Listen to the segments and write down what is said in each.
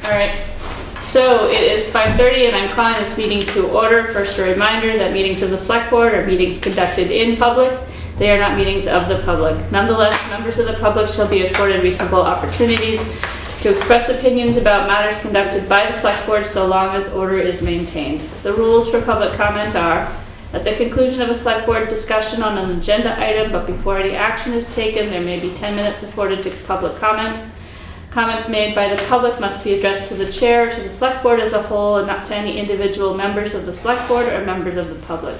All right. So it is 5:30 and I'm calling this meeting to order. First, a reminder that meetings of the select board are meetings conducted in public. They are not meetings of the public. Nonetheless, members of the public shall be afforded reasonable opportunities to express opinions about matters conducted by the select board so long as order is maintained. The rules for public comment are: at the conclusion of a select board discussion on an agenda item, but before any action is taken, there may be 10 minutes afforded to public comment. Comments made by the public must be addressed to the chair, to the select board as a whole, and not to any individual members of the select board or members of the public.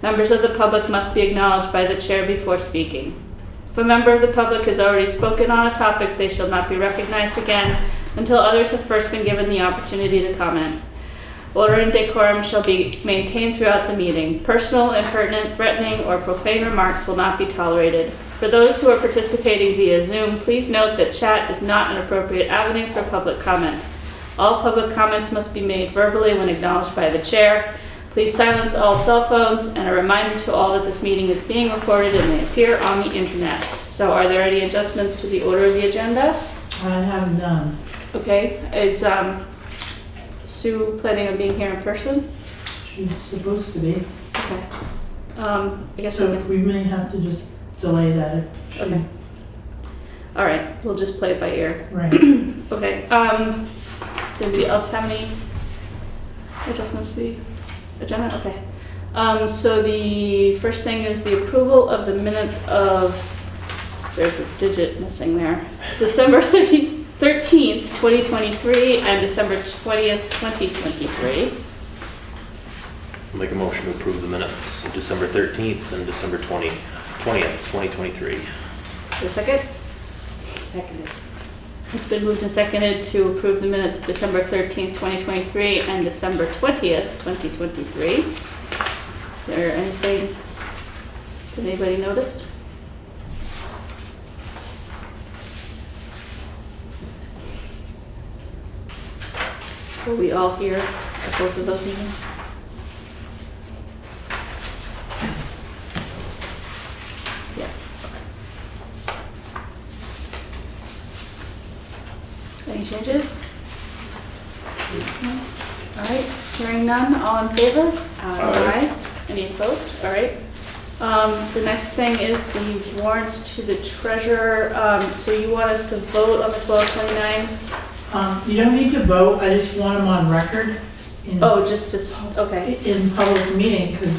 Members of the public must be acknowledged by the chair before speaking. If a member of the public has already spoken on a topic, they shall not be recognized again until others have first been given the opportunity to comment. Order and decorum shall be maintained throughout the meeting. Personal, impertinent, threatening, or profane remarks will not be tolerated. For those who are participating via Zoom, please note that chat is not an appropriate avenue for public comment. All public comments must be made verbally when acknowledged by the chair. Please silence all cell phones, and a reminder to all that this meeting is being recorded and may appear on the internet. So are there any adjustments to the order of the agenda? I have none. Okay, is Sue planning on being here in person? She's supposed to be. Okay. I guess So we may have to just delay that. Okay. All right, we'll just play it by ear. Right. Okay. Does anybody else have any adjustments to the agenda? Okay. So the first thing is the approval of the minutes of, there's a digit missing there, December 13th, 2023 and December 20th, 2023. I'll make a motion to approve the minutes of December 13th and December 20th, 2023. Is there a second? Seconded. It's been moved and seconded to approve the minutes of December 13th, 2023 and December 20th, 2023. Is there anything that anybody noticed? Were we all here at both of those meetings? Yeah. Any changes? No? All right, hearing none, all in favor? Aye. Any opposed? All right. The next thing is the warrants to the treasurer. So you want us to vote on the 1229s? You don't need to vote, I just want them on record in, Oh, just to, okay. in public meeting, because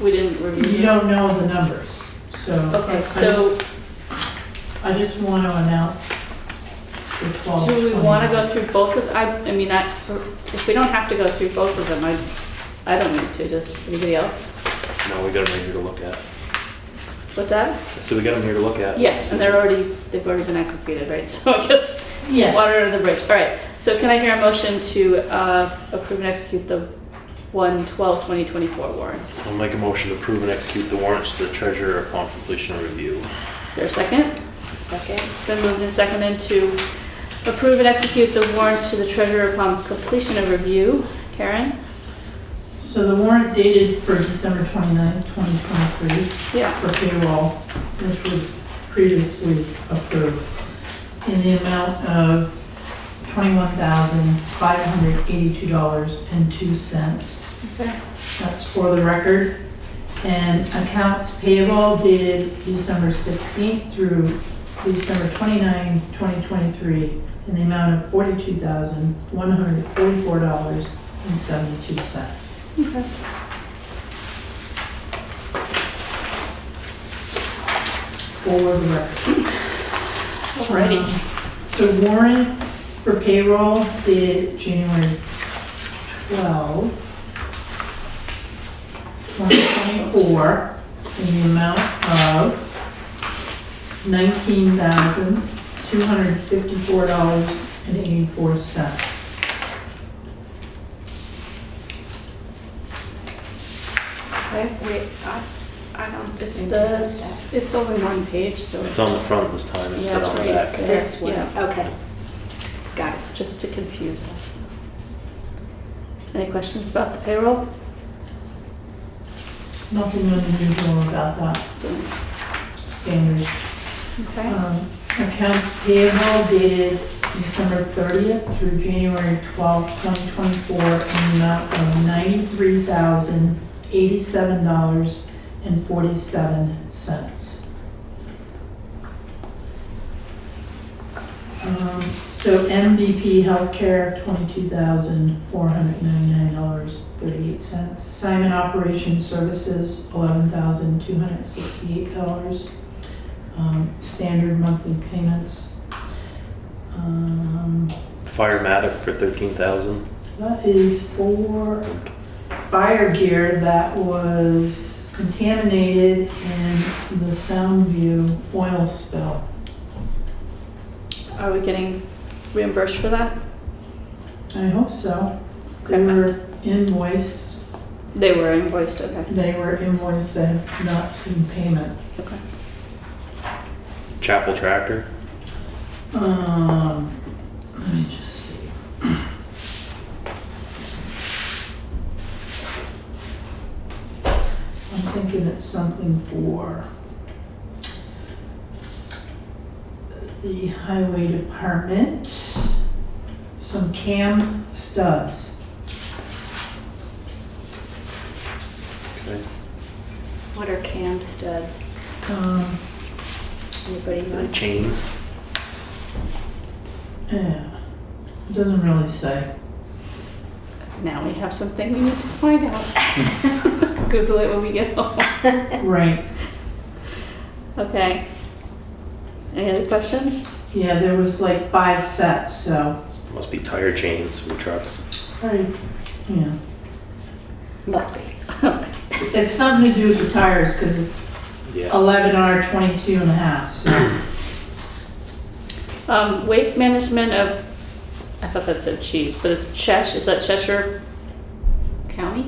We didn't review. you don't know the numbers, so. Okay, so I just want to announce the 12. do we want to go through both of, I mean, if we don't have to go through both of them, I don't need to, does anybody else? No, we got them here to look at. What's that? So we got them here to look at. Yeah, and they've already been executed, right? So I guess it's Yeah, water under the bridge. All right, so can I hear a motion to approve and execute the 1/12/2024 warrants? I'll make a motion to approve and execute the warrants to the treasurer upon completion of review. Is there a second? Second. It's been moved and seconded to approve and execute the warrants to the treasurer upon completion of review. Karen? so the warrant dated for December 29th, 2023 Yeah. for payroll, which was previously approved, in the amount of $21,582.02. Okay. That's for the record. And accounts payable dated December 16th through December 29, 2023, in the amount of $42,144.72. Okay. For the record. Alrighty. So warrant for payroll dated January 12, 2024, in the amount of $19,254.84. Okay. Wait, I don't. It's only one page, so It's on the front this time Yeah, instead it's of on the right back. there. This one, Yeah. okay. Got it. just to confuse us. Any questions about the payroll? Nothing unusual about that, standard. Okay. Accounts payable dated December 30th through January 12th, 2024, in the amount of $93,087.47. So MVP Healthcare, $22,499.38. Simon Operations Services, $11,268. Standard monthly payments. Firematic for 13,000. That is for fire gear that was contaminated in the Soundview oil spill. Are we getting reimbursed for that? I hope so. They Okay. were invoiced. They were invoiced, okay. They were invoiced. I have not seen payment. Okay. Chapel Tractor. Let me just see. I'm thinking it's something for the highway department. Some cam studs. Okay. What are cam studs? Anybody know? Chains. Yeah, it doesn't really say. Now we have something we need to find out. Google it when we get home. Right. Okay. Any other questions? Yeah, there was like 5 sets, so. Must be tire chains for trucks. Right. Yeah. Must be. It's something to do with the tires because it's Yeah. 11R 22 and a half, so. Waste management of, I thought that said cheese, but it's Cheshire, is that Cheshire County?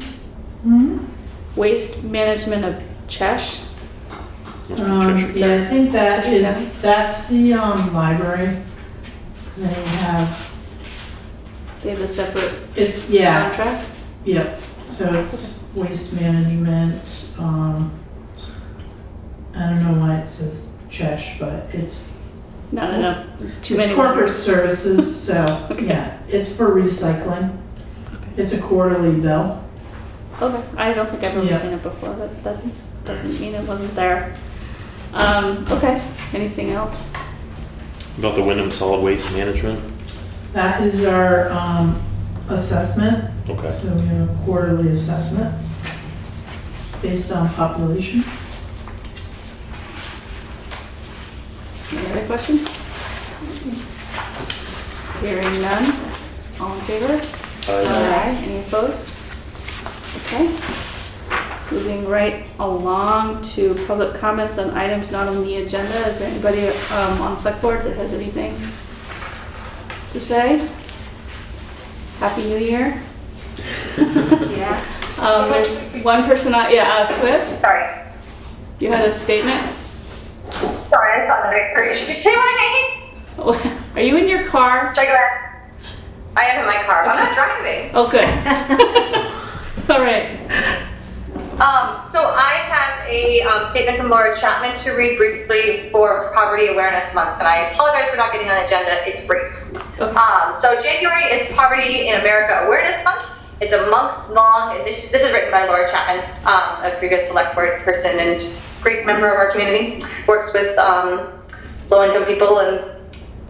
Hmm? Waste management of Cheshire? Must be Cheshire. Yeah, I think that Cheshire is, County? that's the library. They have, They have a separate yeah, contract? yep. So it's waste management. I don't know why it says Chesh, but it's Not enough, too it's many corporate letters. services, so, Okay. yeah, it's for recycling. It's a quarterly bill. Okay, I don't think I've ever Yeah. seen it before, but that doesn't mean it wasn't there. Okay, anything else? About the Wyndham Solid Waste Management. That is our assessment. Okay. So we have a quarterly assessment based on population. Any other questions? Hearing none, all in favor? Aye. Any opposed? Okay. Moving right along to public comments on items not on the agenda. Is there anybody on select board that has anything to say? Happy New Year. Yeah. There's one person on, Swift, Sorry. you had a statement? Sorry, I thought that I heard you say my name. Are you in your car? Should I go ahead? I am in my car. I'm not driving. Oh, good. All right. So I have a statement from Laura Chapman to read briefly for Poverty Awareness Month, and I apologize for not getting on the agenda. It's brief. Okay. So January is Poverty in America Awareness Month. It's a month-long initiative. This is written by Laura Chapman, a previous select board person and great member of our community. Works with low-income people and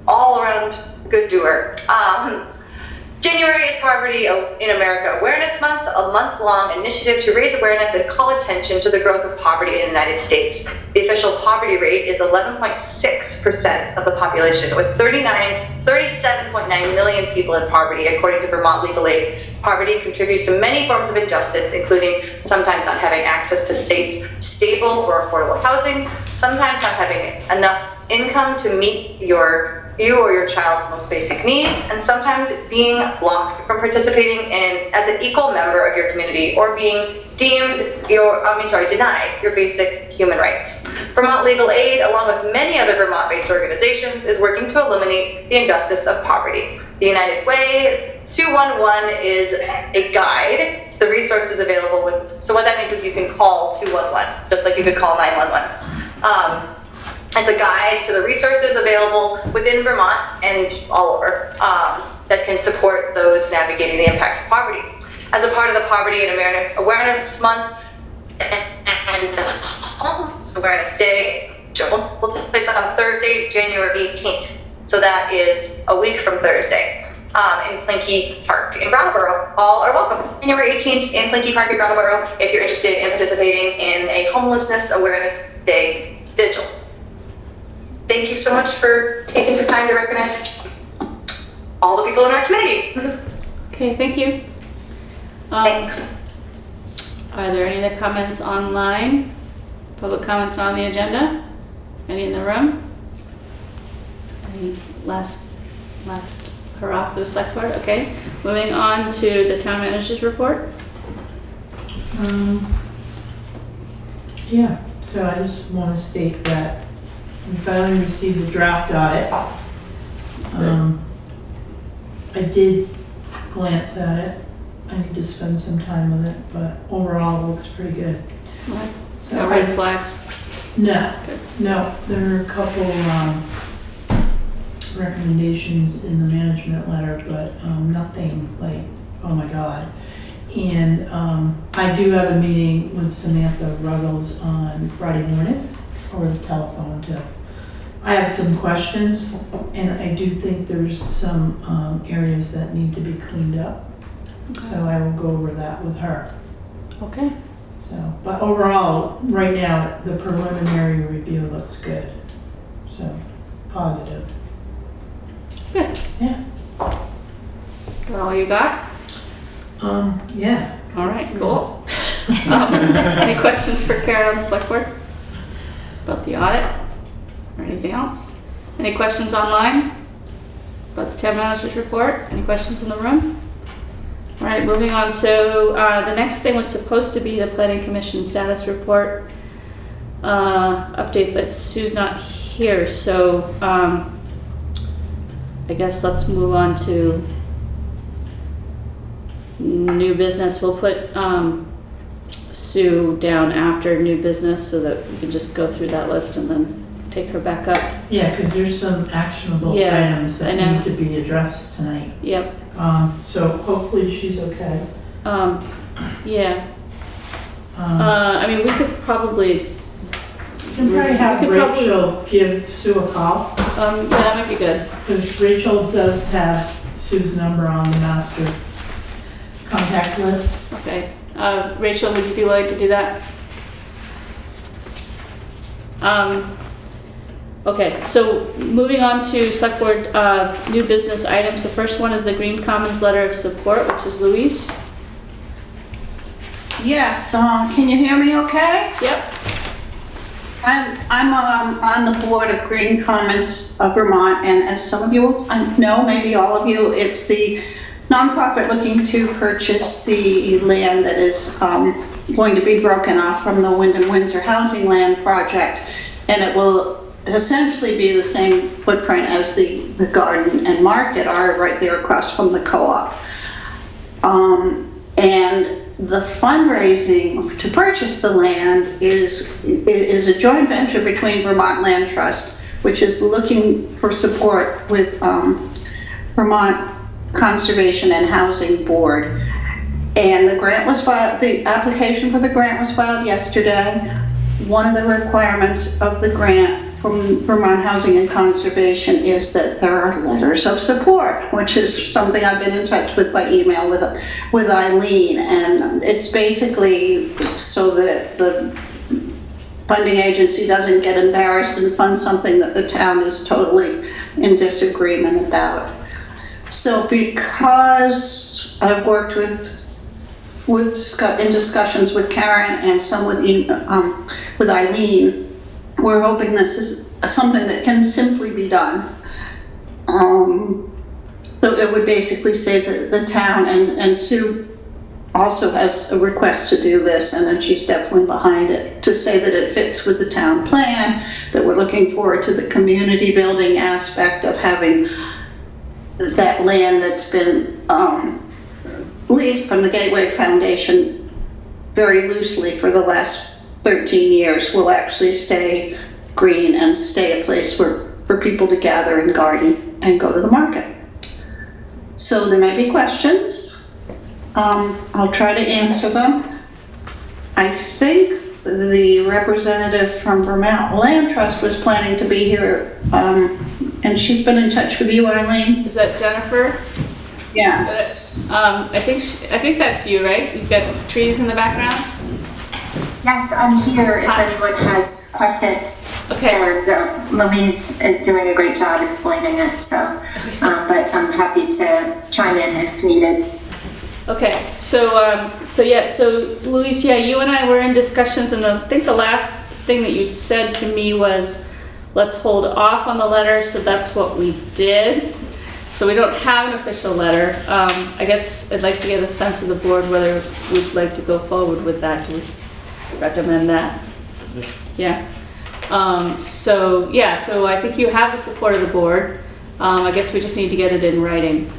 all around good doer. January is Poverty in America Awareness Month, a month-long initiative to raise awareness and call attention to the growth of poverty in the United States. The official poverty rate is 11.6% of the population, with 37.9 million people in poverty, according to Vermont Legal Aid. Poverty contributes to many forms of injustice, including sometimes not having access to safe, stable, or affordable housing, sometimes not having enough income to meet you or your child's most basic needs, and sometimes being blocked from participating in as an equal member of your community or being denied your basic human rights. Vermont Legal Aid, along with many other Vermont-based organizations, is working to eliminate the injustice of poverty. The United Way 211 is a guide to the resources available with, so what that means is you can call 211, just like you could call 911. It's a guide to the resources available within Vermont and all over that can support those navigating the impacts of poverty. As a part of the Poverty and Awareness Month and Homeless Awareness Day, will take place on Thursday, January 18th. So that is a week from Thursday. In Plinky Park in Brattleboro. All are welcome. January 18th in Plinky Park in Brattleboro if you're interested in participating in a Homelessness Awareness Day vigil. Thank you so much for taking some time to recognize all the people in our community. Okay, thank you. Thanks. Are there any other comments online? Public comments on the agenda? Any in the room? Any last hurrah for the select board? Okay, moving on to the town manager's report. Yeah, so I just want to state that we finally received the draft audit. I did glance at it. I need to spend some time with it, but overall it looks pretty good. What? So No red flags? No, there are a couple recommendations in the management letter, but nothing like, oh my God. And I do have a meeting with Samantha Ruggles on Friday morning over the telephone too. I have some questions, and I do think there's some areas that need to be cleaned up. So I will go over that with her. Okay. So, but overall, right now, the preliminary review looks good. So, positive. Good. Yeah. That all you got? Yeah. All right, cool. Any questions for Karen on the select board? About the audit or anything else? Any questions online about the town manager's report? Any questions in the room? All right, moving on. So the next thing was supposed to be the planning commission status report update, but Sue's not here. So I guess let's move on to new business. We'll put Sue down after new business so that we can just go through that list and then take her back up. Yeah, because there's some actionable items that need to be addressed tonight. Yep. So hopefully she's okay. Yeah. I mean, we could probably. You can probably have Rachel give Sue a call. Yeah, that might be good. Because Rachel does have Sue's number on the master contact list. Okay. Rachel, would you be willing to do that? Okay, so moving on to select board new business items. The first one is the Green Commons letter of support, which is Louise. Yes, can you hear me okay? Yep. I'm on the board of Green Commons of Vermont, and as some of you know, maybe all of you, it's the nonprofit looking to purchase the land that is going to be broken off from the Wyndham Windsor Housing Land Project, and it will essentially be the same footprint as the garden and market are right there across from the co-op. And the fundraising to purchase the land is a joint venture between Vermont Land Trust, which is looking for support with Vermont Conservation and Housing Board. And the grant was filed, the application for the grant was filed yesterday. One of the requirements of the grant from Vermont Housing and Conservation is that there are letters of support, which is something I've been in touch with by email with Eileen, and it's basically so that the funding agency doesn't get embarrassed and fund something that the town is totally in disagreement about. So because I've worked in discussions with Karen and some with Eileen, we're hoping this is something that can simply be done. So it would basically say that the town, and Sue also has a request to do this, and then she's definitely behind it, to say that it fits with the town plan, that we're looking forward to the community building aspect of having that land that's been leased from the Gateway Foundation very loosely for the last 13 years will actually stay green and stay a place for people to gather and garden and go to the market. So there may be questions. I'll try to answer them. I think the representative from Vermont Land Trust was planning to be here, and she's been in touch with you, Eileen? Is that Jennifer? Yes. I think that's you, right? You've got trees in the background? Yes, I'm here if anyone has questions. Okay. And Louise is doing a great job explaining it, so, but I'm happy to chime in if needed. Okay, so Louise, you and I were in discussions, and I think the last thing that you said to me was, let's hold off on the letter, so that's what we did. So we don't have an official letter. I guess I'd like to get a sense of the board whether we'd like to go forward with that. Do we recommend that? Yeah. So I think you have the support of the board. I guess we just need to get it in writing.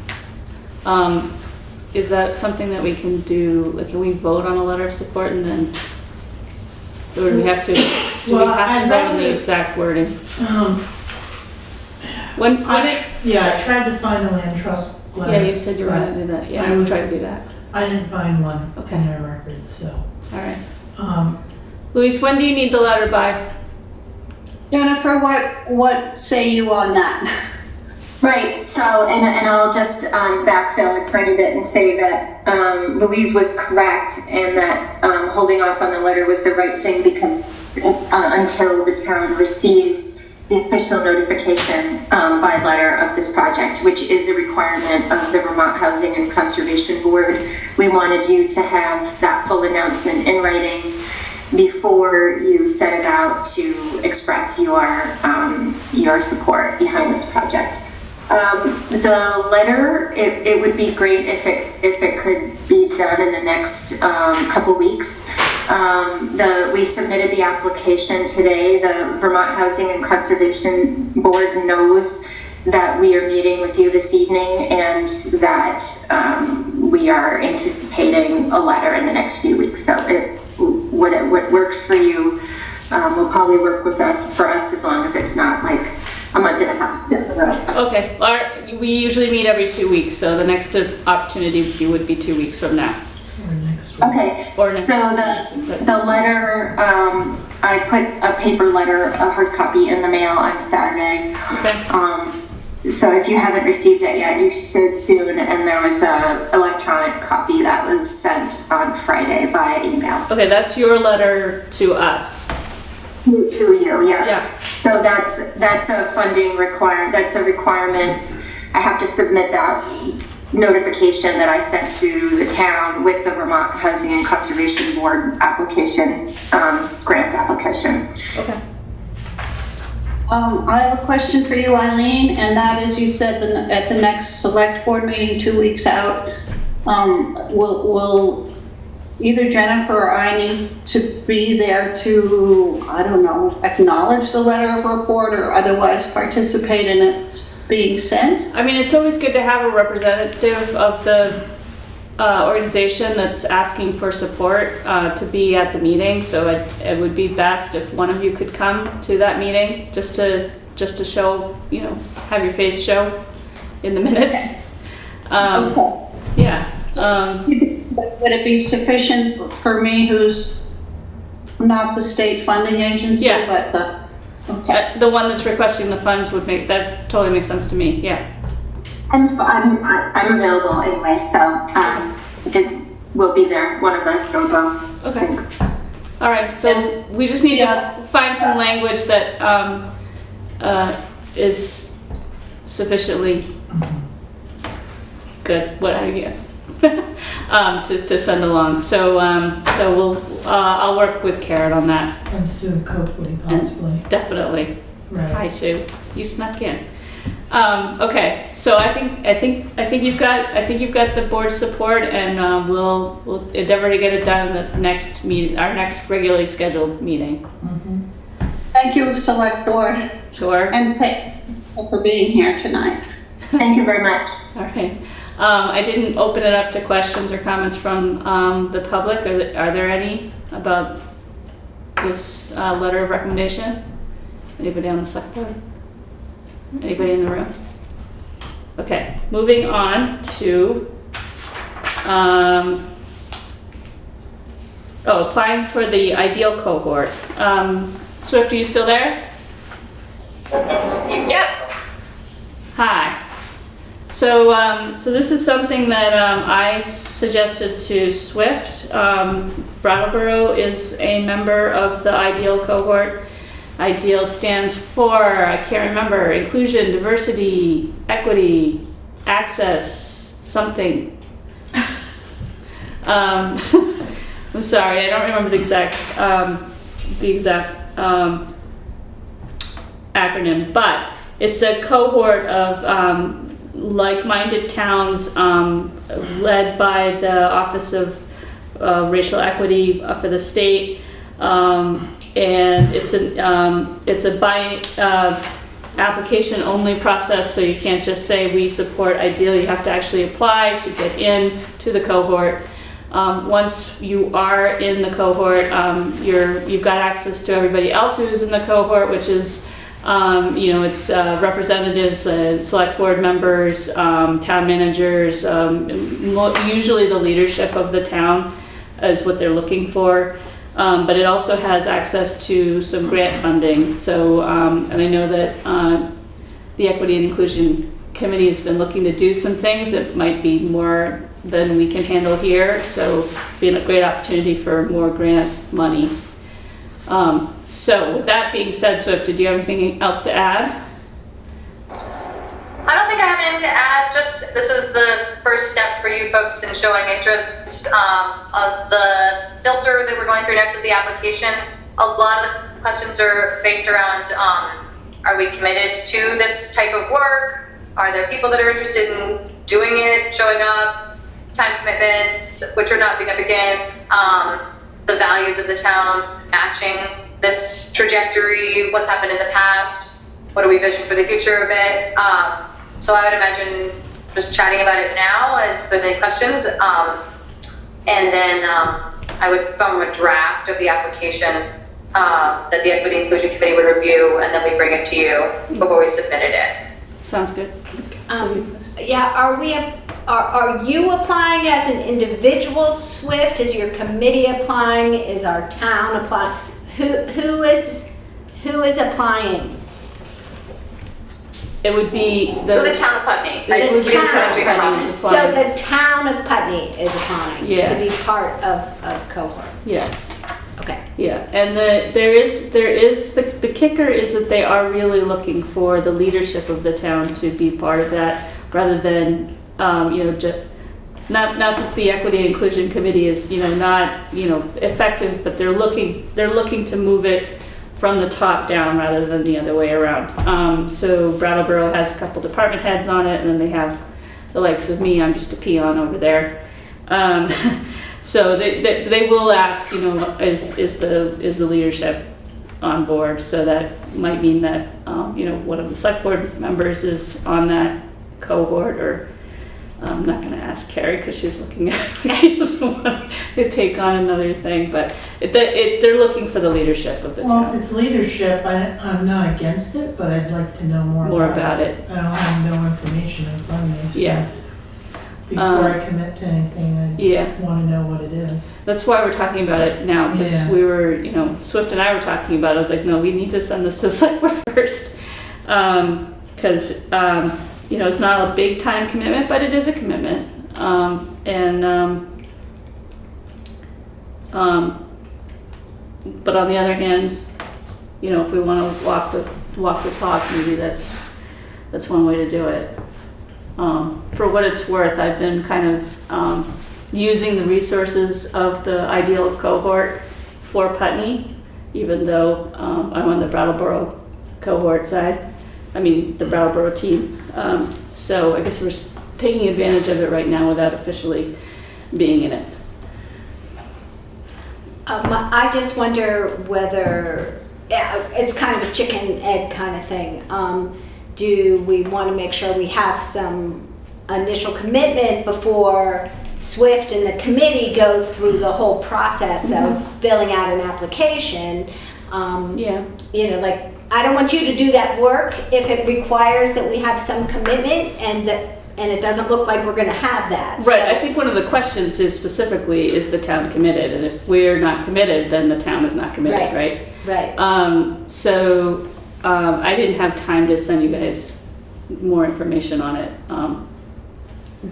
Is that something that we can do? Like, can we vote on a letter of support and then, or do we have to? Do we have to vote on the exact wording? I tried to find a land trust letter. Yeah, you said you were going to do that. Yeah, I was trying to do that. I didn't find one Okay. in their records, so. All right. Louise, when do you need the letter by? Jennifer, what say you on that? Right, so, and I'll just backfill a tiny bit and say that Louise was correct and that holding off on the letter was the right thing, because until the town receives the official notification by letter of this project, which is a requirement of the Vermont Housing and Conservation Board, we wanted you to have that full announcement in writing before you set it out to express your support behind this project. The letter, it would be great if it could be done in the next couple weeks. We submitted the application today. The Vermont Housing and Conservation Board knows that we are meeting with you this evening, and that we are anticipating a letter in the next few weeks. So what works for you will probably work for us as long as it's not like a month and a half down the road. Okay, we usually meet every 2 weeks, so the next opportunity would be 2 weeks from now. Or next week. Okay, Or next so the letter, I put a paper letter, a hard copy in the mail on Saturday. Okay. So if you haven't received it yet, you should soon. And there was an electronic copy that was sent on Friday by email. Okay, that's your letter to us. To you, yeah. Yeah. So that's a funding that's a requirement. I have to submit that notification that I sent to the town with the Vermont Housing and Conservation Board application, grant application. Okay. I have a question for you, Eileen, and that is, you said at the next select board meeting 2 weeks out, will either Jennifer or I need to be there to, I don't know, acknowledge the letter of report or otherwise participate in it being sent? I mean, it's always good to have a representative of the organization that's asking for support to be at the meeting. So it would be best if one of you could come to that meeting just to show, have your face show in the minutes. Okay. Yeah. Would it be sufficient for me, who's not the state funding agency, Yeah. but the, The one that's requesting the funds would that totally makes sense to me. Yeah. I'm available anyway, so we'll be there, one of us or both. Okay. Thanks. All right. So we just need to find some language that is sufficiently good. What have you? To send along. So I'll work with Karen on that. And Sue Coakley, possibly. Definitely. Right. Hi, Sue. You snuck in. Okay. So I think you've got the board's support, and we'll endeavor to get it done in the next meeting, our next regularly scheduled meeting. Mm-hmm. thank you, Select Board, Sure. and thank you for being here tonight. Thank you very much. All right. I didn't open it up to questions or comments from the public. Are there any about this letter of recommendation? Anybody on the select board? Anybody in the room? Okay, moving on to, applying for the ideal cohort. Swift, are you still there? Yep. Hi. So, so this is something that I suggested to Swift. Brattleboro is a member of the ideal cohort. Ideal stands for, I can't remember, inclusion, diversity, equity, access, something. I'm sorry, I don't remember the exact acronym, but it's a cohort of like-minded towns led by the Office of Racial Equity for the state. And it's a by application only process, so you can't just say we support Ideal. You have to actually apply to get in to the cohort. Once you are in the cohort, you've got access to everybody else who's in the cohort, which is it's representatives, select board members, town managers, usually the leadership of the town is what they're looking for. But it also has access to some grant funding. So, and I know that the Equity and Inclusion Committee has been looking to do some things that might be more than we can handle here. So, being a great opportunity for more grant money. So, with that being said, Swift, did you have anything else to add? I don't think I have anything to add. Just this is the first step for you folks in showing interest. Of the filter that we're going through next is the application. A lot of the questions are based around, are we committed to this type of work? Are there people that are interested in doing it, showing up? Time commitments, which are not significant. The values of the town matching this trajectory. What's happened in the past? What do we vision for the future of it? So I would imagine just chatting about it now if there's any questions. And then I would form a draft of the application that the Equity Inclusion Committee would review, and then we bring it to you before we submitted it. Sounds good. Yeah, are you applying as an individual, Swift? Is your committee applying? Is our town applying? Who is applying? It would be The town of Putney. So the town of Putney is applying to be part of cohort. Yes. Okay. Yeah, and the kicker is that they are really looking for the leadership of the town to be part of that, rather than not that the Equity and Inclusion Committee is not effective, but they're looking to move it from the top down rather than the other way around. So Brattleboro has a couple department heads on it, and then they have the likes of me. I'm just a peon over there. So they will ask, is the leadership on board? So that might mean that one of the select board members is on that cohort, or I'm not going to ask Carrie because she's looking at she doesn't want to take on another thing, but they're looking for the leadership of the Well, town. if it's leadership, I'm not against it, but I'd like to know more about it. I don't have no information in front of me, so Yeah. before I commit to anything, I want to know what it is. That's why we're talking about it now, because we were, Swift and I were talking about it. I was like, no, we need to send this to the select board first, because it's not a big time commitment, but it is a commitment. But on the other hand, if we want to walk the talk, maybe that's one way to do it. For what it's worth, I've been kind of using the resources of the ideal cohort for Putney, even though I'm on the Brattleboro cohort side. I mean, the Brattleboro team. So I guess we're taking advantage of it right now without officially being in it. I just wonder whether it's kind of a chicken egg kind of thing. Do we want to make sure we have some initial commitment before Swift and the committee goes through the whole process of filling out an application? Yeah. You know, like, I don't want you to do that work if it requires that we have some commitment and it doesn't look like we're gonna have that. Right, So- I think one of the questions is specifically, is the town committed? And if we're not committed, then the town is not committed, right? Right. I didn't have time to send you guys more information on it.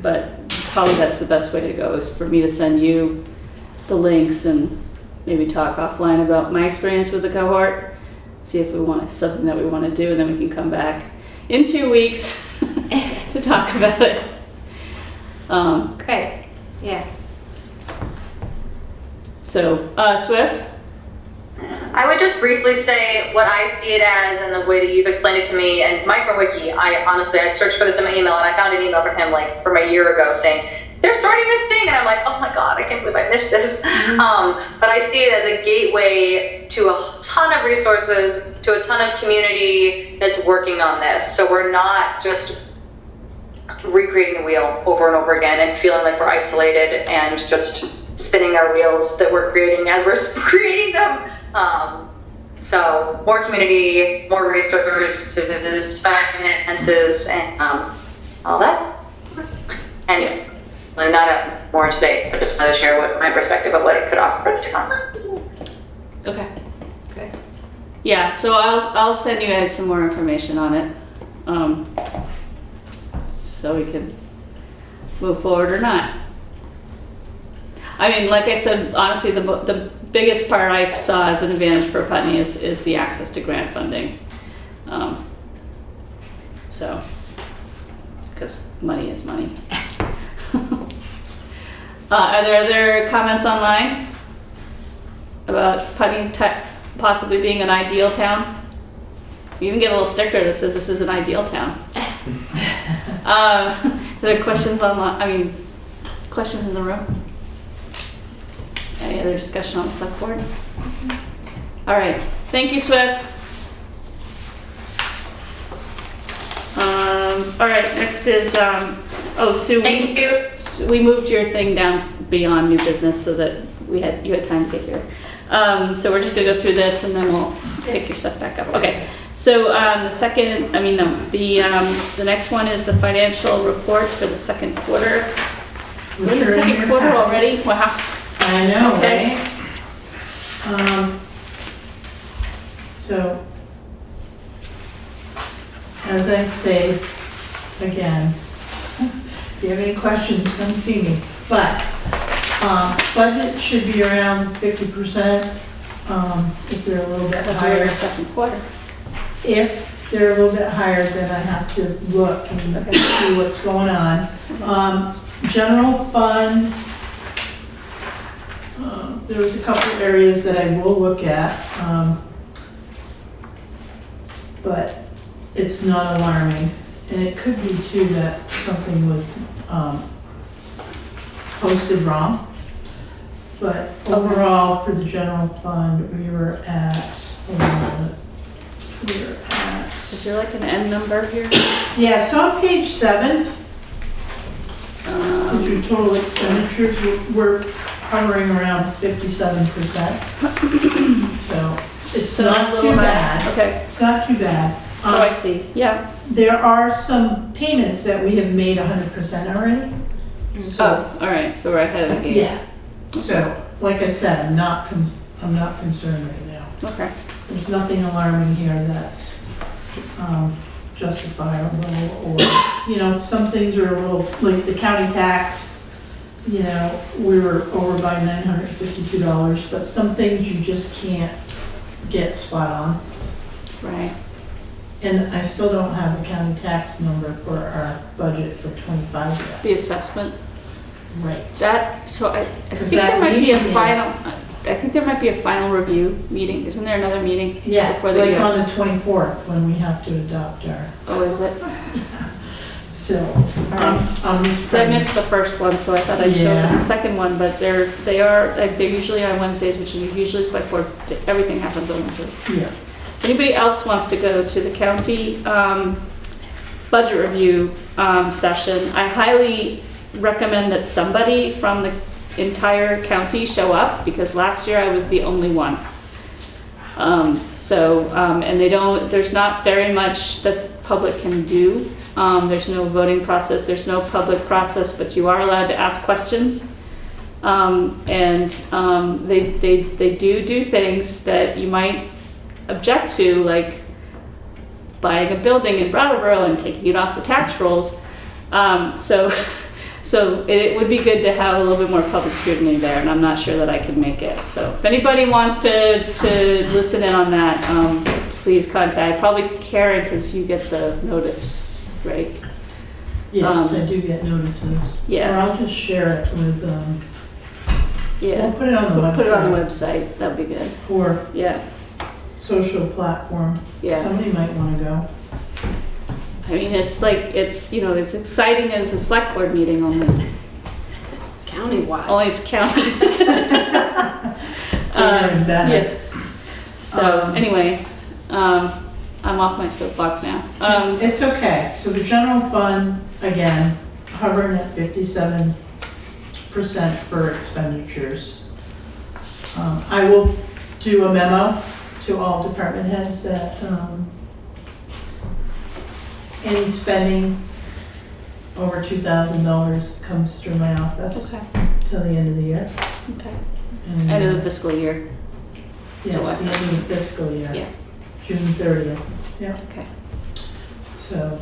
But probably that's the best way to go, is for me to send you the links and maybe talk offline about my experience with the cohort, see if we want something that we want to do, and then we can come back in 2 weeks to talk about it. Great, yeah. So, Swift? I would just briefly say what I see it as and the way that you've explained it to me. And MicroWiki, I searched for this in my email and I found an email from him like from a year ago saying, they're starting this thing. And I'm like, oh my God, I can't believe I missed this. But I see it as a gateway to a ton of resources, to a ton of community that's working on this. So we're not just recreating the wheel over and over again and feeling like we're isolated and just spinning our wheels that we're creating as we're creating them. So more community, more resources, finances, and all that. Anyway, I'm not at more today, but just wanted to share what my perspective of what it could offer to come. Okay. Okay. Yeah, so I'll send you guys some more information on it, so we can move forward or not. I mean, like I said, honestly, the biggest part I saw as an advantage for Putney is the access to grant funding. So, because money is money. Are there other comments online about Putney possibly being an ideal town? You even get a little sticker that says this is an ideal town. Are there questions online? I mean, questions in the room? Any other discussion on the Select-Board? All right, thank you, Swift. All right, next is, Sue. Thank you. We moved your thing down beyond new business so that you had time to get here. So we're just gonna go through this and then we'll pick your stuff back up. Okay, so the next one is the financial reports for the second quarter. We're in the second quarter already? Wow. I know, Okay. right? So, as I say, again, if you have any questions, come see me. But, budget should be around 50%, if they're a little bit That's where we're in higher. the second quarter. If they're a little bit higher, then I have to look and see what's going on. General fund, there was a couple areas that I will look at, but it's not alarming. And it could be too that something was posted wrong. But overall, for the general fund, we were at, hold on a minute. We were at, Is there like an end number here? yeah, so on page 7, which your total expenditures, we're hovering around 57%. So it's not too bad. Okay, It's not too bad. oh, I see, yeah. There are some payments that we have made 100% already. So, Oh, all right, so we're ahead of the game. yeah. So, like I said, I'm not concerned right now. Okay. There's nothing alarming here that's justifiable, or, some things are a little, like the county tax, we were over by $952, but some things you just can't get spot on. Right. And I still don't have a county tax number for our budget for 25 yet. The assessment, Right. that, so I Because think that there might be a meeting is- final, I think there might be a final review meeting. Isn't there another meeting? Yeah, Before the like year? on the 24th, when we have to adopt our, Oh, is it? so, Alright. So I missed the first one, so I thought I'd show Yeah. the second one, but they're usually on Wednesdays, which is usually Select Board, everything happens on Wednesdays. Yeah. Anybody else wants to go to the county budget review session, I highly recommend that somebody from the entire county show up, because last year I was the only one. And there's not very much that the public can do. There's no voting process, there's no public process, but you are allowed to ask questions. They do things that you might object to, like buying a building in Brattleboro and taking it off the tax rolls. So it would be good to have a little bit more public scrutiny there, and I'm not sure that I can make it. So if anybody wants to listen in on that, please contact, probably Karen, because you get the notice, right? Yes, I do get notices. Yeah. Or I'll just share it with, Yeah. we'll put it on the website. Put it on the website, that'd be good. Or Yeah, social platform. Yeah. Somebody might want to go. I mean, it's as exciting as a select board meeting, only Countywide. it's county. Bigger and better. Yeah. So anyway, I'm off my soapbox now. It's okay. So the general fund, again, hovering at 57% for expenditures. I will do a memo to all department heads that any spending over $2,000 comes through my office Okay. till the end of the year. Okay. And, End of the fiscal year. yes, July. the end of the fiscal year. Yeah. June 30th. Yeah. Okay. So,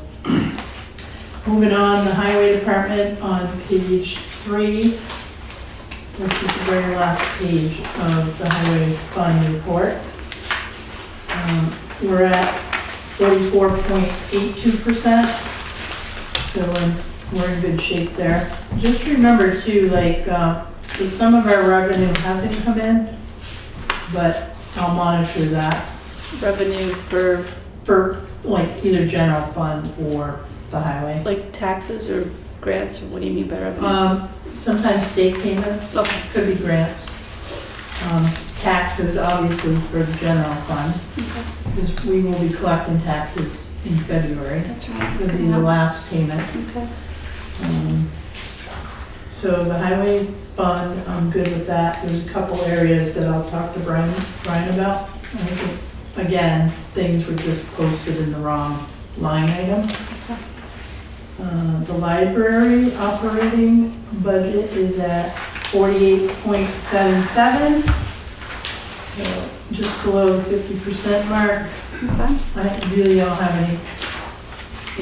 moving on, the highway department on page 3, which is the very last page of the highway fund report. We're at 44.82%, so we're in good shape there. Just remember too, like, so some of our revenue hasn't come in, but I'll monitor that Revenue for for like either general fund or the highway. like taxes or grants, or what do you mean by revenue? Sometimes state payments, Okay. could be grants. Taxes, obviously, for the general fund, Okay. because we will be collecting taxes in February. That's right. That's It'll be coming the up. last payment. Okay. So the highway fund, I'm good with that. There's a couple areas that I'll talk to Brian about. I think, again, things were just posted in the wrong line item. The library operating budget is at 48.77. So just below the 50% mark. Okay. I really don't have any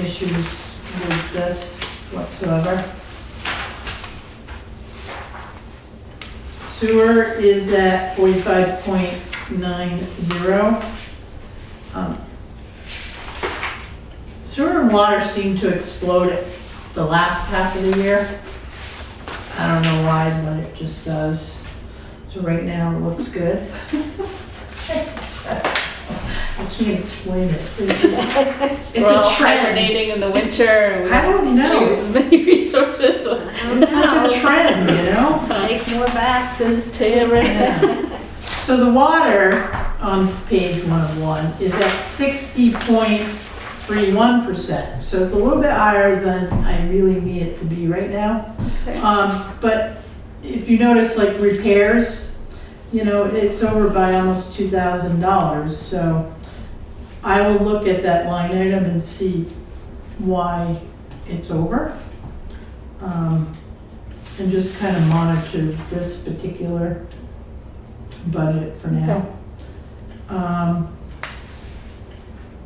issues with this whatsoever. Sewer is at 45.90. Sewer and water seem to explode at the last half of the year. I don't know why, but it just does. So right now it looks good. I can't explain it. It's We're all a trend. hibernating in the winter. And we I don't know. use as many resources. It's like a trend, you know? Take more baths since So the water on page 1 of 1 is at 60.31%. So it's a little bit higher than I really need it to be right now. Okay. But if you notice, like repairs, you know, it's over by almost $2,000. So I will look at that line item and see why it's over. And just kind of monitor this particular budget for now.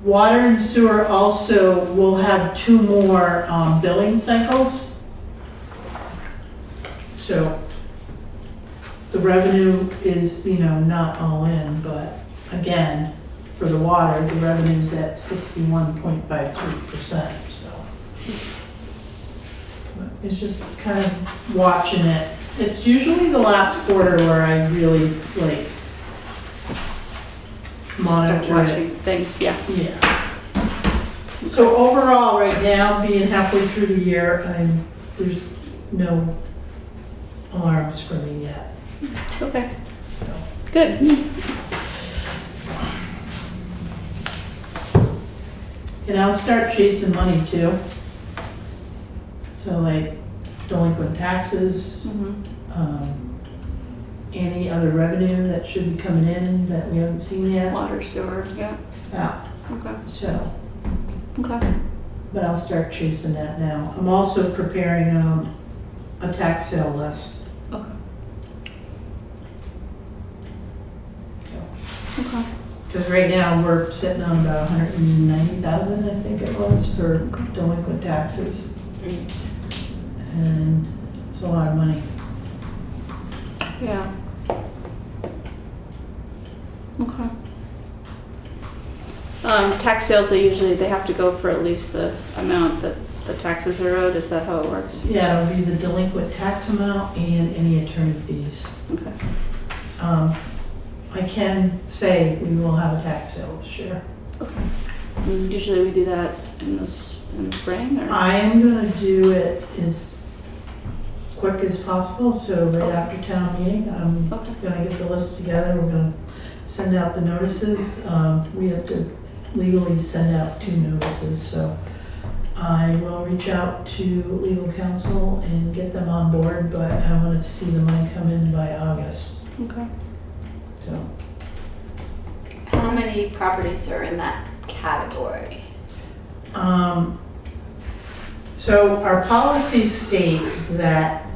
Water and sewer also will have 2 more billing cycles. So the revenue is, you know, not all in, but again, for the water, the revenue's at 61.53%, so. It's just kind of watching it. It's usually the last quarter where I really like monitor Start it. watching things, yeah. Yeah. So overall, right now, being halfway through the year, there's no alarms for me yet. Okay. So. Good. And I'll start chasing money too. So like delinquent taxes, Mhm. any other revenue that should be coming in that we haven't seen yet. Water, sewer, yeah, Yeah, okay, so, okay. but I'll start chasing that now. I'm also preparing a tax sale list. Okay. So. Okay. Because right now, we're sitting on about 190,000, I think it was, for delinquent taxes. And it's a lot of money. Yeah. Okay. Tax sales, they have to go for at least the amount that the taxes are owed, is that how it works? Yeah, it'll be the delinquent tax amount and any attorney fees. Okay. I can say we will have a tax sale this year. Okay. And usually we do that in the spring, or? I am gonna do it as quick as possible, so right after town meeting, I'm Okay. gonna get the list together, we're gonna send out the notices. We have to legally send out 2 notices, so I will reach out to legal counsel and get them on board, but I wanna see the money come in by August, Okay. so. How many properties are in that category? So our policy states that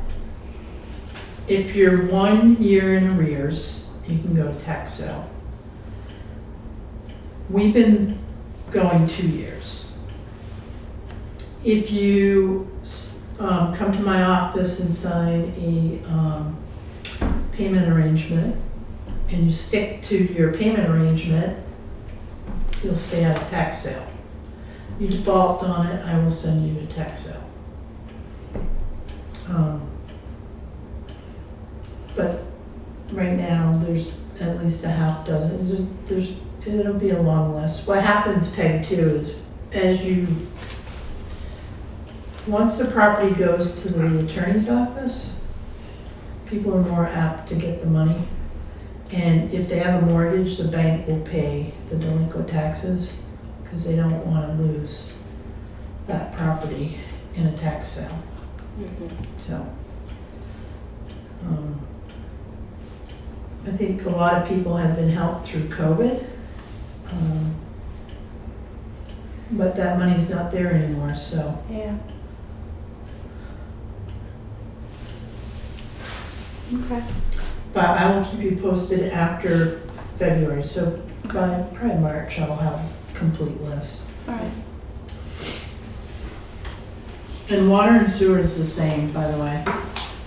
if you're 1 year in arrears, you can go to tax sale. We've been going 2 years. If you come to my office and sign a payment arrangement, and you stick to your payment arrangement, you'll stay out of tax sale. You default on it, I will send you to tax sale. But right now, there's at least a half dozen. It'll be a long list. What happens, Peg, too, is once the property goes to the attorney's office, people are more apt to get the money. And if they have a mortgage, the bank will pay the delinquent taxes because they don't want to lose that property in a tax sale. So, I think a lot of people have been helped through COVID, but that money's not there anymore, so. Yeah. Okay. But I will keep you posted after February, so by probably March, I'll have a complete list. All right. And water and sewer is the same, by the way.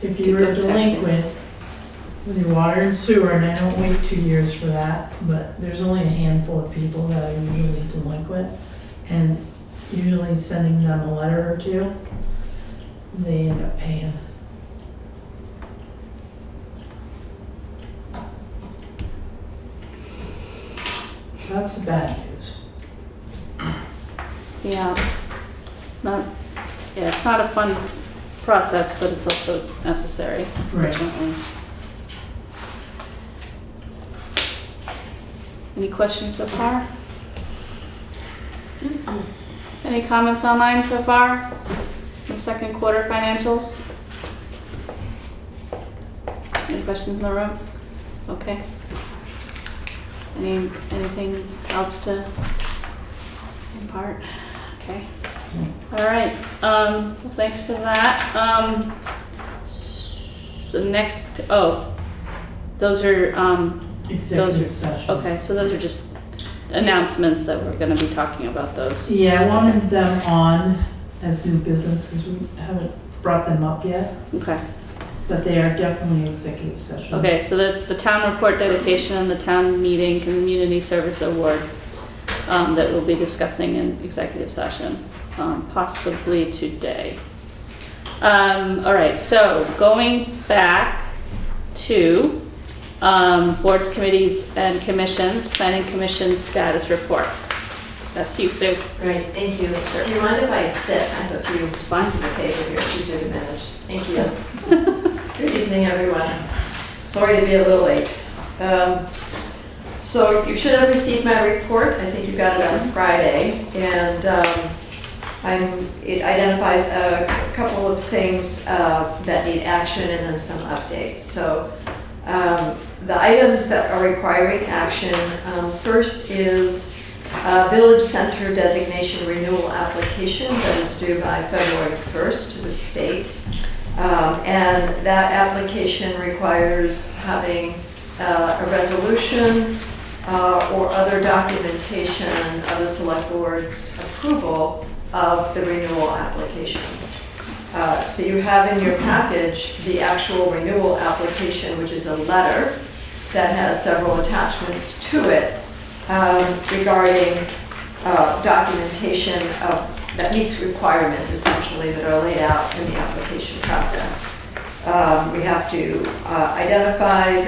If Could you're go a taxing. delinquent with your water and sewer, and I don't wait 2 years for that, but there's only a handful of people that are usually delinquent, and usually sending them a letter or 2, they end up paying. That's the bad news. Yeah. It's not a fun process, but it's also necessary, Right. fortunately. Any questions so far? Any comments online so far? The second quarter financials? Any questions in the room? Okay. Anything else to impart? Okay. All right. Well, thanks for that. The next, those are, Executive session. okay, so those are just announcements that we're gonna be talking about those. Yeah, I wanted them on as new business because we haven't brought them up yet, Okay. but they are definitely executive session. Okay, so that's the town report dedication and the town meeting community service award that we'll be discussing in executive session, possibly today. All right, so going back to boards, committees, and commissions, planning commission status report. That's you, Sue. Great, thank you. Do you mind if I sit? I have a few pieces of paper here, it's easier to manage. Thank you. Good evening, everyone. Sorry to be a little late. So you should have received my report. I think you got it on Friday. And it identifies a couple of things that need action and then some updates. So The items that are requiring action, first is Village Center Designation Renewal Application that is due by February 1st to the state. And that application requires having a resolution or other documentation of the select board's approval of the renewal application. So you have in your package the actual renewal application, which is a letter that has several attachments to it regarding documentation that meets requirements essentially that are laid out in the application process. We have to identify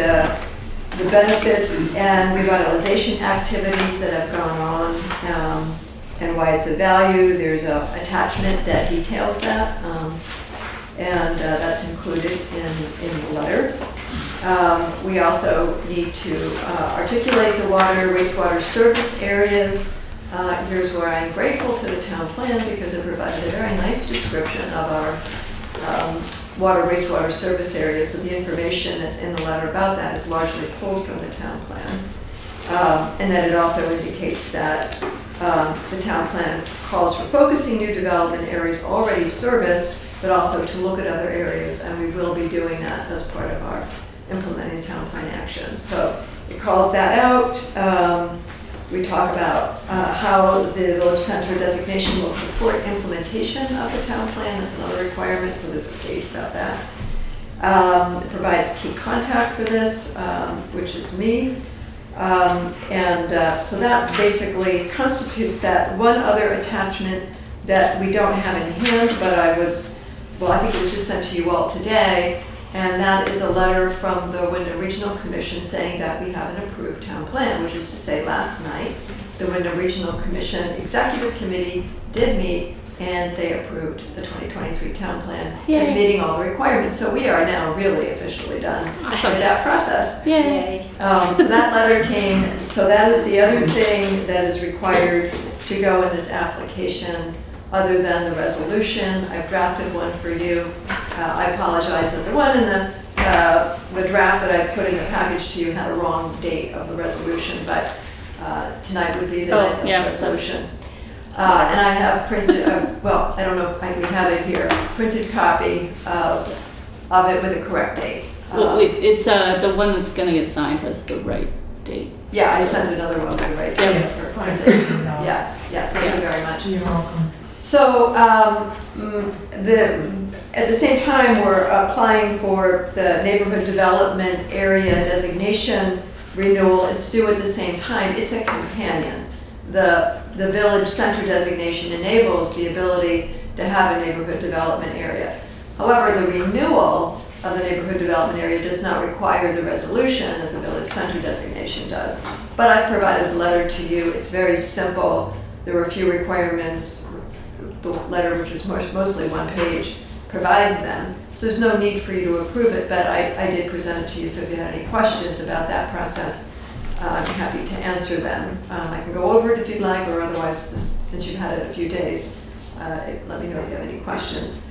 the benefits and revitalization activities that have gone on and why it's of value. There's an attachment that details that, and that's included in the letter. We also need to articulate the water, wastewater service areas. Here's where I'm grateful to the town plan because it provided a very nice description of our water, wastewater service areas. So the information that's in the letter about that is largely pulled from the town plan. And then it also indicates that the town plan calls for focusing new development areas already serviced, but also to look at other areas, and we will be doing that as part of our implementing town plan actions. So it calls that out. We talk about how the village center designation will support implementation of the town plan. That's another requirement, so there's a page about that. It provides key contact for this, which is me. So that basically constitutes that one other attachment that we don't have in hand, but I think it was just sent to you all today, and that is a letter from the Wyndham Regional Commission saying that we have an approved town plan, which is to say last night, the Wyndham Regional Commission Executive Committee did meet and they approved the 2023 town plan as meeting all the requirements. So we are now really officially done with that process. Yay. So that letter came, so that is the other thing that is required to go in this application other than the resolution. I've drafted one for you. I apologize that the one in the draft that I put in the package to you had a wrong date of the resolution, but tonight would be the night of the resolution. And I have printed, I don't know if we have it here, printed copy of it with a correct date. It's the one that's going to get signed has the right date. Yeah, I sent another one with the right date for printed. Yeah, thank you very much. You're welcome. So at the same time, we're applying for the neighborhood development area designation renewal. It's due at the same time. It's a companion. The village center designation enables the ability to have a neighborhood development area. However, the renewal of the neighborhood development area does not require the resolution that the village center designation does. But I provided a letter to you. It's very simple. There were a few requirements. The letter, which is mostly one page, provides them. So there's no need for you to approve it, but I did present it to you, so if you had any questions about that process, I'm happy to answer them. I can go over it if you'd like, or otherwise, just since you've had it a few days, let me know if you have any questions.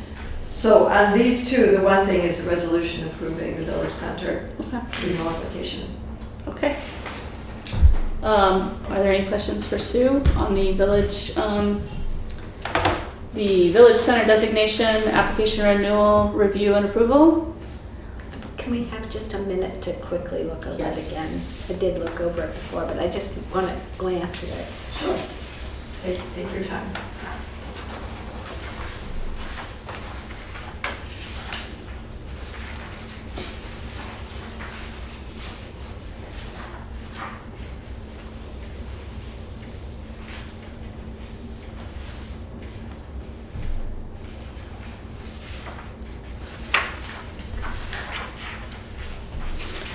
So on these two, the one thing is the resolution approving the village center renewal application. Okay. Are there any questions for Sue on the village center designation application renewal review and approval? Can we have just a minute to quickly look over Yes. it again? I did look over it before, but I just want to glance at it. Sure. Take your time.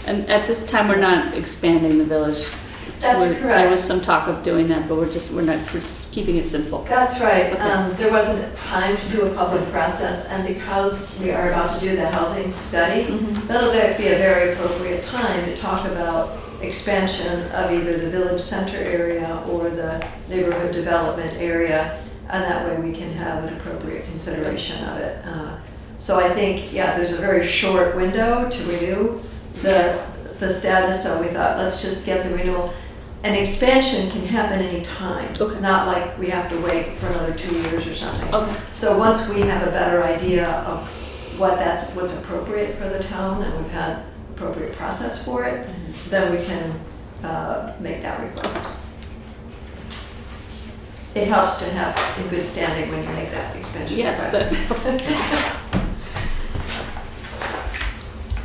And at this time, we're not expanding the village. That's There correct. was some talk of doing that, but we're just keeping it simple. That's right. Okay. There wasn't time to do a public process, and because we are about to do the housing study, that'll be a very appropriate time to talk about expansion of either the village center area or the neighborhood development area, and that way we can have an appropriate consideration of it. So I think, there's a very short window to renew the status, so we thought, let's just get the renewal. An expansion can happen any time. It's Okay. not like we have to wait for another 2 years or something. Okay. So once we have a better idea of what's appropriate for the town, and we've had appropriate process for it, then we can make that request. It helps to have in good standing when you make that expansion Yes. request.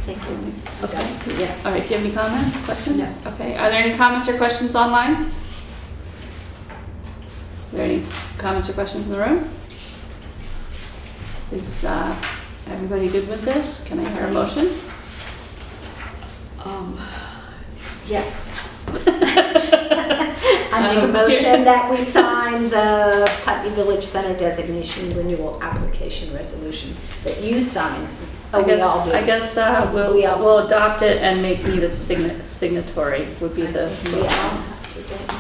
Thank you. Okay, yeah, all right, do you have any comments, questions? Okay, are there any comments or questions online? Are there any comments or questions in the room? Is everybody good with this? Can I hear a motion? Yes. I make a motion that we sign the Putney Village Center designation renewal application resolution that you signed. I We all do. guess We all we'll adopt it and make me the signatory would be the. We all have to do it.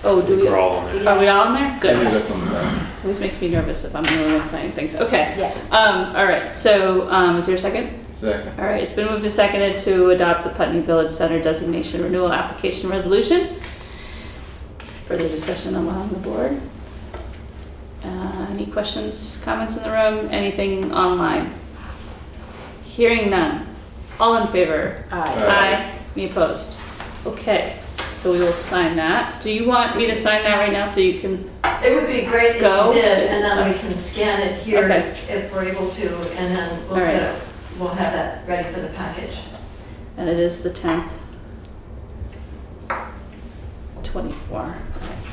Oh, do we? We're all on there. Are we all in there? I think Good. that's on the back. Always makes me nervous if I'm the only one signing things. Okay. Yes. All right, so, is there a second? Second. All right, it's been moved and seconded to adopt the Putney Village Center designation renewal application resolution. Further discussion along the board? Any questions, comments in the room? Anything online? Hearing none. All in favor? Aye. Aye. Any opposed? Okay, so we will sign that. Do you want me to sign that right now so you can? It would be great if Go. you did, and then we can scan it here Okay. if we're able to, and then All right. we'll have that ready for the package. And it is the 10th. 24.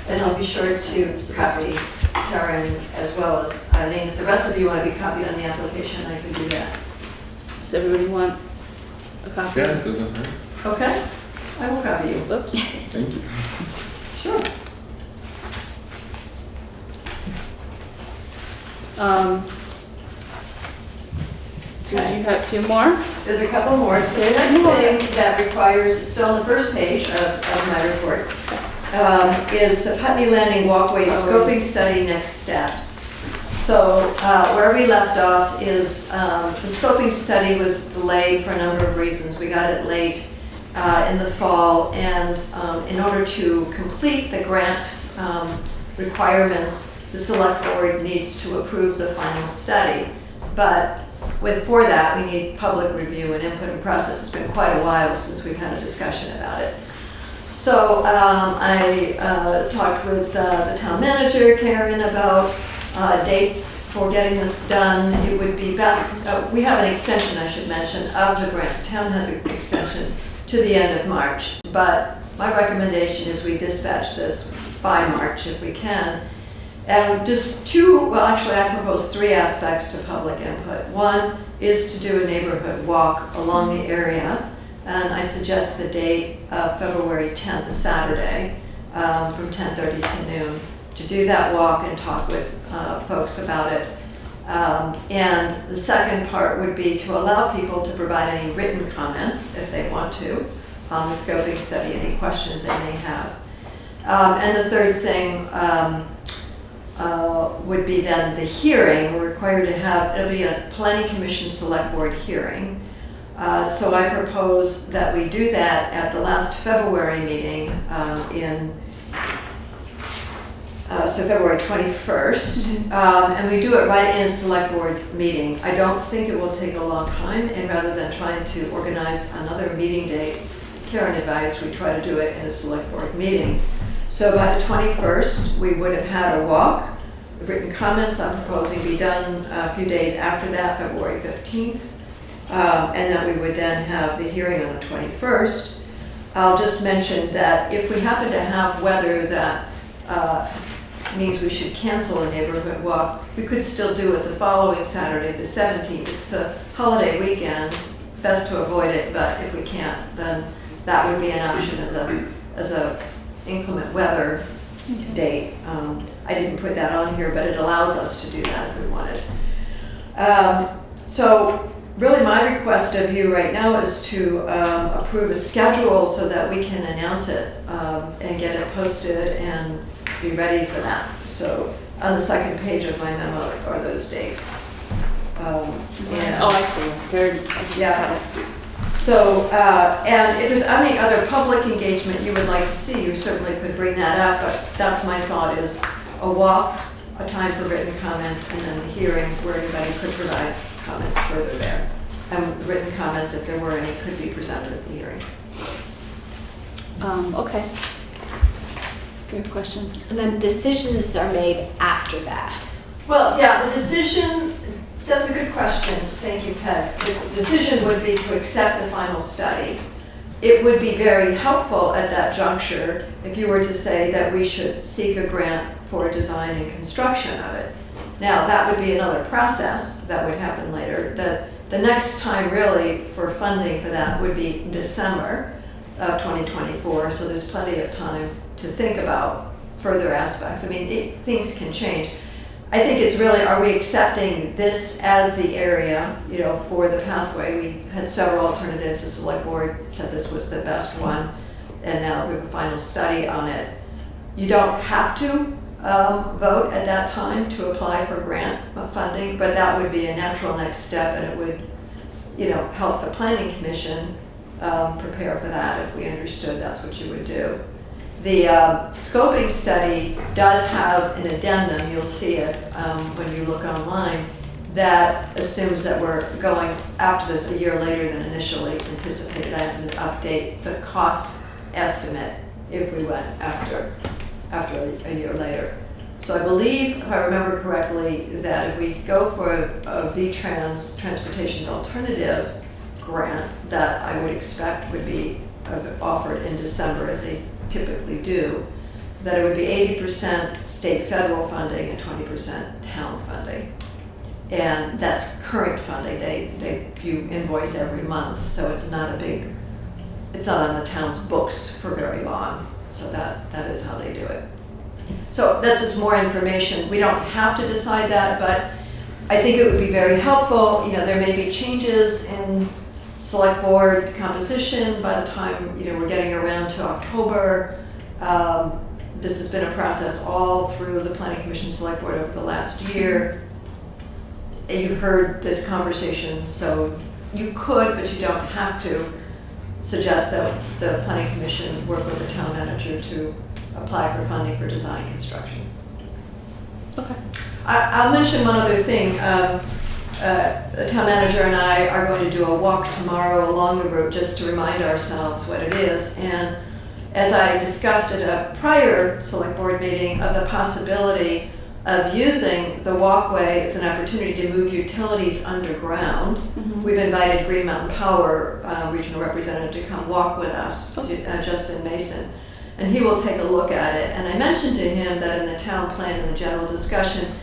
And I'll be sure to copy Karen as well as Eileen. If the rest of you want to be copied on the application, I can do that. Does everybody want a copy? Yeah, it doesn't hurt. Okay? I will copy you. Whoops. Thank you. Sure. Do you have two more? There's a couple more. So the next thing that requires, is still on the first page of my report, is the Putney Landing Walkway scoping study next steps. So where we left off is the scoping study was delayed for a number of reasons. We got it late in the fall, and in order to complete the grant requirements, the select board needs to approve the final study. But for that, we need public review and input and process. It's been quite a while since we've had a discussion about it. So I talked with the town manager, Karen, about dates for getting this done. It would be best, we have an extension, I should mention, of the grant. The town has an extension to the end of March, but my recommendation is we dispatch this by March if we can. And just actually I propose 3 aspects to public input. One is to do a neighborhood walk along the area, and I suggest the date of February 10th, a Saturday, from 10:30 to noon, to do that walk and talk with folks about it. And the second part would be to allow people to provide any written comments, if they want to, on the scoping study, any questions they may have. And the third thing would be then the hearing. We're required to have, it'll be a planning commission select board hearing. So I propose that we do that at the last February meeting so February 21st, and we do it right in a select board meeting. I don't think it will take a long time, and rather than trying to organize another meeting date, Karen advised we try to do it in a select board meeting. So by the 21st, we would have had a walk. The written comments I'm proposing be done a few days after that, February 15th, and then we would then have the hearing on the 21st. I'll just mention that if we happen to have weather that means we should cancel a neighborhood walk, we could still do it the following Saturday, the 17th. It's the holiday weekend, best to avoid it, but if we can't, then that would be an option as a inclement weather date. I didn't put that on here, but it allows us to do that if we wanted. So really my request of you right now is to approve a schedule so that we can announce it and get it posted and be ready for that. So on the second page of my memo are those dates. Oh, I see. Third, second. Yeah. Got it. So, and if there's any other public engagement you would like to see, you certainly could bring that up, but that's my thought is a walk, a time for written comments, and then the hearing where anybody could provide comments further there. And written comments, if there were any, could be presented at the hearing. Okay. Do you have questions? And then decisions are made after that. Well, yeah, the decision, that's a good question. Thank you, Peg. The decision would be to accept the final study. It would be very helpful at that juncture if you were to say that we should seek a grant for design and construction of it. Now, that would be another process that would happen later. The next time really for funding for that would be December of 2024, so there's plenty of time to think about further aspects. I mean, things can change. I think it's really, are we accepting this as the area, you know, for the pathway? We had several alternatives. The select board said this was the best one, and now we have a final study on it. You don't have to vote at that time to apply for grant funding, but that would be a natural next step, and it would, you know, help the planning commission prepare for that if we understood that's what you would do. The scoping study does have an addendum, you'll see it when you look online, that assumes that we're going after this a year later than initially anticipated as an update, the cost estimate if we went after a year later. So I believe, if I remember correctly, that if we go for a V-Trans Transportation's Alternative grant, that I would expect would be offered in December as they typically do, that it would be 80% state federal funding and 20% town funding. And that's current funding. You invoice every month, so it's not on the town's books for very long. So that is how they do it. So that's just more information. We don't have to decide that, but I think it would be very helpful. You know, there may be changes in select board composition by the time, you know, we're getting around to October. This has been a process all through the Planning Commission Select Board over the last year. And you've heard the conversation, so you could, but you don't have to, suggest that the Planning Commission work with the town manager to apply for funding for design construction. Okay. I'll mention one other thing. The town manager and I are going to do a walk tomorrow along the route just to remind ourselves what it is. And as I discussed at a prior select board meeting of the possibility of using the walkway as an opportunity to move utilities underground, we've invited Green Mountain Power regional representative to come walk with us, Justin Mason, and he will take a look at it. And I mentioned to him that in the town plan and the general discussion,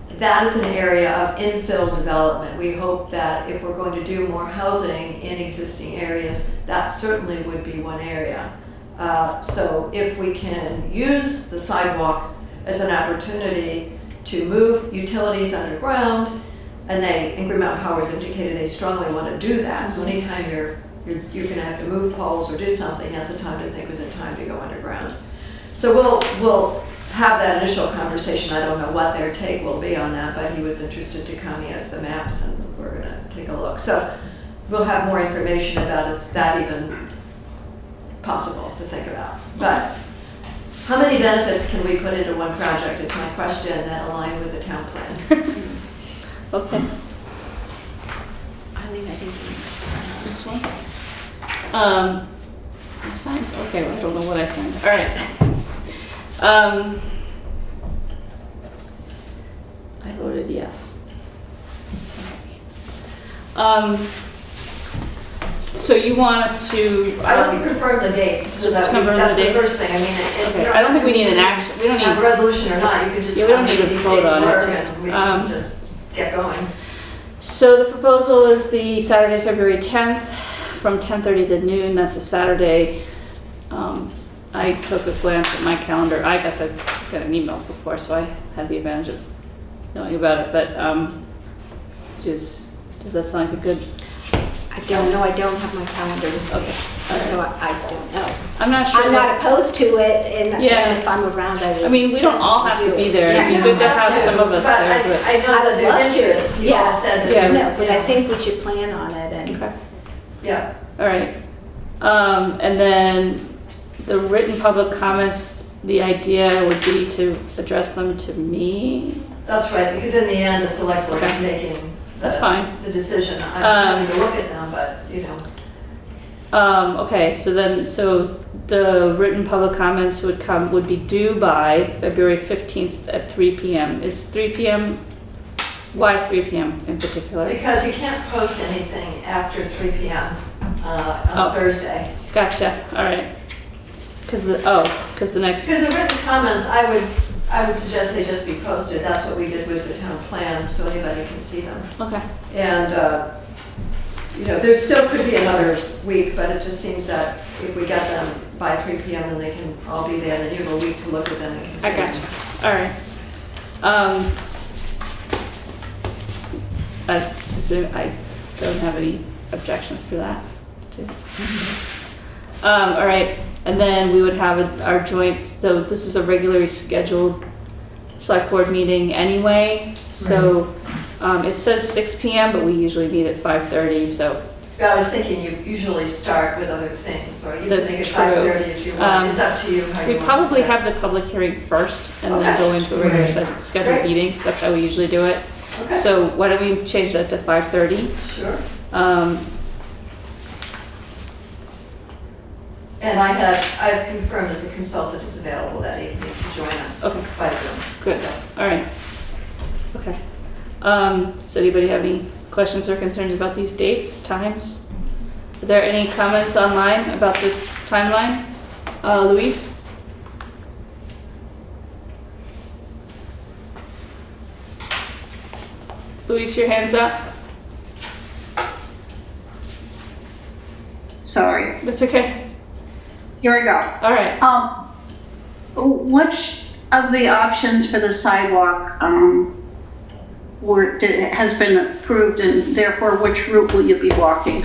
that is an area of infill development. We hope that if we're going to do more housing in existing areas, that certainly would be one area. So if we can use the sidewalk as an opportunity to move utilities underground, and Green Mountain Power has indicated they strongly want to do that. So anytime you're going to have to move poles or do something, that's a time to think, was it time to go underground? So we'll have that initial conversation. I don't know what their take will be on that, but he was interested to come. He has the maps, and we're going to take a look. So we'll have more information about is that even possible to think about. But how many benefits can we put into one project is my question that align with the town plan. Okay. I think this one. I signed. Okay, well, I don't know what I signed. All right. I voted yes. So you want us to? I want to confirm the dates. So Just that confirm that's the the dates? first thing. I mean, Okay. I don't think we need an action. We don't need have a resolution or not. You can just Yeah, we don't tell me need to these vote dates on it, work, just, and we can just get going. So the proposal is the Saturday, February 10th from 10:30 to noon. That's a Saturday. I took a glance at my calendar. I got an email before, so I had the advantage of knowing about it. But does that sound like a good? I don't know, I don't have my calendar. Okay. So I don't know. I'm not sure. I'm not opposed to it, and Yeah. if I'm around, I will. I mean, we don't all have to be there. It'd be good to have some of us there. I know that I would love there's to. interest. You all said that Yeah. you- No, but I think we should plan on it and. Okay. Yeah. All right. And then the written public comments, the idea would be to address them to me. That's right, because in the end, the select board is making That's fine. the decision. I'm having to look at them, but, you know. Okay, so the written public comments would be due by February 15th at 3 p.m. Is 3 p.m., why 3 p.m. in particular? Because you can't post anything after 3 p.m. On Thursday. Gotcha, all right. Because the next, Because the written comments, I would suggest they just be posted. That's what we did with the town plan, so anybody can see them. okay, And, you know, there still could be another week, but it just seems that if we get them by 3 p.m. and they can all be there, then you have a week to look at them and consider I them. gotcha, all right. I don't have any objections to that. All right, and then we would have our joints, so this is a regularly scheduled select board meeting anyway, so it says 6 p.m., but we usually meet at 5:30, so. I was thinking you usually start with other things, or you can That's make it true. 5:30 if you want. It's up to you how you We want probably to do have the public hearing first and then Okay. go into a regular Right. scheduled Great. meeting. That's how we usually do it. it. Okay, So why don't we change that to 5:30? sure. Um, And I've confirmed that the consultant is available that evening to join us Okay. by Zoom. Good. So, all right. Okay. Does anybody have any questions or concerns about these dates, times? Are there any comments online about this timeline? Louise? Louise, your hand's up. Sorry, That's okay. here we go. All right. Which of the options for the sidewalk has been approved, and therefore which route will you be walking?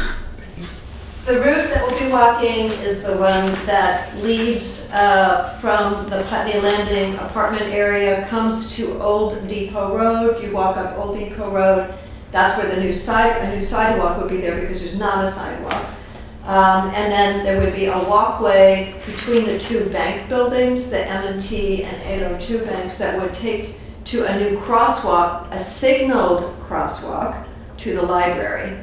The route that we'll be walking is the one that leaves from the Putney Landing apartment area, comes to Old Depot Road. You walk up Old Depot Road. That's where a new sidewalk would be there because there's not a sidewalk. And then there would be a walkway between the two bank buildings, the M&T and 802 banks, that would take to a new crosswalk, a signaled crosswalk to the library.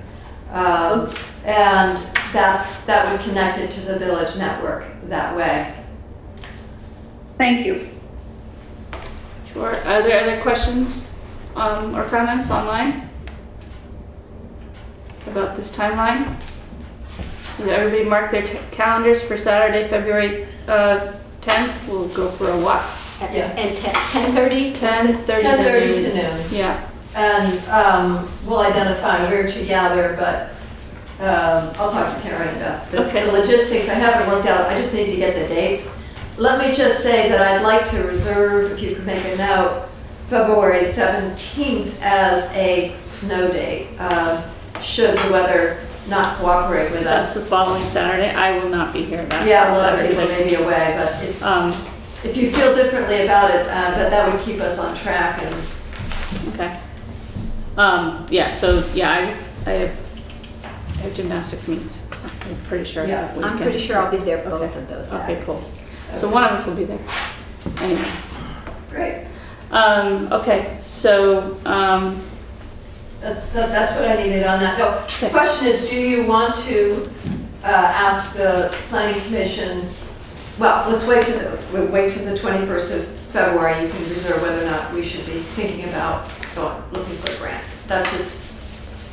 And that would connect it to the village network that way. Thank you. Sure. Are there other questions or comments online about this timeline? Did everybody mark their calendars for Saturday, February 10th? We'll go for a walk. Yes. And 10:30? 10:30 10:30 to noon. Yeah. And we'll identify where to gather, but I'll talk to Karen about Okay. the logistics. I haven't worked out, I just need to get the dates. Let me just say that I'd like to reserve, if you could make a note, February 17th as a snow date, should the weather not cooperate with That's us. the following Saturday. I will not be here that Yeah, a lot of Saturday. people may be away, but it's, if you feel differently about it, but that would keep us on track and Okay. Yeah, so yeah, I have gymnastics meets. I'm pretty sure. Yeah. that I'm weekend. pretty sure I'll be there both Okay. of those Okay, cool. Saturdays. So one of us will be there. Anyway. great. Okay, so, That's what I needed on that. No, the question is, do you want to ask the planning commission, well, let's wait to the 21st of February. You can reserve whether or not we should be thinking about looking for a grant. That's just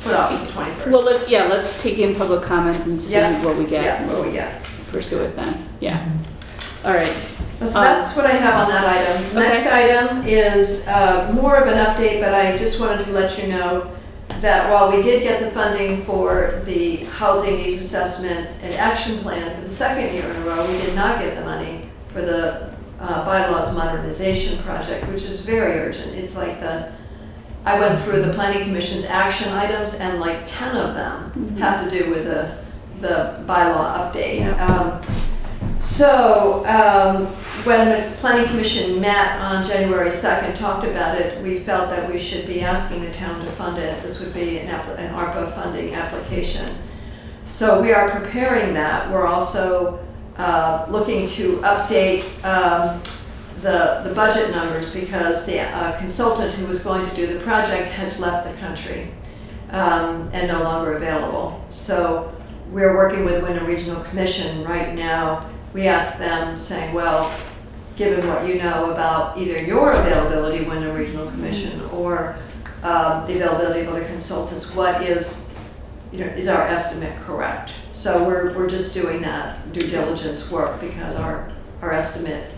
put off to the 21st. well, let's take in public comment and see Yeah. what we get. Yeah, We'll what we get. pursue it then. Yeah. All right. So that's what I have on that item. Okay. Next item is more of an update, but I just wanted to let you know that while we did get the funding for the housing needs assessment and action plan for the second year in a row, we did not get the money for the bylaws modernization project, which is very urgent. It's like I went through the planning commission's action items and like 10 of them have to do with the bylaw update. When the planning commission met on January 2nd, talked about it, we felt that we should be asking the town to fund it. This would be an ARPA funding application. So we are preparing that. We're also looking to update the budget numbers because the consultant who was going to do the project has left the country and no longer available. So we're working with Wyndham Regional Commission right now. We asked them saying, well, given what you know about either your availability, Wyndham Regional Commission, or the availability of other consultants, what is, is our estimate correct? So we're just doing that due diligence work because our estimate,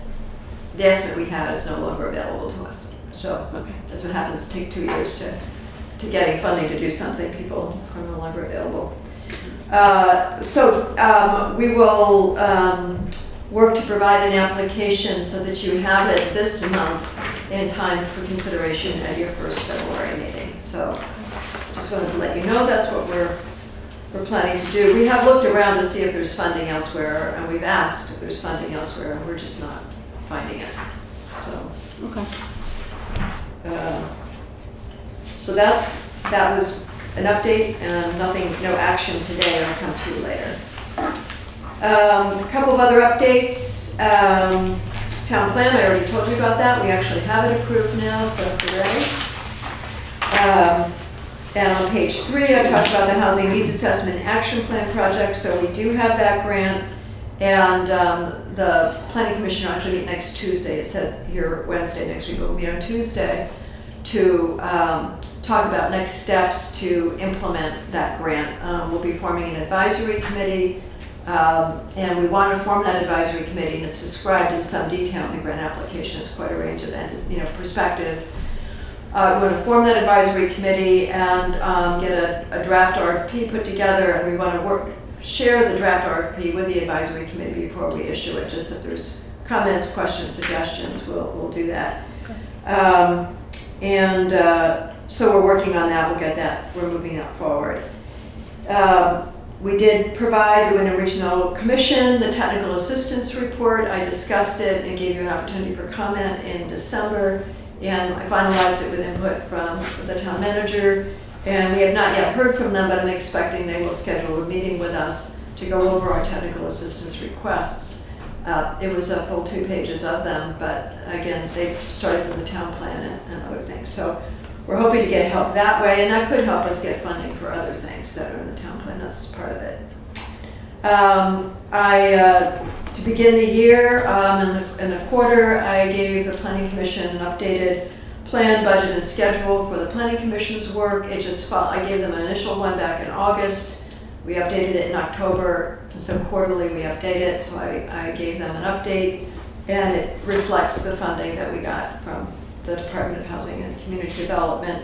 the estimate we had is no longer available to us. So that's what happens. It takes 2 years to getting funding to do something. People are no longer available. So we will work to provide an application so that you have it this month in time for consideration at your first February meeting. So just wanted to let you know that's what we're planning to do. We have looked around to see if there's funding elsewhere, and we've asked if there's funding elsewhere, and we're just not finding it. So Okay. So that was an update and no action today. I'll come to you later. A couple of other updates. Town plan, I already told you about that. We actually have it approved now, so hooray. And on page 3, I talked about the Housing Needs Assessment Action Plan project, so we do have that grant. And the Planning Commission will actually meet next Tuesday. It said here Wednesday next week, but we'll be on Tuesday to talk about next steps to implement that grant. We'll be forming an advisory committee, and we want to form that advisory committee, and it's described in some detail in the grant application. It's quite a range of perspectives. We want to form that advisory committee and get a draft RFP put together, and we want to share the draft RFP with the advisory committee before we issue it. Just if there's comments, questions, suggestions, we'll do that. So we're working on that. We're moving that forward. We did provide the Wyndham Regional Commission the technical assistance report. I discussed it and gave you an opportunity for comment in December, and I finalized it with input from the town manager. And we have not yet heard from them, but I'm expecting they will schedule a meeting with us to go over our technical assistance requests. It was a full 2 pages of them, but again, they started from the town plan and other things. So we're hoping to get help that way, and that could help us get funding for other things that are in the town plan. That's part of it. To begin the year, in the quarter, I gave the Planning Commission an updated plan, budget, and schedule for the Planning Commission's work. I gave them an initial one back in August. We updated it in October, so quarterly we update it. So I gave them an update, and it reflects the funding that we got from the Department of Housing and Community Development.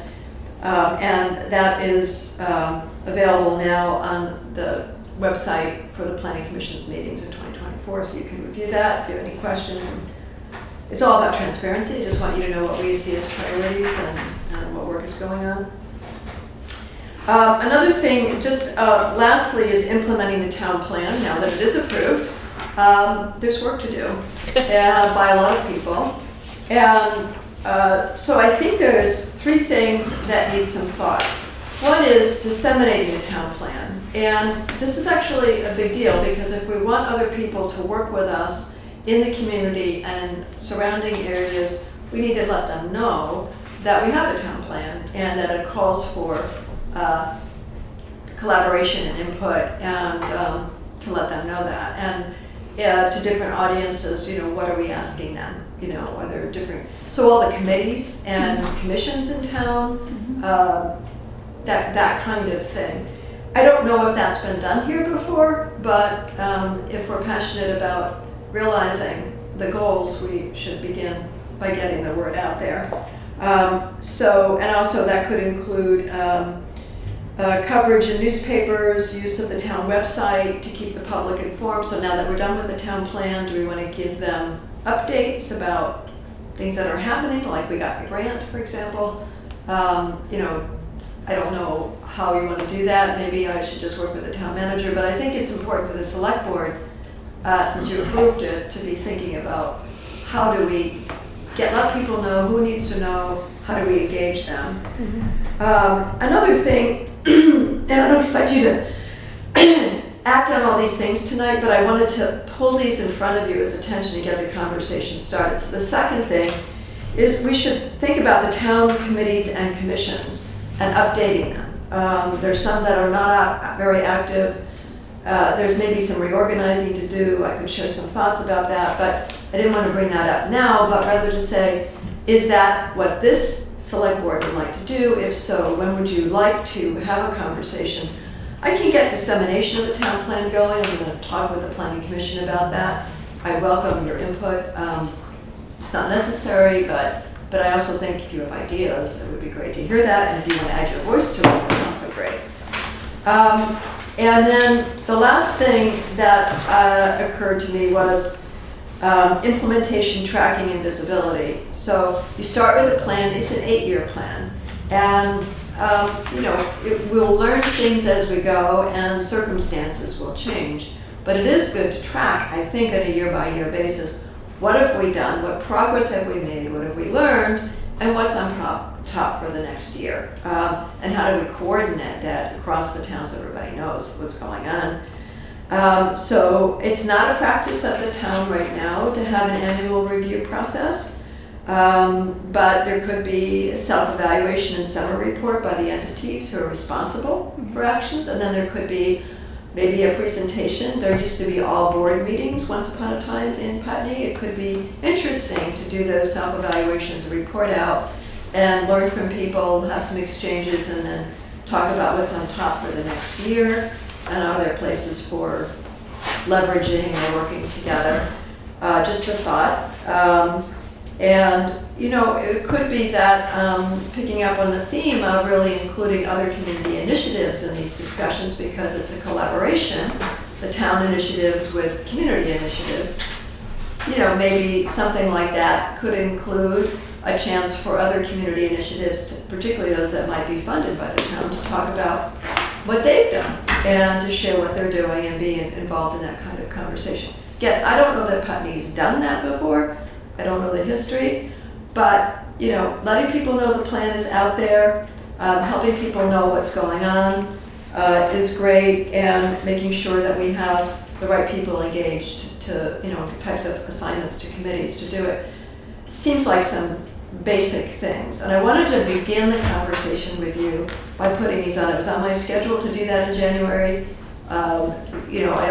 And that is available now on the website for the Planning Commission's meetings in 2024, so you can review that, if you have any questions. And it's all about transparency. I just want you to know what we see as priorities and what work is going on. Another thing, just lastly, is implementing the town plan. Now that it is approved, there's work to do by a lot of people. And so I think there's 3 things that need some thought. One is disseminating the town plan. And this is actually a big deal because if we want other people to work with us in the community and surrounding areas, we need to let them know that we have a town plan and that it calls for collaboration and input, and to let them know that. And to different audiences, what are we asking them? Are there different, so all the committees and commissions in town, that kind of thing. I don't know if that's been done here before, but if we're passionate about realizing the goals, we should begin by getting the word out there. And also that could include coverage in newspapers, use of the town website to keep the public informed. So now that we're done with the town plan, do we want to give them updates about things that are happening, like we got the grant, for example? I don't know how you want to do that. Maybe I should just work with the town manager, but I think it's important for the select board, since you approved it, to be thinking about how do we let people know, who needs to know, how do we engage them. Another thing, and I don't expect you to act on all these things tonight, but I wanted to pull these in front of you as attention to get the conversation started. So the second thing is we should think about the town committees and commissions and updating them. There's some that are not very active. There's maybe some reorganizing to do. I could share some thoughts about that, but I didn't want to bring that up now, but rather to say, is that what this select board would like to do? If so, when would you like to have a conversation? I can get dissemination of the town plan going. I'm going to talk with the planning commission about that. I welcome your input. It's not necessary, but I also think if you have ideas, it would be great to hear that. And if you want to add your voice to it, that's also great. And then the last thing that occurred to me was implementation, tracking, and visibility. So you start with a plan. It's an 8-year plan. And we'll learn things as we go, and circumstances will change. But it is good to track, I think, on a year-by-year basis. What have we done? What progress have we made? What have we learned? And what's on top for the next year? And how do we coordinate that across the town so everybody knows what's going on? So it's not a practice of the town right now to have an annual review process. But there could be a self-evaluation and summary report by the entities who are responsible for actions, and then there could be maybe a presentation. There used to be all board meetings once upon a time in Putney. It could be interesting to do those self-evaluations, report out, and learn from people, have some exchanges, and then talk about what's on top for the next year, and are there places for leveraging or working together. Just a thought. And, it could be that picking up on the theme of really including other community initiatives in these discussions, because it's a collaboration, the town initiatives with community initiatives. Maybe something like that could include a chance for other community initiatives, particularly those that might be funded by the town, to talk about what they've done and to share what they're doing and be involved in that kind of conversation. Again, I don't know that Putney's done that before. I don't know the history, but letting people know the plan is out there, helping people know what's going on is great, and making sure that we have the right people engaged to types of assignments to committees to do it. Seems like some basic things, and I wanted to begin the conversation with you by putting these on. It was on my schedule to do that in January. I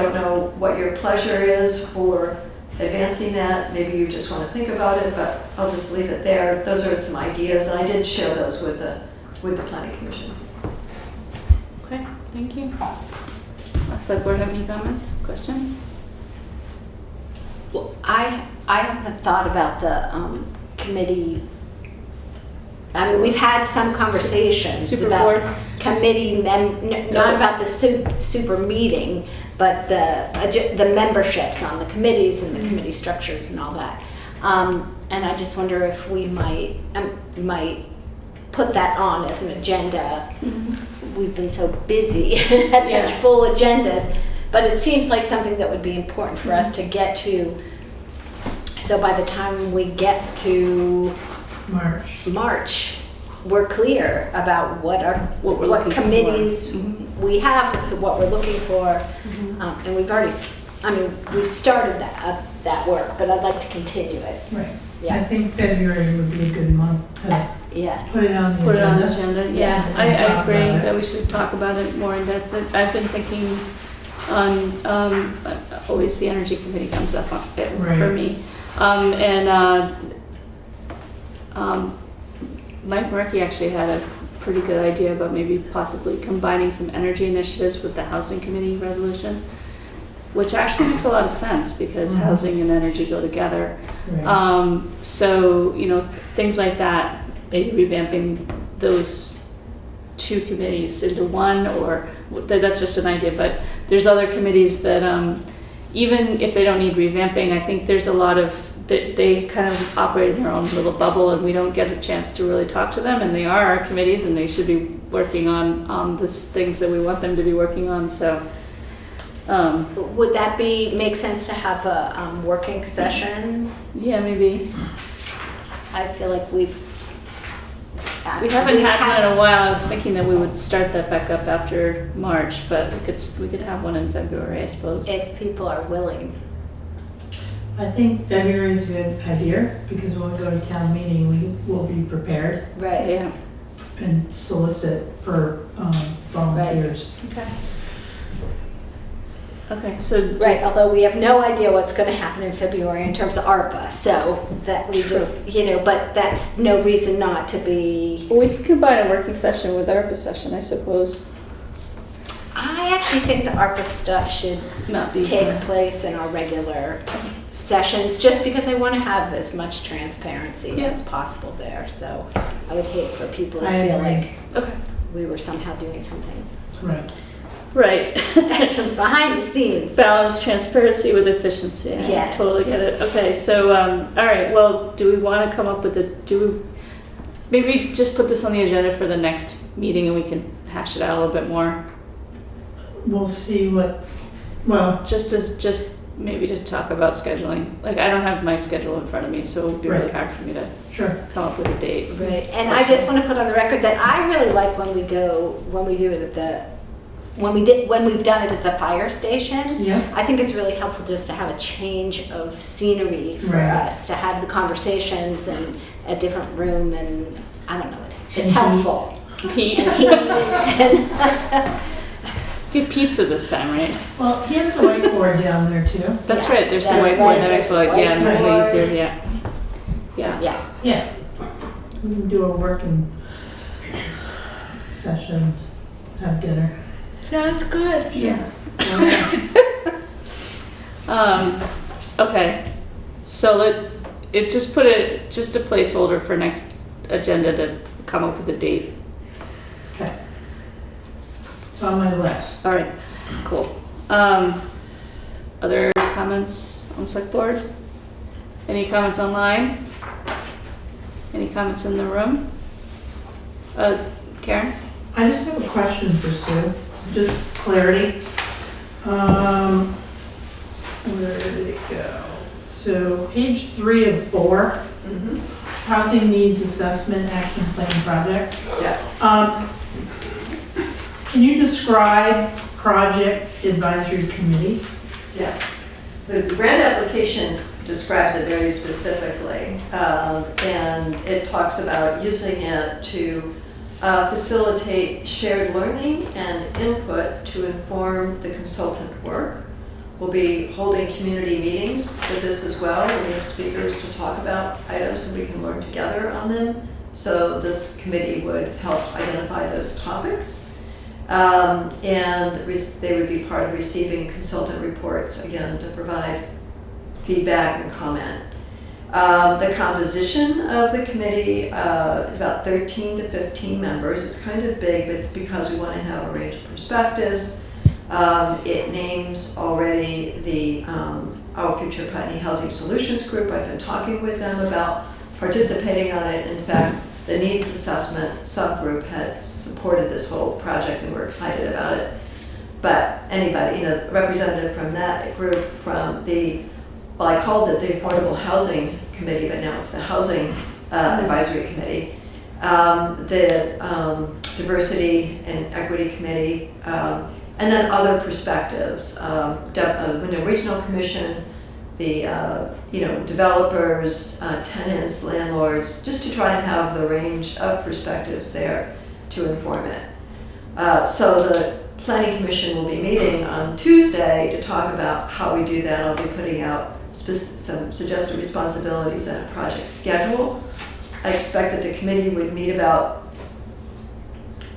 don't know what your pleasure is for advancing that. Maybe you just want to think about it, but I'll just leave it there. Those are some ideas, and I did share those with the Planning Commission. Okay, thank you. Select board have any comments, questions? Well, I haven't thought about the committee. I mean, we've had some conversations Super about board? committee, not about the super meeting, but the memberships on the committees and the committee structures and all that. And I just wonder if we might put that on as an agenda. Mm-hmm. We've been so busy, had such full agendas, but it seems like something that would be important for us to get to. So by the time we get to March, we're clear about what committees we have, what we're looking for, and we've already. We've started that work, but I'd like to continue it. Right. Yeah. I think February would be a good month to put it on the agenda. Yeah, I agree that we should talk about it more in depth. I've been thinking on always the energy committee comes up for me, Mike Murky actually had a pretty good idea about maybe possibly combining some energy initiatives with the housing committee resolution, which actually makes a lot of sense because housing and energy go together. Right. So, things like that, maybe revamping those two committees into one, or that's just an idea, but there's other committees that even if they don't need revamping, I think there's a lot of, they kind of operate in their own little bubble and we don't get a chance to really talk to them, and they are our committees and they should be working on the things that we want them to be working on. So would that make sense to have a working session? Yeah, maybe. I feel like that. We haven't had one in a while. I was thinking that we would start that back up after March, but we could have one in February, I suppose. If people are willing. I think February is a good idea, because when we go to town meeting, we will be prepared Right. Yeah, and solicit for volunteers. okay. Okay, so Right, just, although we have no idea what's gonna happen in February in terms of ARPA, so that we True. just, but that's no reason not to be. we could combine a working session with ARPA session, I suppose. I actually think the ARPA stuff should Not be. take place in our regular sessions, just because I wanna have as much transparency Yeah. as possible there, so I would hate for people to I feel agree. like Okay. we were somehow doing something Right. Right. behind the scenes. Balance transparency with efficiency. I Yes. totally get it. Okay, so, all right, well, do we want to come up with maybe just put this on the agenda for the next meeting and we can hash it out a little bit more? We'll see what, Just maybe to talk about scheduling. Like, I don't have my schedule in front of me, so it would be really Right. hard for me to sure. come up with a date. Right, and I just want to put on the record that I really like when we do it at when we've done it at the fire station. Yeah. I think it's really helpful just to have a change of scenery for Right. us, to have the conversations and a different room, and I don't know, it's And helpful. Pete, And heat. get pizza this time, right? Well, he has a whiteboard down there too. That's Yeah, right, there's the that's whiteboard. right, That makes it there's like, yeah, it makes it whiteboard. easier, yeah. Yeah. Yeah, Yeah. We can do a working session, have dinner. sounds good. Yeah. Okay, so just a placeholder for next agenda to come up with a date. Okay. So on my list. All right, cool. Other comments on select board? Any comments online? Any comments in the room? Karen? I just have a question for Sue, just clarity. Where did it go? So page 3 of 4, Housing Needs Assessment Action Plan Project. Yeah. Can you describe Project Advisory Committee? Yes. The grant application describes it very specifically, and it talks about using it to facilitate shared learning and input to inform the consultant work. We'll be holding community meetings with this as well. We have speakers to talk about items and we can learn together on them. So this committee would help identify those topics. And they would be part of receiving consultant reports, again, to provide feedback and comment. The composition of the committee is about 13 to 15 members. It's kind of big, but it's because we want to have a range of perspectives. It names already the Our Future Putney Housing Solutions Group. I've been talking with them about participating on it. In fact, the needs assessment subgroup had supported this whole project and we're excited about it. But anybody, representative from that group, from I called it the Affordable Housing Committee, but now it's the Housing Advisory Committee. The Diversity and Equity Committee, and then other perspectives. Window Regional Commission, the developers, tenants, landlords, just to try to have the range of perspectives there to inform it. So the Planning Commission will be meeting on Tuesday to talk about how we do that. I'll be putting out some suggested responsibilities and a project schedule. I expect that the committee would meet about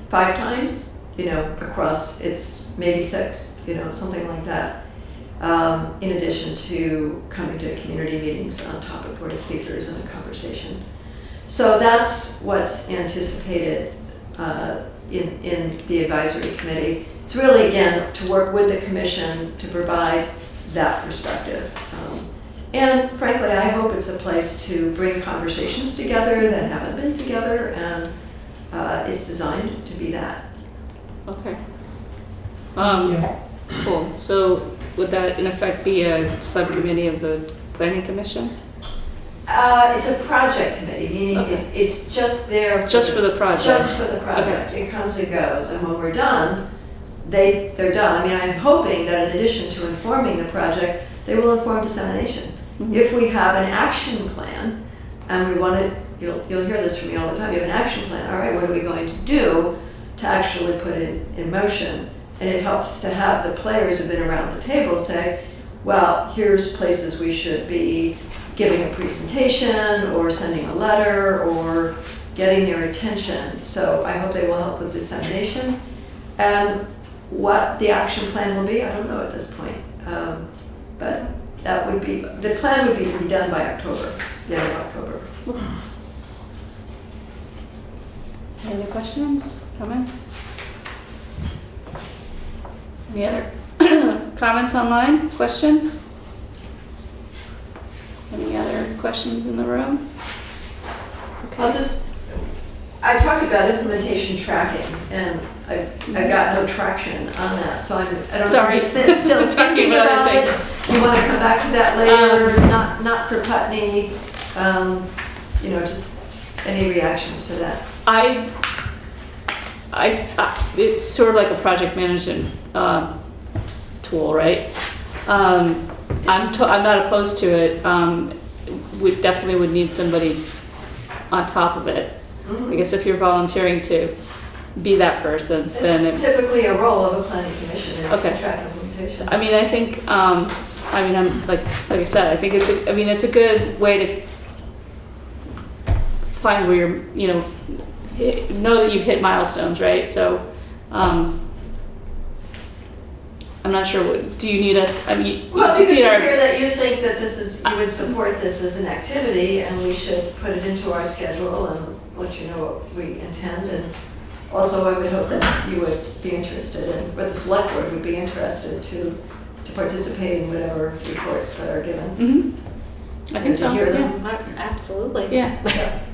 5 times, across its maybe 6, something like that. In addition to coming to community meetings on top of Board of Speakers and a conversation. So that's what's anticipated in the advisory committee. It's really, again, to work with the commission to provide that perspective. And frankly, I hope it's a place to bring conversations together that haven't been together, and it's designed to be that. Okay. Yeah. Cool. So would that in effect be a subcommittee of the planning commission? It's a project committee, meaning Okay. it's just there. Just for the project? Just for the project. It comes and goes, and when we're done, they're done. I mean, I'm hoping that in addition to informing the project, they will inform dissemination. Mhm. If we have an action plan, and we want to, you'll hear this from me all the time, you have an action plan, all right, what are we going to do to actually put it in motion? And it helps to have the players who've been around the table say, well, here's places we should be giving a presentation or sending a letter or getting their attention. So I hope they will help with dissemination. And what the action plan will be, I don't know at this point. But that would be, the plan would be to be done by October, the end of October. Any other questions, comments? Any other comments online, questions? Any other questions in the room? I talked about implementation tracking, and I got no traction on that, so I don't know, Sorry. just still thinking about it. You want to come back to that later, not for Putney, just any reactions to that? It's sort of like a project management tool, right? I'm not opposed to it. We definitely would need somebody on top of it. I guess if you're volunteering to be that person, then It's typically a role of a planning commission is Okay. to track implementation. I mean, I think, I'm like I said, I think it's a good way to find where you're, know that you've hit milestones, right? So, I'm not sure do you need us, Well, you you see can hear that you think that you would support this as an activity, and we should put it into our schedule and let you know what we intend. And also, I would hope that you would be interested in, or the select board would be interested to participate in whatever reports that are given. Mm-hmm. I think To so, hear them. Absolutely. Yeah.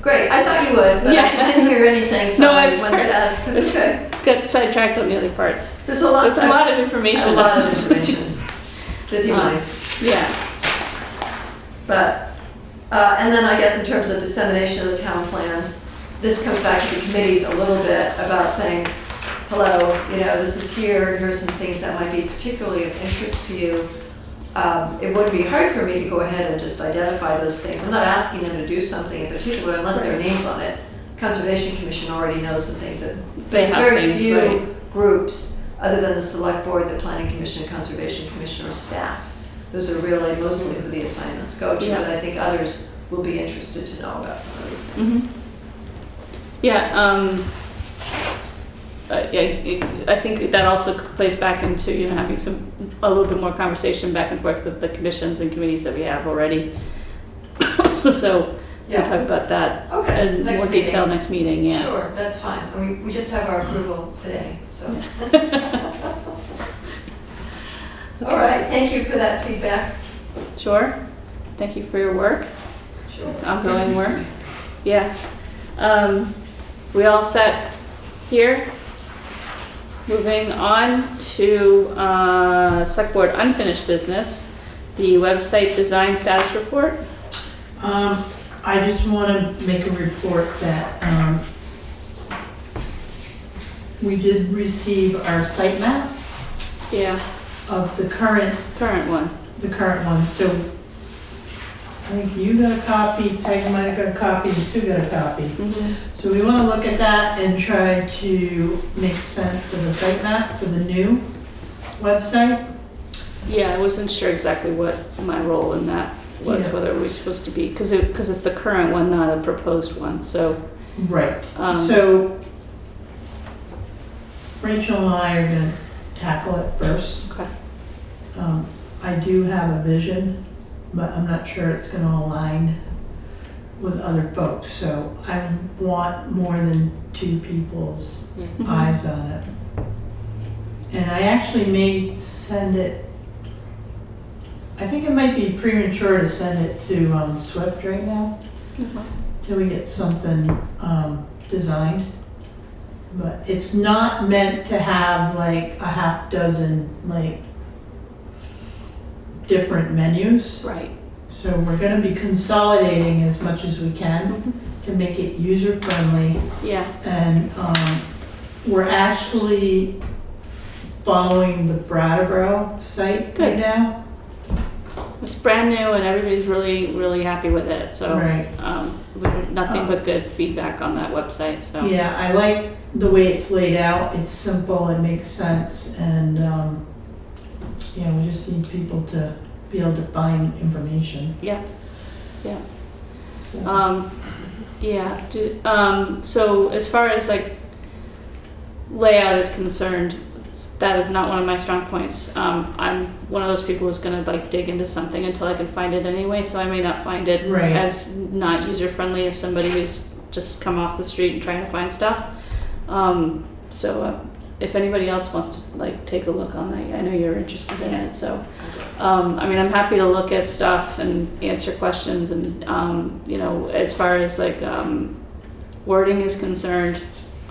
Great, I thought you would, but I Yeah. just didn't hear anything, so No, I it's wanted to ask. It's okay. Got sidetracked on the other parts. There's a lot of information. A lot of information. Busy mind. Yeah. But, and then I guess in terms of dissemination of the town plan, this comes back to the committees a little bit about saying, hello, this is here, and here's some things that might be particularly of interest to you. It wouldn't be hard for me to go ahead and just identify those things. I'm not asking them to do something in particular unless there are names on it. Conservation Commission already knows the things that, there's very few groups other than the Select Board, the Planning Commission, Conservation Commission, or staff. Those are really mostly who the assignments go to, Yeah. but I think others will be interested to know about some of these things. Mm-hmm. Yeah, I think that also plays back into, having a little bit more conversation back and forth with the commissions and committees that we have already. So we'll talk about that in more detail next meeting, yeah. Sure, that's fine. We just have our approval today, so. All right, thank you for that feedback. Sure. Thank you for your work. Sure. Ongoing work. Yeah. We all set here. Moving on to Select Board unfinished business, the website design status report. I just want to make a report that we did receive our site map Yeah, of the current one. So I think you got a copy, Peg might have got a copy, and Sue got a copy. Mm-hmm. So we want to look at that and try to make sense of the site map for the new website. Yeah, I wasn't sure exactly what my role in that was, Yeah. whether we're supposed to be, because it's the current one, not a proposed one, so. Right. So Rachel and I are going to tackle it first. Okay. I do have a vision, but I'm not sure it's going to align with other folks. So I want more than two people's eyes on it. And I actually may send it, I think it might be premature to send it to Swift right now, till we get something designed. But it's not meant to have like a half dozen like different menus. Right. So we're gonna be consolidating as much as we can to make it user-friendly. Yeah, And we're actually following the Brattleboro site right Good. now. it's brand new and everybody's really, really happy with it, so. Right. We've heard nothing but good feedback on that website, so. Yeah, I like the way it's laid out. It's simple, it makes sense, and yeah, we just need people to be able to find information. Yeah, So, so as far as like layout is concerned, that is not one of my strong points. I'm one of those people who's gonna like dig into something until I can find it anyway, so I may not find it Right. as not user-friendly as somebody who's just come off the street and trying to find stuff. If anybody else wants to like take a look on that, I know you're interested in it, so. I mean, I'm happy to look at stuff and answer questions and, as far as like, wording is concerned,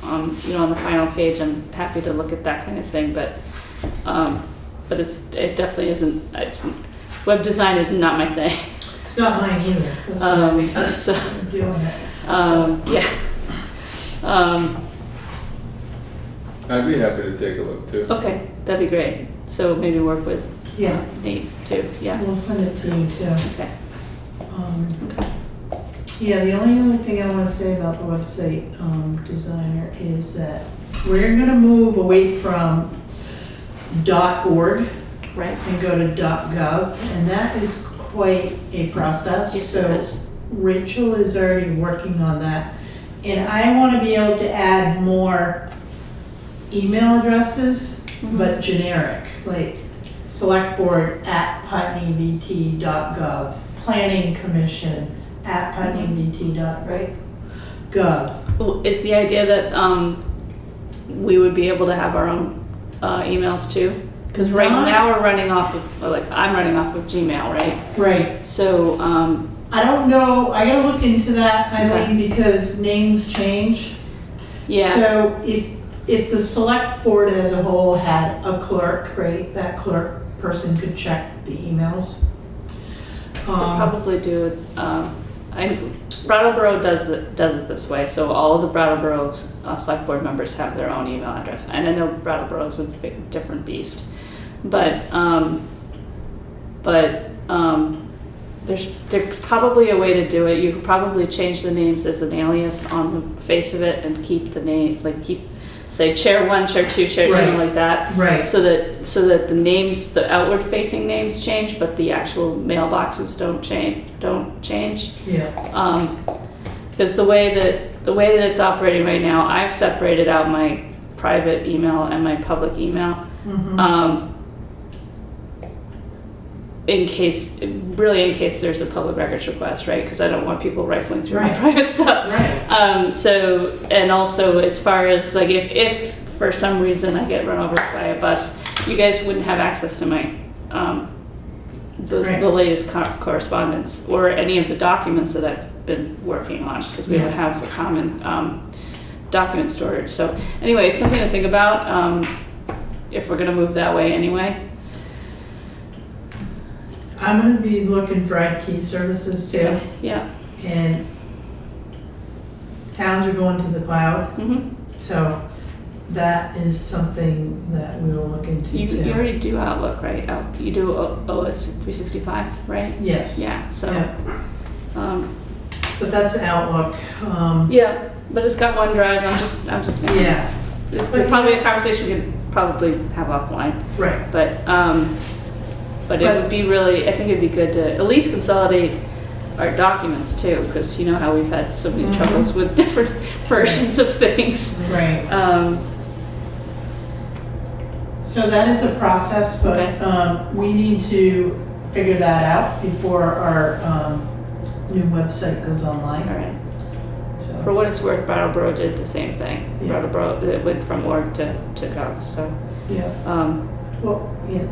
on the final page, I'm happy to look at that kind of thing, but it definitely isn't, web design is not my thing. it's not mine either. That's why so, I'm doing it. I'd be happy to take a look too. Okay, that'd be great. So maybe work with Yeah, Nate too, yeah, we'll send it to you too. okay. Yeah, the only other thing I want to say about the website designer is that we're going to move away from .org Right. and go to .gov, and that is quite a process. Yes, it is. So Rachel is already working on that, and I want to be able to add more email addresses, but generic, like selectboard@putneyvt.gov, planning commission @putneyvt.gov. Well, is the idea that we would be able to have our own emails too? Because right Not- now we're running off of, I'm running off of Gmail, right? Right. So, I don't know, I gotta look into that, Okay. Eileen, because names change. yeah, So if the select board as a whole had a clerk, right, that clerk person could check the emails. we'll probably do it. Brattleboro does it this way, so all of the Brattleboro select board members have their own email address. And I know Brattleboro is a big, different beast, but there's probably a way to do it. You could probably change the names as an alias on the face of it and keep the name, say chair 1, chair 2, chair, Right. like that. Right. So that the names, the outward facing names change, but the actual mailboxes don't change. Yeah. Because the way that it's operating right now, I've separated out my private email and my public email. In case there's a public records request, right? Because I don't want people rifling through my Right. private stuff. Right. And also as far as like if for some reason I get run over by a bus, you guys wouldn't have access to my the latest correspondence or any of the documents that I've been working on, because we don't have a common document storage. So anyway, it's something to think about if we're gonna move that way anyway. I'm gonna be looking for IT services too, Yeah. and towns are going to the cloud, Mm-hmm. so that is something that we will look into You too. already do Outlook, right? You do OS 365, right? Yes. Yeah. So. Yeah. But that's Outlook. Yeah, but it's got OneDrive. I'm just thinking. Yeah. It's probably a conversation we could probably have offline. Right. But it would be really, I think it'd be good to at least consolidate our documents too, because you know how we've had so many troubles with different versions of things. Right. So that is a process, but Okay. we need to figure that out before our new website goes online. All right. So, For what it's worth, Brattleboro did the same thing. Yeah. Brattleboro, it went from org to gov. So. yeah. Well, yeah.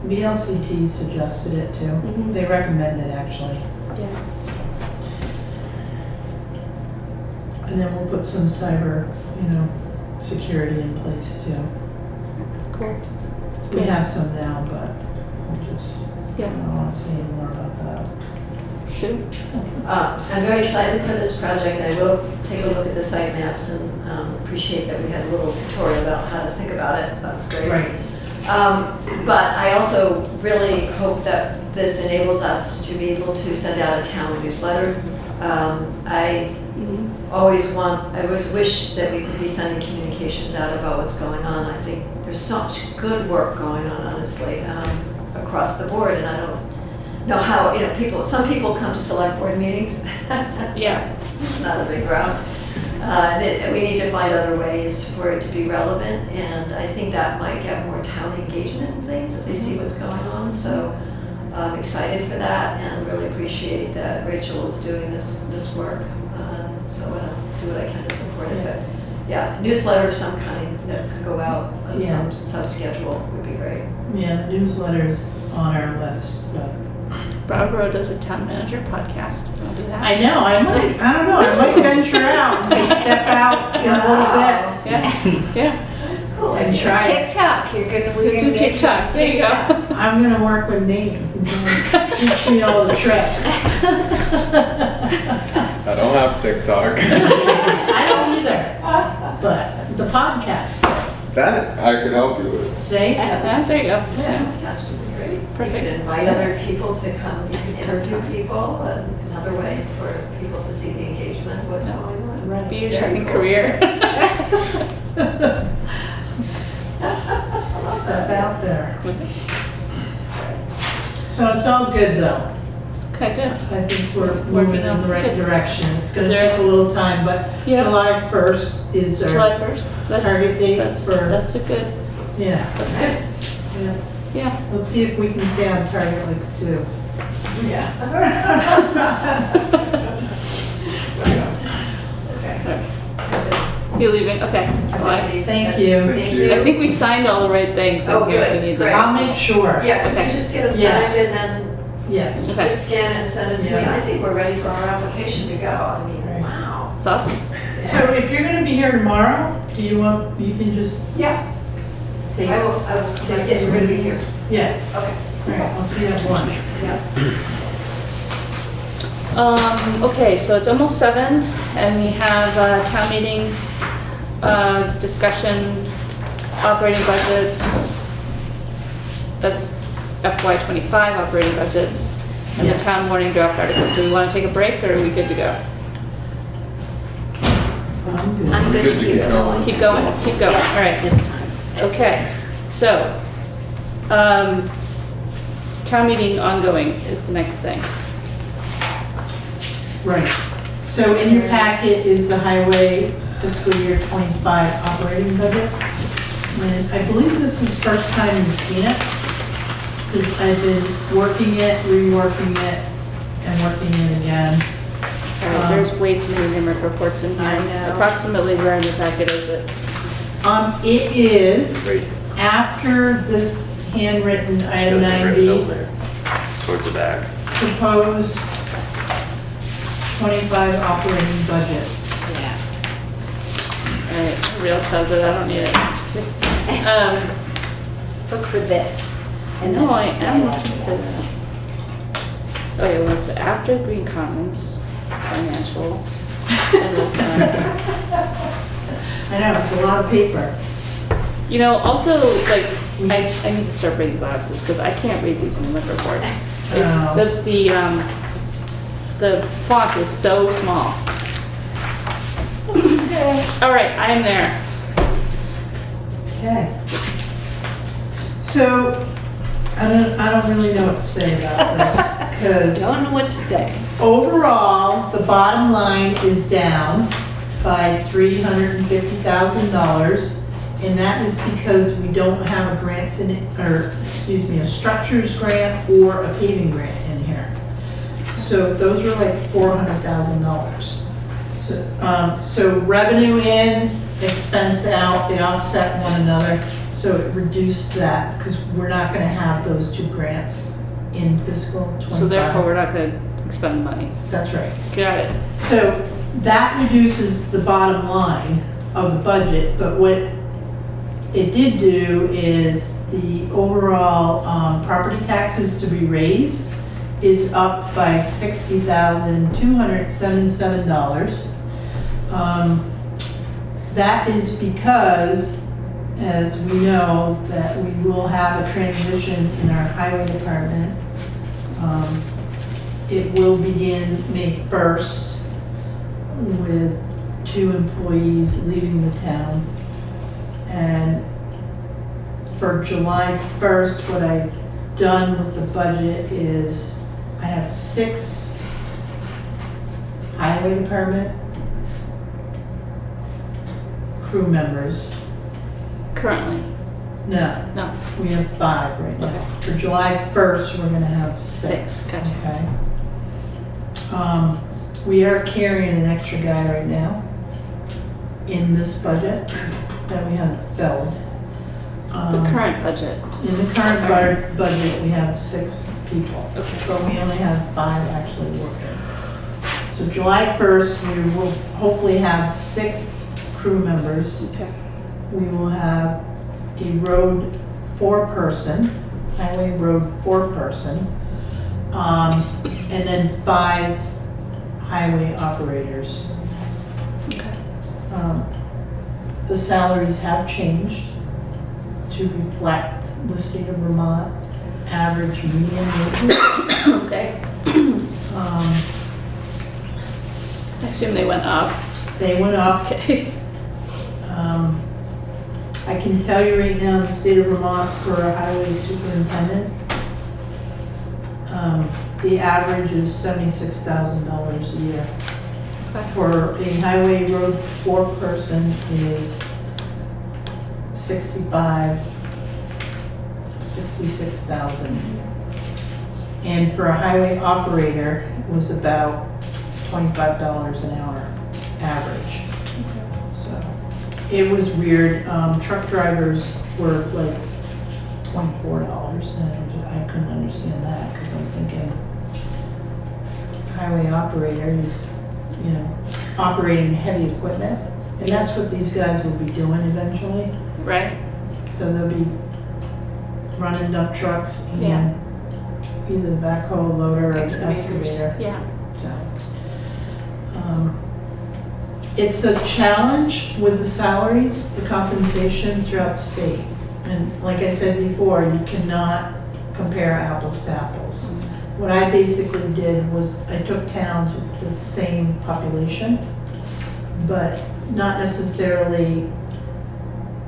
VLCT suggested it too. Mhm. They recommend it actually. Yeah. And then we'll put some cyber, security in place too. Cool. We have some now, but we'll just, I Yeah. don't want to say any more about Shoot. I'm very excited for this project. I will take a look at the site maps and appreciate that we had a little tutorial about how to think about it. So that was great. Right. But I also really hope that this enables us to be able to send out a town newsletter. I always wish that we could be sending communications out about what's going on. I think there's so much good work going on, honestly, across the board, and I don't know how, some people come to select board meetings. Yeah. It's not a big crowd. And we need to find other ways for it to be relevant, and I think that might get more town engagement and things if they see what's going on. So I'm excited for that and really appreciate that Rachel is doing this work. So I'll do what I can to support it. But yeah, newsletter of some kind that could go out on some schedule would be great. Yeah, the newsletter's on our list, but. Brattleboro does a town manager podcast. You want to do that? I know, I don't know, I might venture out and just step out in a little Yeah. Yeah. That's cool. bit and try it. TikTok, we're Do gonna get TikTok. There you go. I'm gonna work with Nate, he's gonna teach me all the tricks. I don't have TikTok. I don't either, but the podcast, That I could help you with. see? Yeah, there you go. Yeah. Podcast would be great. Perfect. You could invite other people to come interview people, and another way for people to see the engagement of what's going on. Right. Be your Very second cool. career. Step out there. So it's all good though. Okay, good. I think we're moving in the right Good. direction. It's gonna Is there- take a little time, but Yeah. July 1st is July our 1st. target date for, That's a good. yeah. That's good. Yeah. Yeah. Let's see if we can stay on target like Sue. Yeah. You're leaving. Okay. Bye. Thank you. Thank you. I think we signed all the right things. Oh, in here if good. we need Great. them. I'll make sure. Yeah, Okay. you just get them Yes. signed and then Yes. Okay. just scan it and send it to me. Yeah. I think we're ready for our application to go. I mean, Right. wow. It's awesome. So if you're gonna be here tomorrow, do you want, you can just Yeah, take, I will, yes, we're gonna be here. yeah. Okay. All right, I'll see you at 1. Okay, so it's almost 7 and we have town meeting discussion, operating budgets. That's FY25 operating budgets and the Yes. town warning draft articles. Do we want to take a break or are we good to go? I'm good. I'm good Good to to keep keep going. going. Keep going? Keep going. All right. This time. Okay, so, town meeting ongoing is the next thing. Right. So in your packet is the highway fiscal year 25 operating budget. And I believe this is the first time you've seen it, because I've been working it, reworking it, and working it again. All right, there's way too many numeric reports in here. I know. Approximately where in the packet is it? It is Right. after this handwritten item Right 9B, down there, towards the back. proposed 25 operating budgets. Yeah. All right, everybody else has it, I don't need it. Look for this. And No, then I it's am right looking for after that. Okay, well, it's after Green Commons, financials. and I know, it's a lot of paper. You know, also, like, I need to start bringing glasses, because I can't read these numeric reports. Oh. The font is so small. All right, I am there. Okay. So, I don't really know what to say about this, because Don't know what to say. overall, the bottom line is down by $350,000, and that is because we don't have a grants in it, or, excuse me, a structures grant or a paving grant in here. So those were like $400,000. So revenue in, expense out, they offset one another, so it reduced that, because we're not gonna have those two grants in fiscal 25. So therefore, we're not gonna expend money. That's right. Got it. So that reduces the bottom line of the budget, but what it did do is the overall property taxes to be raised, is up by $60,277. That is because, as we know, that we will have a transition in our highway department. It will begin May 1st with 2 employees leaving the town. And for July 1st, what I've done with the budget is I have 6 highway department crew members. Currently, No, no, we have 5 right now. Okay. For July 1st, we're gonna have 6. 6, gotcha. Okay. We are carrying an extra guy right now in this budget that we haven't filled. the current budget. In the current budget, we have 6 people, Okay. but we only have 5 actually working. So July 1st, we will hopefully have 6 crew members. Okay. We will have a road 4-person, highway road 4-person, and then 5 highway operators. Okay. The salaries have changed to reflect the state of Vermont average median wages. Okay. Um, I assume they went up. They went up. Okay. I can tell you right now, in the state of Vermont for a highway superintendent, the average is $76,000 a year. Okay. For a highway road 4-person is 66,000. And for a highway operator, it was about $25 an hour average. So it was weird. Truck drivers were like $24, and I couldn't understand that because I'm thinking highway operator, you know, operating heavy equipment. And that's what these guys will be doing eventually. Right. So they'll be running dump trucks and Yeah. either backhoe, loader, or Excavators. excavator. Yeah. So, it's a challenge with the salaries, the compensation throughout the state. And like I said before, you cannot compare apples to apples. What I basically did was I took towns with the same population, but not necessarily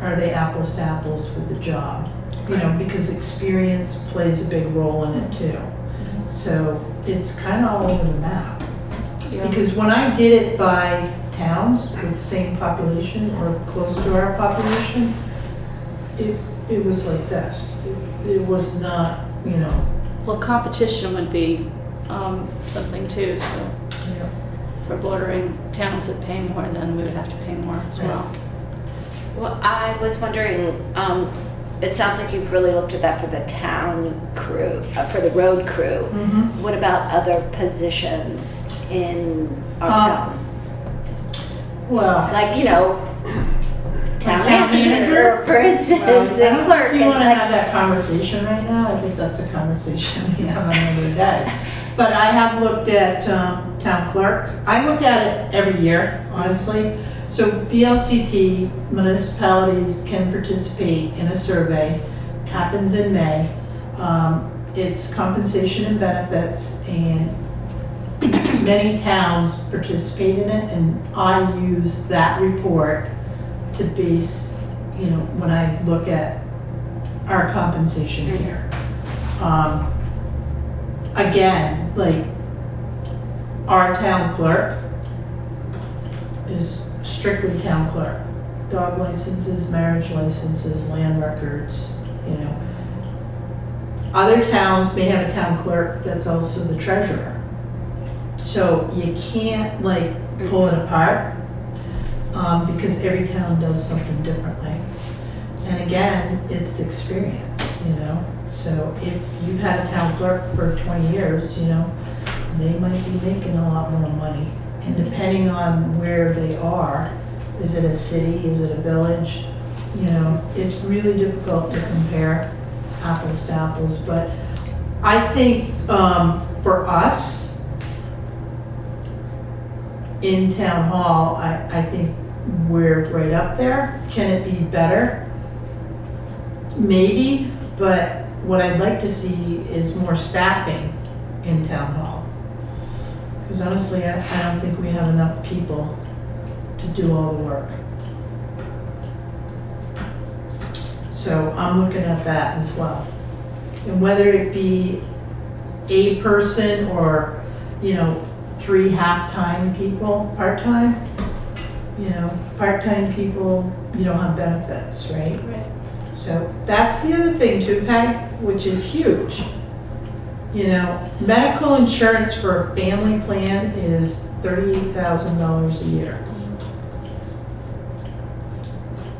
are they apples to apples with the job. You know, because experience plays a big role in it too. So it's kind of all over the map. Yeah. Because when I did it by towns with the same population or close to our population, it was like this. It was not, you know. Well, competition would be something too, so for bordering towns that pay more, then we would have to pay more as well. Well, I was wondering, it sounds like you've really looked at that for the town crew, for the road crew. Mm-hmm. What about other positions in our town? Well, Like, you know, town town manager, manager? for instance, well, I and don't clerk. think you And want to like, have that conversation right now. I think that's a conversation we have another day. But I have looked at town clerk. I look at it every year, honestly. So VLCT municipalities can participate in a survey. It happens in May. It's compensation and benefits, and many towns participate in it, and I use that report to base, you know, when I look at our compensation here. Again, like, our town clerk is strictly town clerk. Dog licenses, marriage licenses, land records, you know. Other towns may have a town clerk that's also the treasurer. So you can't like pull it apart because every town does something differently. And again, it's experience, you know. So if you've had a town clerk for 20 years, you know, they might be making a lot more money. And depending on where they are, is it a city, is it a village? You know, it's really difficult to compare apples to apples, but I think for us, in town hall, I think we're right up there. Can it be better? Maybe, but what I'd like to see is more staffing in town hall. Because honestly, I don't think we have enough people to do all the work. So I'm looking at that as well. And whether it be a person or, 3 half-time people, part-time, part-time people, you don't have benefits, right? Right. So that's the other thing too, Peg, which is huge. Medical insurance for a family plan is $38,000 a year.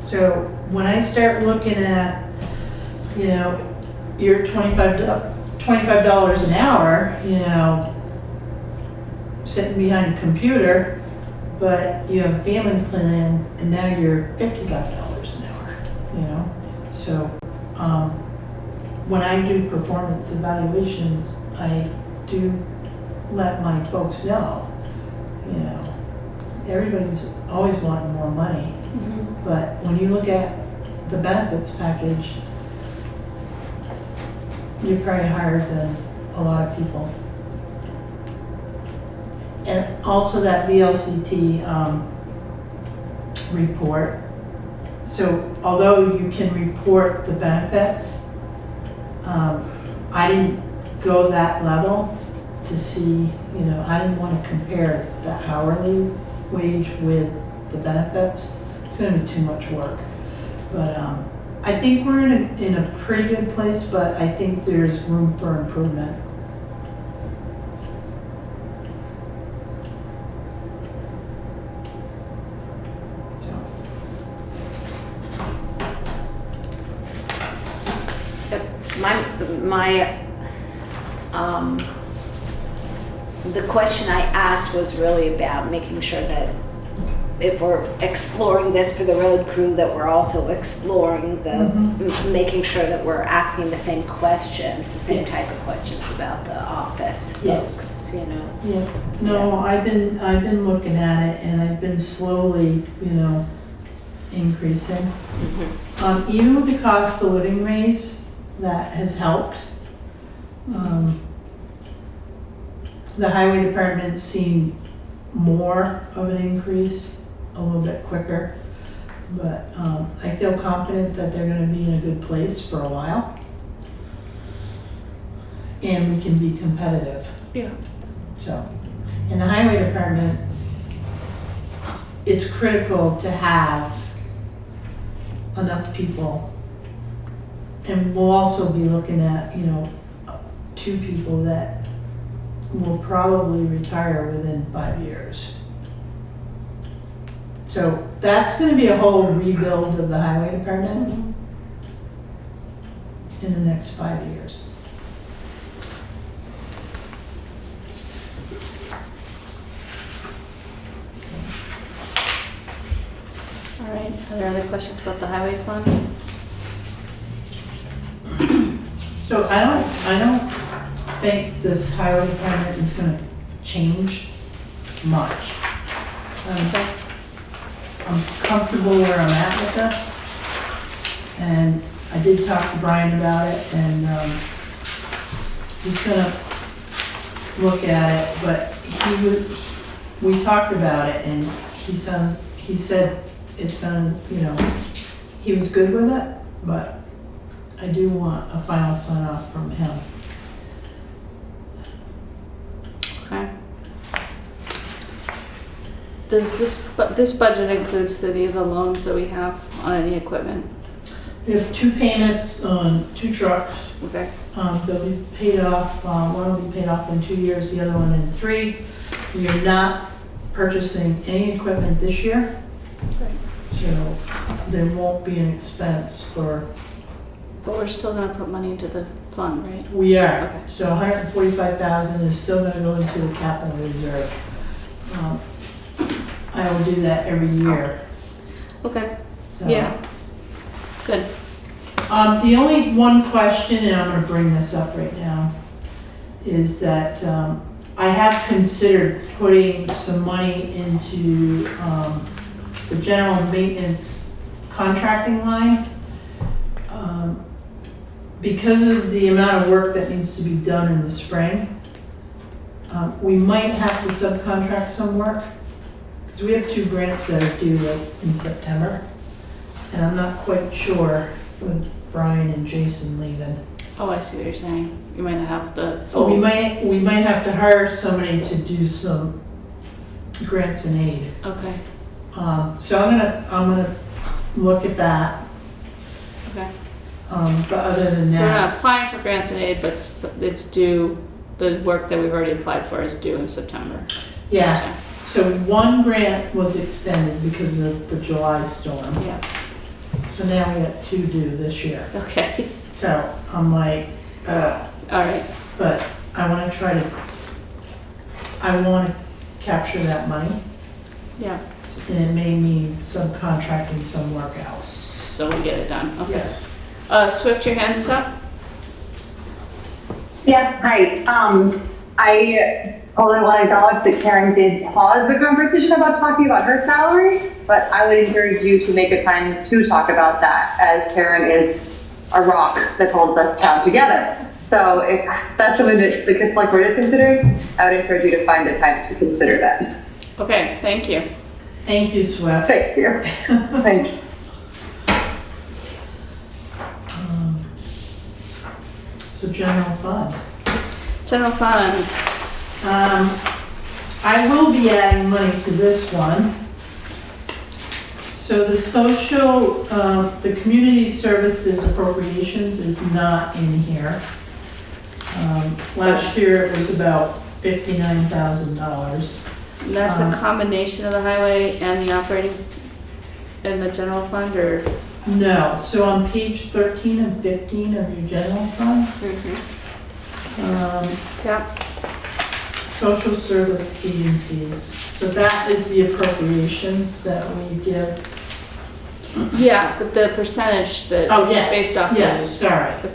So when I start looking at, you're $25 an hour, sitting behind a computer, but you have a family plan and now you're $55 an hour, So when I do performance evaluations, I do let my folks know, everybody's always wanting more money. But when you look at the benefits package, you're probably higher than a lot of people. And also that VLCT report. So although you can report the benefits, I didn't go that level to see, I didn't want to compare the hourly wage with the benefits. It's going to be too much work. But I think we're in a pretty good place, but I think there's room for improvement. The question I asked was really about making sure that if we're exploring this for the road crew, that we're also exploring making sure that we're asking the same questions, the same type of questions about the office folks, Yeah. No, I've been looking at it and I've been slowly, increasing. Even with the cost of living raise, that has helped. The highway department's seen more of an increase, a little bit quicker, but I feel confident that they're going to be in a good place for a while, and we can be competitive. Yeah. So, in the highway department, it's critical to have enough people, and we'll also be looking at 2 people that will probably retire within 5 years. So that's going to be a whole rebuild of the highway department in the next 5 years. All right, are there other questions about the highway fund? So I don't think this highway department is going to change much. I'm comfortable where I'm at with this, and I did talk to Brian about it, and he's going to look at it. But we talked about it, and he said it sounded, he was good with it, but I do want a final sign off from him. Okay. Does this budget include any of the loans that we have on any equipment? We have 2 payments on 2 trucks. Okay. They'll be paid off, one will be paid off in 2 years, the other one in 3. We are not purchasing any equipment this year. Right. So there won't be an expense for. But we're still gonna put money into the fund, right? We are. Okay. So 145,000 is still gonna go into the capital reserve. I will do that every year. Okay, So, yeah, good. The only one question, and I'm gonna bring this up right now, is that I have considered putting some money into the general maintenance contracting line. Because of the amount of work that needs to be done in the spring, we might have to subcontract some work, because we have 2 grants that are due in September, and I'm not quite sure with Brian and Jason leaving. Oh, I see what you're saying. You might not have the So we full. might have to hire somebody to do some grants and aid. Okay, So I'm gonna look at that. okay. But other than So we're that, not applying for grants and aid, but it's due, the work that we've already applied for is due in September. yeah. Gotcha. So 1 grant was extended because of the July storm. Yeah, So now we got 2 due this year. okay, So I'm like, all right, but I want to capture that money. yeah, And it may mean subcontracting some work else. so we get it done, okay. Yes. Swift, your hand is up? Yes, hi. I only want to acknowledge that Karen did pause the conversation about talking about her salary, but I would encourage you to make a time to talk about that, as Karen is a rock that holds us down together. So if that's something that the select board is considering, I would encourage you to find the time to consider that. Okay, thank you. Thank you, Swift. Thank you. Thank you. So general fund. General fund, I will be adding money to this one. So the social, the community services appropriations is not in here. Last year it was about $59,000. and that's a combination of the highway and the operating, and the general fund, or? No, so on page 13 and 15 of your general fund, Yeah, social service agencies. So that is the appropriations that we give. yeah, but the percentage that. Oh, yes, Based off yes, of sorry. the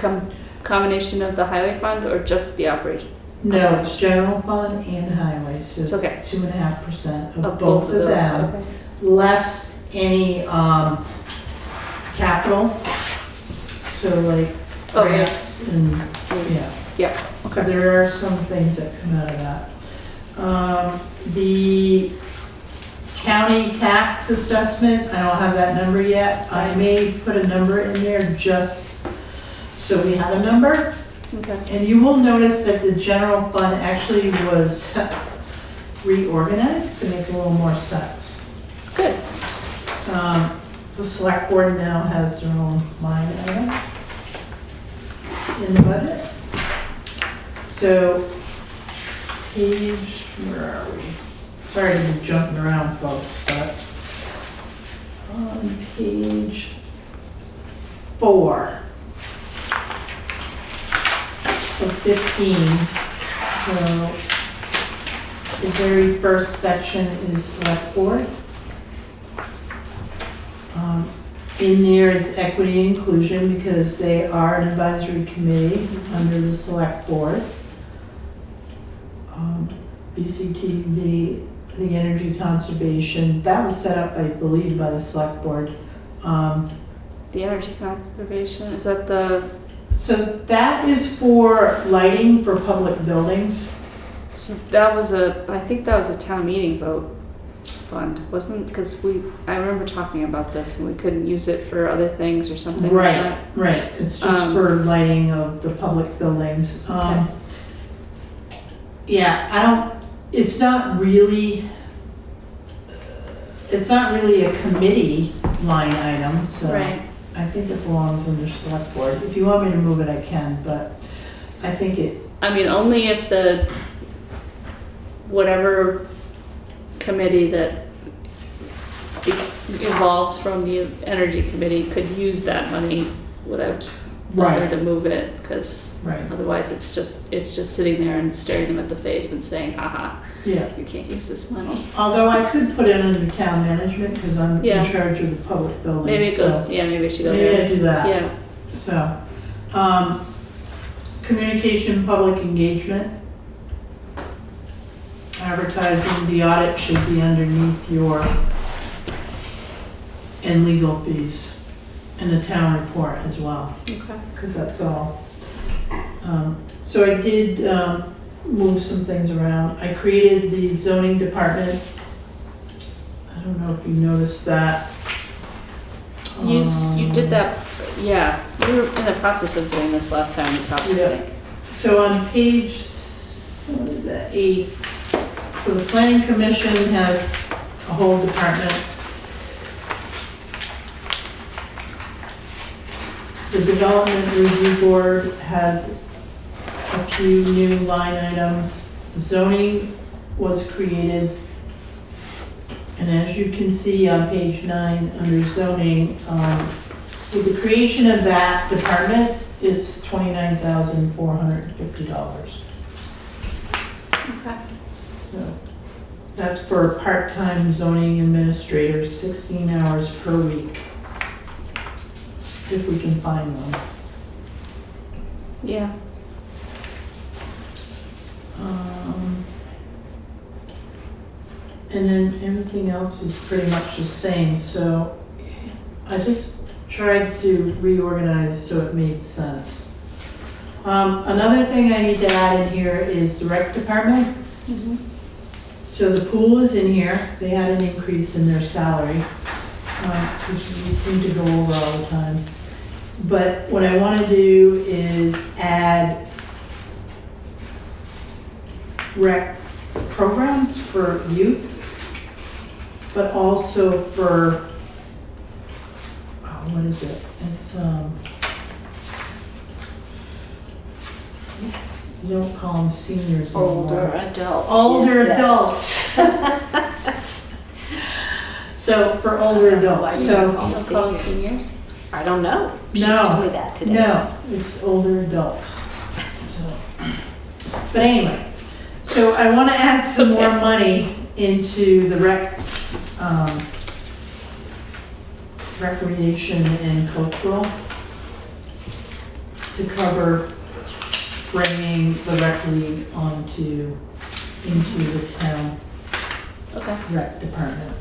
combination of the highway fund, or just the operation? No, it's general fund and highway, so it's It's okay. 2.5% of Of both of those, them. okay. Less any capital, so like Oh, yeah. grants and, yeah. Yeah, So there are some things that come out of that. The county tax assessment, I don't have that number yet. I may put a number in there just so we have a number. okay. And you will notice that the general fund actually was reorganized to make a little more sense. Good. The select board now has their own line item in the budget. So, page, where are we? Sorry to be jumping around, folks, but on page 4 of 15, so the very first section is select board. In there is equity and inclusion because they are an advisory committee under the select board. VCT, the energy conservation, that was set up, I believe, by the select board. The energy conservation, is that the, So that is for lighting for public buildings. so that was I think that was a town meeting vote fund, wasn't, because I remember talking about this and we couldn't use it for other things or something like that. Right, it's just for lighting of the public buildings. Okay. Yeah, it's not really a committee line item, so Right. I think it belongs under select board. If you want me to move it, I can, but I think it, I mean, only if the, whatever committee that evolves from the energy committee could use that money without bother Right. to move it, because right, otherwise it's just sitting there and staring them at the face and saying, haha, yeah. you can't use this money. Although I could put it under town management because I'm Yeah. in charge of the public buildings. Maybe it so goes, yeah, maybe it should go maybe I there. do that. Yeah, So, communication, public engagement. Advertising, the audit should be underneath your, and legal fees, and the town report as well, Okay. because that's all. So I did move some things around. I created the zoning department. I don't know if you noticed that. You did that, yeah, you were in the process of doing this last time we talked, I Yeah. think. So on page, what is that, 8, so the planning commission has a whole department. The development review board has a few new line items. Zoning was created. And as you can see on page 9, under zoning, with the creation of that department, it's $29,450. Okay. So that's for part-time zoning administrators, 16 hours per week, if we can find one. Yeah. And then everything else is pretty much the same, so I just tried to reorganize so it made sense. Another thing I need to add in here is the rec department. Mhm. So the pool is in here, they had an increase in their salary, because we seem to go over all the time. But what I want to do is add rec programs for youth, but also for, what is it? It's, you don't call them seniors anymore. Older adults. Older you said. adults. So for older adults, so, You don't call them seniors? I don't know. She No. told me that today. no, it's older adults. So, but anyway, so I want to add some more money into the recreation and cultural to cover bringing the rec league into the town Okay. rec department.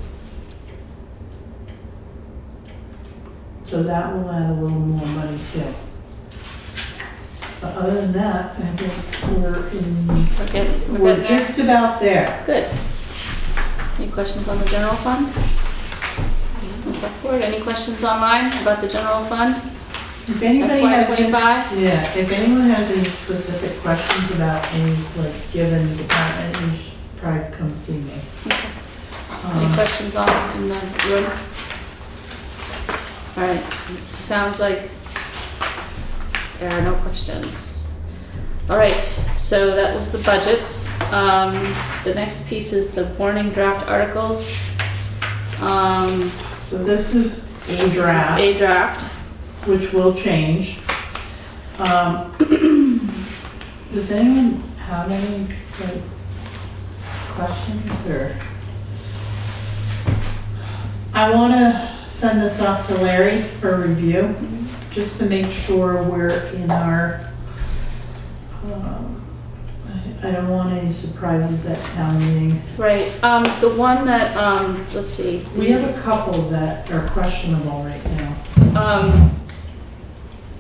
So that will add a little more money too. But other than that, I think We're we're getting there. just about there. Good. Any questions on the general fund? The select board, any questions online about the general fund? If anybody has, FY25? yeah, if anyone has any specific questions about any given department, you should probably come see me. Any questions in the room? All right, it sounds like there are no questions. All right, so that was the budgets. The next piece is the warning draft articles. So this is a This is draft, a draft. which will change. Does anyone have any questions or? I want to send this off to Larry for review, just to make sure we're in our, I don't want any surprises at town meeting. Right, the one that, let's see. We have a couple that are questionable right now.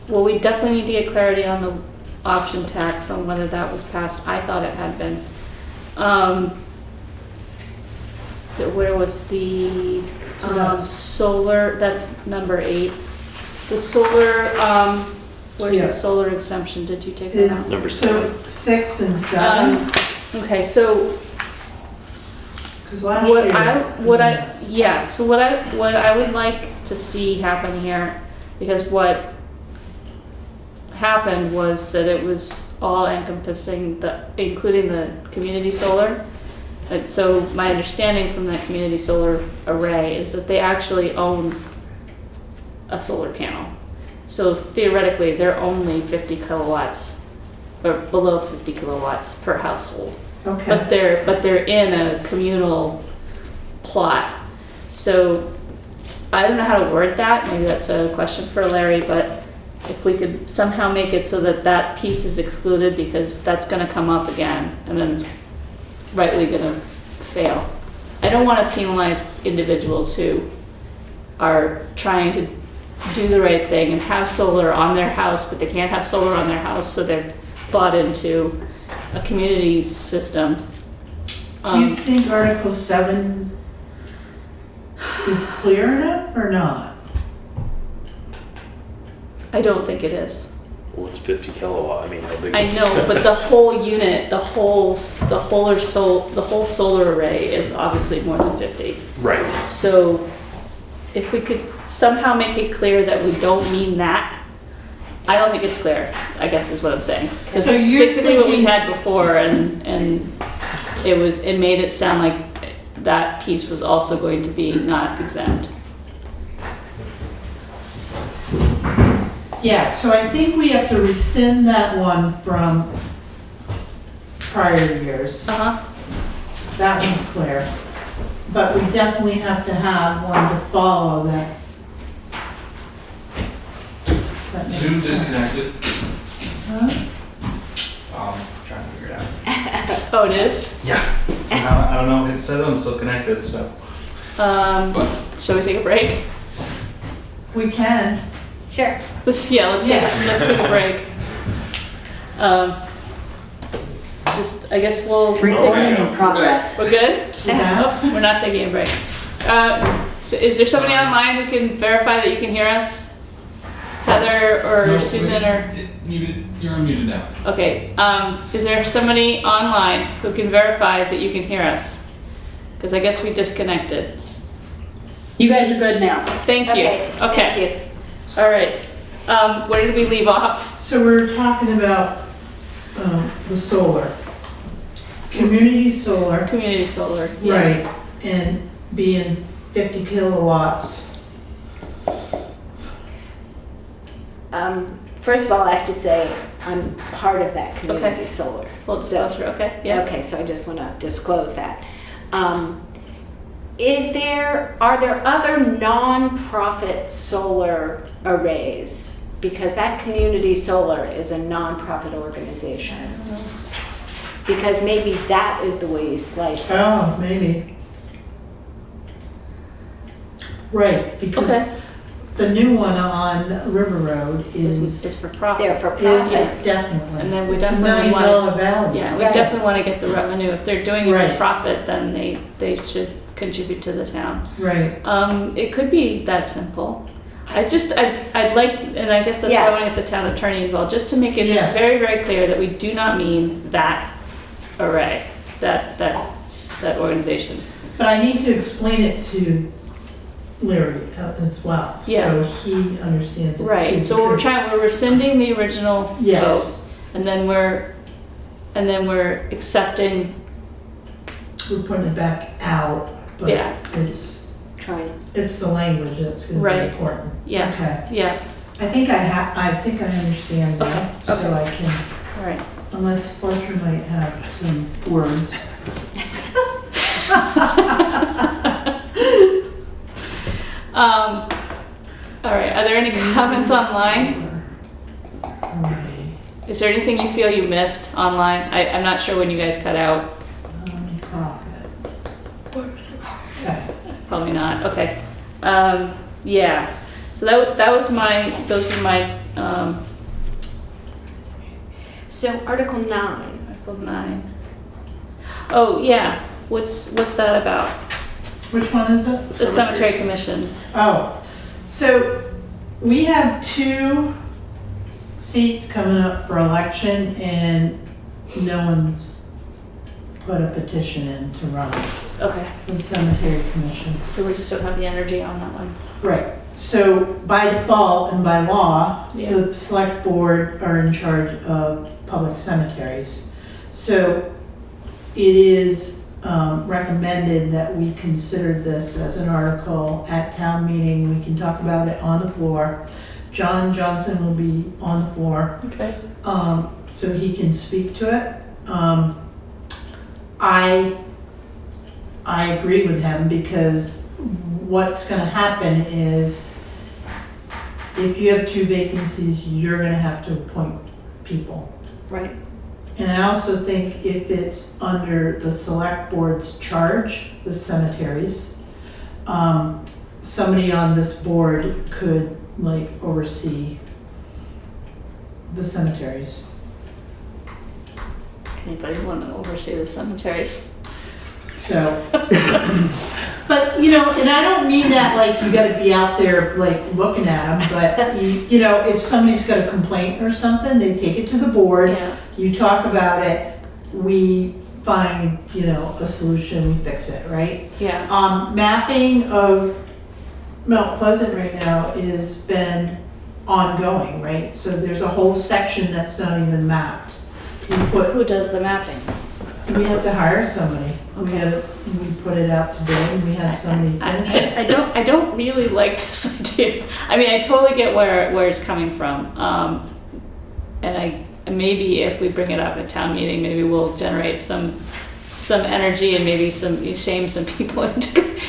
Well, we definitely need to get clarity on the option tax, on whether that was passed. I thought it had been. Where was the So that's- solar, that's number 8. The solar, where's the Yeah. solar exemption? Did you take that out? Is, Number so 7. 6 and 7, Okay, so because last year. so what I would like to see happen here, because what happened was that it was all encompassing, including the community solar. And so my understanding from that community solar array is that they actually own a solar panel. So theoretically, they're only 50 kilowatts or below 50 kilowatts per household. Okay, But they're in a communal plot. So I don't know how to word that. Maybe that's a question for Larry, but if we could somehow make it so that that piece is excluded, because that's gonna come up again, and then it's rightly gonna fail. I don't wanna penalize individuals who are trying to do the right thing and have solar on their house, but they can't have solar on their house, so they're bought into a community system. Do you think Article 7 is clear enough or not? I don't think it is. Well, it's 50 kilowatt, I mean, how big I is know, but the whole unit, the whole solar array is obviously more than 50. Right. So if we could somehow make it clear that we don't mean that, I don't think it's clear, I guess is what I'm saying. Because So this is you're basically what we thinking- had before, and it made it sound like that piece was also going to be not exempt. Yeah, so I think we have to rescind that one from prior years. Uh-huh. That one's clear. But we definitely have to have one to follow that. That makes Zoom sense. disconnected. Huh? Trying to figure it out. Oh, it is? Yeah. Somehow, I don't know, it says I'm still connected, so. But Shall we take a break? We can. Sure. Let's take a break. I guess we'll. Recording in progress. We're good? Yeah. Oh, we're not taking a break. So is there somebody online who can verify that you can hear us? Heather or No, Susan or? You're unmuted now. Okay, is there somebody online who can verify that you can hear us? Because I guess we disconnected. You guys are good now. Thank you. Okay, thank you. All right. Where did we leave off? So we're talking about the solar. Community solar. Community solar. Yeah. Right, and being 50 kilowatts. First of all, I have to say, I'm part of that community Okay. solar. Full So- disclosure, okay, yeah. Okay, so I just want to disclose that. Are there other non-profit solar arrays? Because that community solar is a non-profit organization. Because maybe that is the way you slice it. Oh, maybe. Right, because Okay. the new one on River Road It's is, for profit. They're for yeah, profit. definitely. And then we It's a $1 definitely million want- value. Yeah, we Right. definitely want to get the revenue. If they're doing it for Right. profit, then they should contribute to the town. Right, It could be that simple. I'd like, and I guess that's why I Yeah. want to get the town attorney involved, just to make it Yes. very, very clear that we do not mean that array, that organization. but I need to explain it to Larry as well. Yeah. So he understands it too. Right, so we're rescinding the original vote, Yes, and then we're accepting, we're putting it back out, but Yeah. Trying. it's the language that's gonna be Right. important. yeah, Okay, yeah, I think I understand that, so Okay. I can, all right. unless Fletcher might have some words. All right, are there any comments online? Right. Is there anything you feel you missed online? I'm not sure when you guys cut out. Profit. Okay. Probably not. Okay. Yeah. So those were my So Article 9. Article 9. Oh yeah. What's that about? Which one is it? The Cemetery Commission. Oh, so we have 2 seats coming up for election and no one's put a petition in to run Okay. the cemetery commission. So we just don't have the energy on that one. Right, so by default and by law, Yeah. the select board are in charge of public cemeteries. So it is recommended that we consider this as an article at town meeting. We can talk about it on the floor. John Johnson will be on the floor, Okay. so he can speak to it. I agree with him because what's gonna happen is if you have 2 vacancies, you're gonna have to appoint people. Right. And I also think if it's under the select board's charge, the cemeteries, somebody on this board could like oversee the cemeteries. Anybody want to oversee the cemeteries? So, but you know, and I don't mean that like you gotta be out there like looking at them, but you know, if somebody's got a complaint or something, they take it to the board, Yeah. you talk about it, we find, you know, a solution, we fix it, right? Yeah. Mapping of Mount Pleasant right now is been ongoing, right? So there's a whole section that's not even mapped. Who does the mapping? We have to hire somebody. We put it out to bid and we had somebody finish it. I don't really like this idea. I mean, I totally get where it's coming from. And maybe if we bring it up at town meeting, maybe we'll generate some energy and maybe shame some people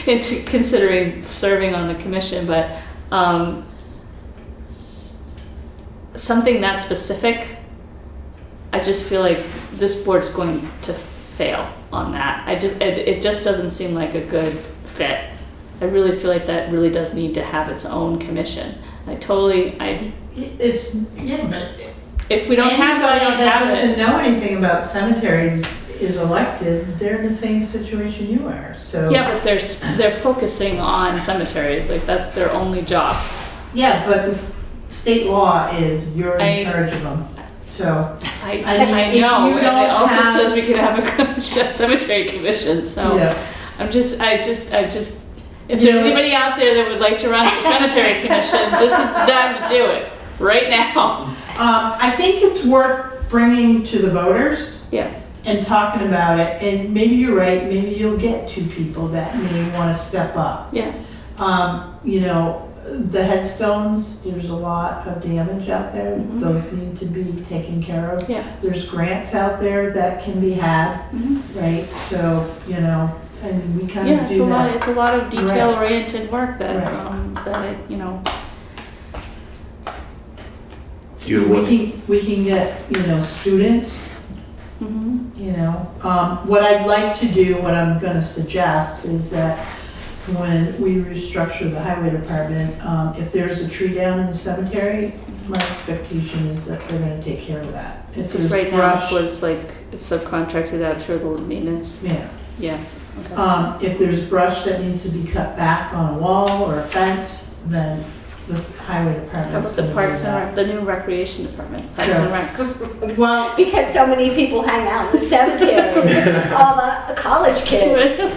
into considering serving on the commission. But something that specific, I just feel like this board's going to fail on that. It just doesn't seem like a good fit. I really feel like that really does need to have its own commission. It's, yeah, but if we don't have it, we don't that have doesn't it. know anything about cemeteries is elected, they're in the same situation you are, so. Yeah, but they're focusing on cemeteries, like that's their only job. Yeah, but the state law is you're in charge of them, so. I mean, know, if you and it don't also have- says we could have a cemetery commission, so. Yeah. I just, if You there's know, anybody out there that would like to run for cemetery commission, this is the time to do it, right now. I think it's worth bringing to the voters. Yeah. And talking about it, and maybe you're right, maybe you'll get 2 people that may wanna step up. Yeah. You know, the headstones, there's a lot of damage out there, Mhm. those need to be taken care of. Yeah. There's grants out there that can be had, Mhm. right, so, you know, I mean, we kind Yeah, of it's do a lot, that. it's a lot of detail-oriented work that, Right. you know. We can get, you know, students, Mhm. you know. What I'd like to do, what I'm gonna suggest is that when we restructure the highway department, if there's a tree down in the cemetery, my expectation is that they're gonna take care of that. If Because there's right now brush, it's it's subcontracted out to the maintenance. yeah. Yeah. Okay. If there's brush that needs to be cut back on a wall or a fence, then the highway How department's about the gonna do Parks that. and the new recreation department, Parks and Recs? Well, Because so many people hang out in the cemeteries, all the college kids. yeah,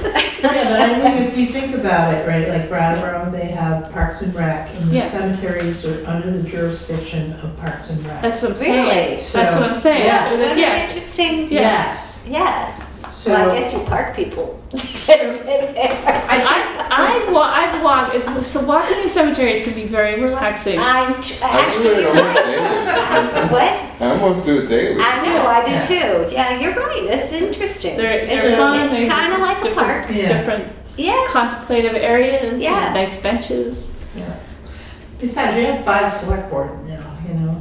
but I think if you think about it, right, like Brattleboro, they have Parks and Rec, and the Yeah. cemeteries are under the jurisdiction of Parks and Rec. That's what I'm saying. Really? That's what I'm saying. Yes. That's Yeah. an interesting, Yes, yeah. so. Well, I guess you park people. I've walked, so walking in cemeteries can be very relaxing. I'm I do actually, it almost daily. what? I almost do it daily. I know, I do Yeah. too. Yeah, you're right. It's interesting. They're It's fun. it's they- kind of like a different- park. Yeah. Different Yeah. contemplative areas, Yeah. and nice benches. Yeah. Besides, you have 5 select board now,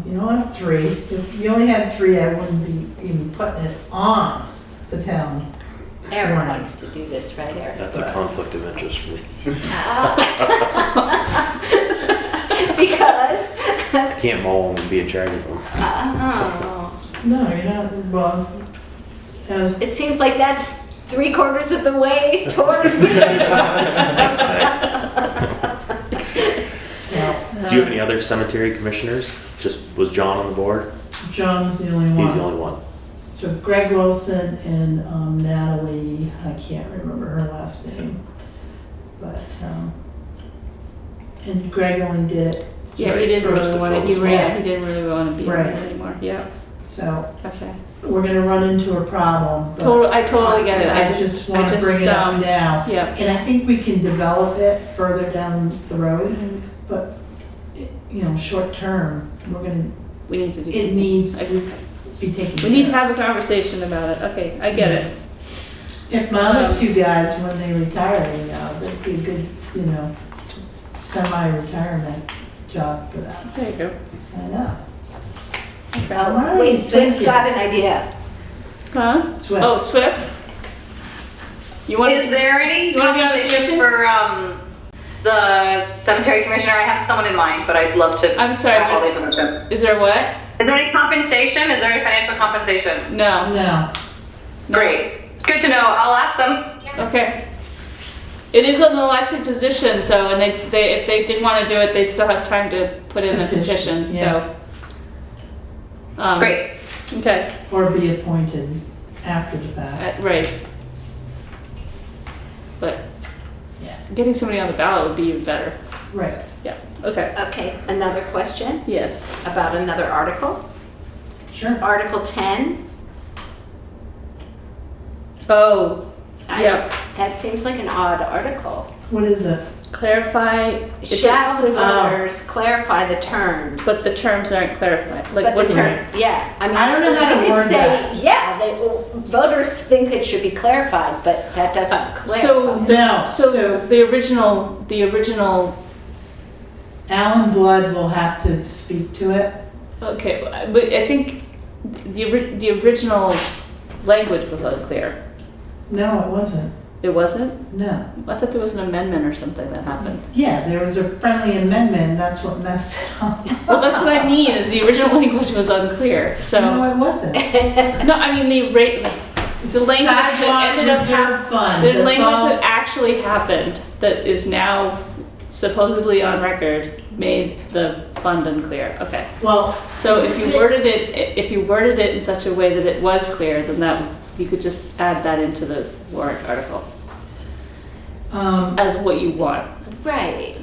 you don't have 3. If you only had 3, I wouldn't be even putting it on the town. Eric likes to do this, right, Eric? That's a conflict of interest for me. Because. I can't mow them and be in charge of them. Oh. No, you're not, well, as, It seems like that's 3/4 of the way towards. Thanks, Meg. well, Do you have any other cemetery commissioners? Was John on the board? John's the only one. He's the only one. So Greg Wilson and Natalie, I can't remember her last name, but, and Greg only did it. Yeah, he didn't Just really to want to, fill the he didn't really want to be Right. in it anymore, yeah, So okay. we're gonna run into a problem. but I totally get it, I just wanna bring it up now. Yeah. And I think we can develop it further down the road, Mhm. but, you know, short term, We need to do it something. needs to Okay. be taken We need to care have a conversation about it, okay, I get it. of. If my other 2 guys, when they retire, they'd be a good, semi-retirement. job for that. There you go. I know. Oh, Alright, wait, thank Swift's you. got an idea. Huh? Swift. Oh, Swift? You want Is there any You wanna be on the compensation commission? for, the cemetery commissioner? I have someone in mind, but I'd love to I'm sorry, have all the but- information. Is there what? Is there any compensation? Is there any financial compensation? No. No. Great. Good to know. I'll ask them. Okay. It is an elected position, so, and they if they did want to do it, they still have time to put in a petition, so. Great. Okay, Or be appointed after the fact. right. But Yeah. getting somebody on the ballot would be even better. Right. Yeah, okay. Okay, another question Yes. about another article. Sure. Article 10. Oh, yeah. That seems like an odd article. What is it? Clarify. Shall the says- voters clarify the terms? But the terms aren't clarified. Like But what the term, yeah, I mean. I don't know how to you could word say, that. yeah, voters think it should be clarified, but that doesn't So clarify. No. So the original. Alan Blood will have to speak to it. Okay, but I think the original language was unclear. No, it wasn't. It wasn't? No. I thought there was an amendment or something that happened. Yeah, there was a friendly amendment, that's what messed it up. Well, that's what I mean, is the original language was unclear, so. No, it wasn't. No, I mean, the language that Sidewalk ended up reserve fund, the that's language all. that actually happened, that is now supposedly on record, made the fund unclear. Okay. Well, So if you worded it in such a way that it was clear, then that, you could just add that into the warrant article as what you want, Right.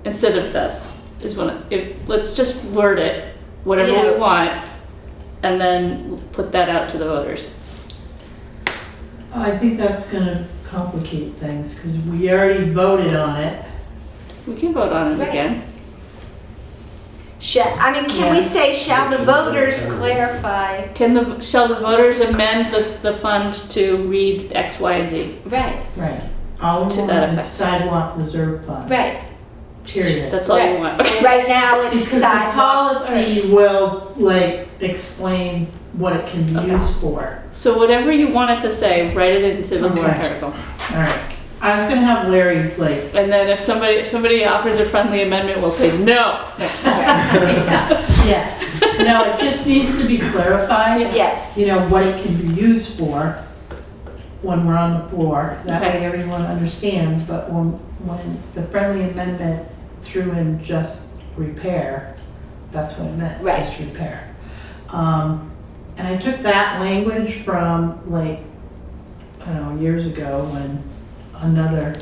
instead of this, is let's just word it, whatever Yeah. we want, and then put that out to the voters. I think that's gonna complicate things, because we already voted on it. We can vote on it Right. again. Can we say, shall the voters clarify? Shall the voters amend the fund to read X, Y, and Z? Right, Right. All we To want that is effect. sidewalk reserve fund. right. Period. That's all you Right. want. Okay. Right now, it's Because the sidewalk. policy will, like, explain what it can be used for. So whatever you want it to say, write it into the warrant Okay. article. All right. I was gonna have Larry, like, And then if somebody offers a friendly amendment, we'll say no. yeah. No, it just needs to be clarified. Yes. You know, what it can be used for when we're on the floor. That Okay. way everyone understands, but when the friendly amendment threw in just repair, that's what it meant, Right. just repair. And I took that language from, like, I don't know, years ago when another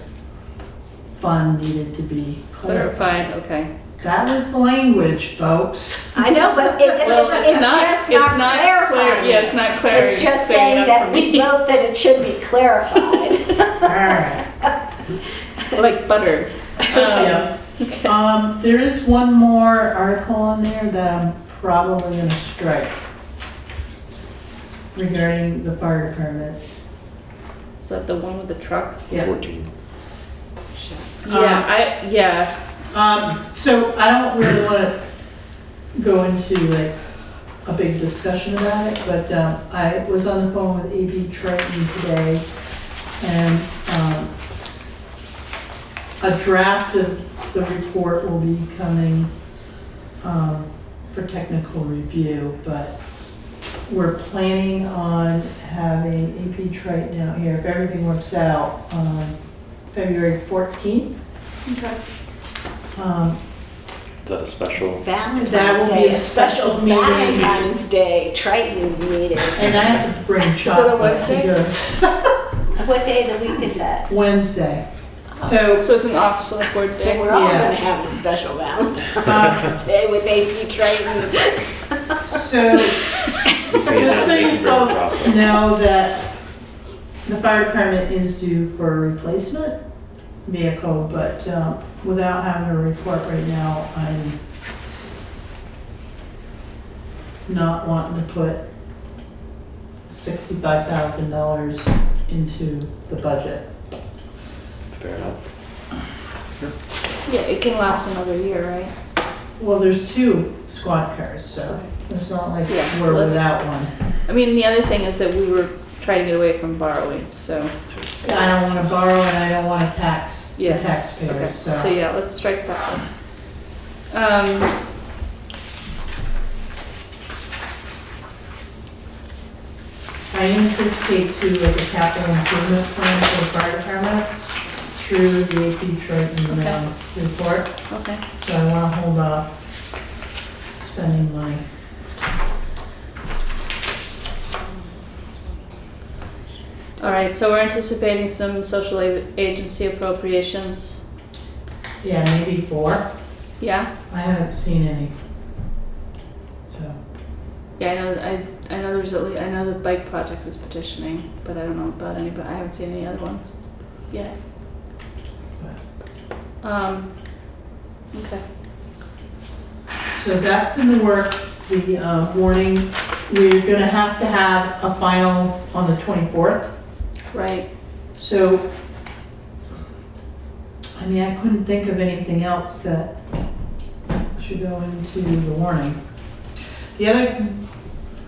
fund needed to be clarified. Clarified, okay. That was the language, folks. I know, but Well, it's just not clarifying. Yeah, it's not clear. It's just clearing saying it up that for we me. vote that it should be clarified. All right. Like butter. Yeah. Okay. There is one more article on there that I'm probably gonna strike regarding the fire department. Is that the one with the truck? Yeah. 14. Yeah. So I don't really wanna go into like a big discussion about it, but, I was on the phone with A.B. Triton today, and, a draft of the report will be coming, for technical review, but we're planning on having A.P. Triton out here, if everything works out, on February 14th. Okay. Is that a special? Valentine's That will be Day, a special meeting. Valentine's Day Triton meeting. And I have to bring that a chocolate Wednesday? because What day of the week is that? Wednesday. So, So it's an off select board day? We're all Yeah. gonna have a special Valentine's Day with AP Triton. so just so you folks know that the fire department is due for a replacement vehicle, but without having a report right now, I'm not wanting to put $65,000 into the budget. Fair enough. Yeah, it can last another year, right? Well, there's 2 squad cars, so it's not like Yeah, so we're let's- without one. I mean, the other thing is that we were trying to get away from borrowing, so. I don't wanna borrow and I don't wanna tax the Yeah. Okay, taxpayers, so yeah, let's strike that one. I anticipate to like a capital improvement plan for the fire department through the AP Triton report, Okay. so I wanna hold off spending money. All right, so we're anticipating some social agency appropriations. Yeah, maybe 4. Yeah? I haven't seen any. So, Yeah, I know there's at least, I know the bike project is petitioning, but I don't know about any, but I haven't seen any other ones yet. Okay. so that's in the works, the warning, we're gonna have to have a final on the 24th. Right. So, I mean, I couldn't think of anything else that should go into the warning. The other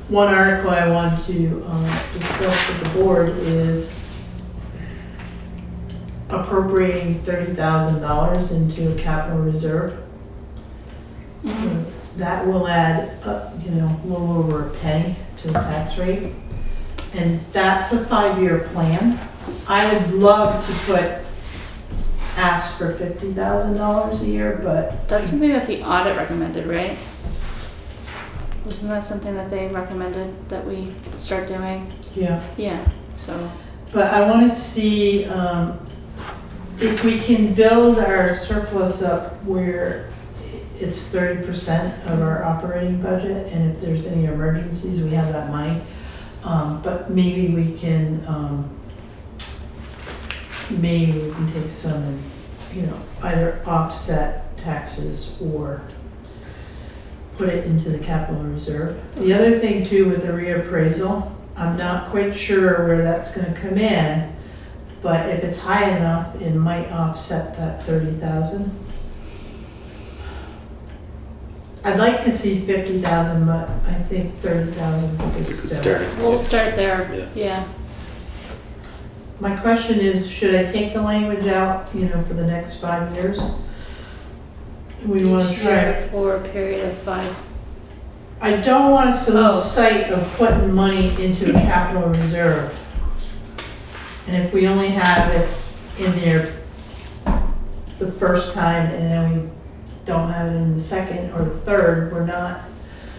one article I want to discuss with the board is appropriating $30,000 into a capital reserve. So that will add, a little over a penny to the tax rate. And that's a 5-year plan. I would love to ask for $50,000 a year, but. That's something that the audit recommended, right? Wasn't that something that they recommended that we start doing? Yeah. Yeah, so. But I want to see if we can build our surplus up where it's 30% of our operating budget, and if there's any emergencies, we have that money. But maybe we can take some and, either offset taxes or put it into the capital reserve. The other thing too with the reappraisal, I'm not quite sure where that's gonna come in, but if it's high enough, it might offset that 30,000. I'd like to see 50,000, but I think 30,000 is a good It's a good start. starting point. We'll start there, Yeah. yeah. My question is, should I take the language out, for the next 5 years? We want to Each try. year for a period of 5. I don't want us to Oh. lose sight of putting money into a capital reserve. And if we only have it in there the first time and then we don't have it in the second or the third, we're not.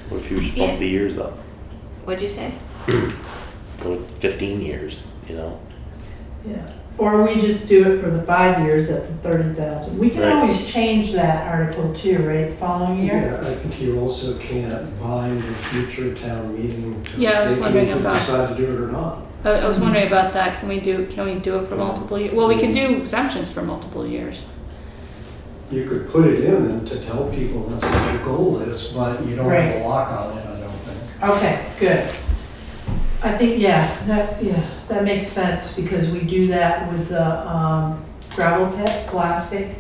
What if you just bump the years up? What'd you say? Go 15 years, Yeah. Or we just do it for the 5 years at the 30,000. We can Right. always change that article too, right, the following year? Yeah, I think you also can't bind a future town meeting to. Yeah, I was wondering They can about- decide to do it or not. I was wondering about that. Can we do it for multiple years? Well, we can do exemptions for multiple years. You could put it in and to tell people that's what your goal is, but you don't have Right. a lock on it, I don't think. Okay, good. I think, that makes sense because we do that with the gravel pit, plastic.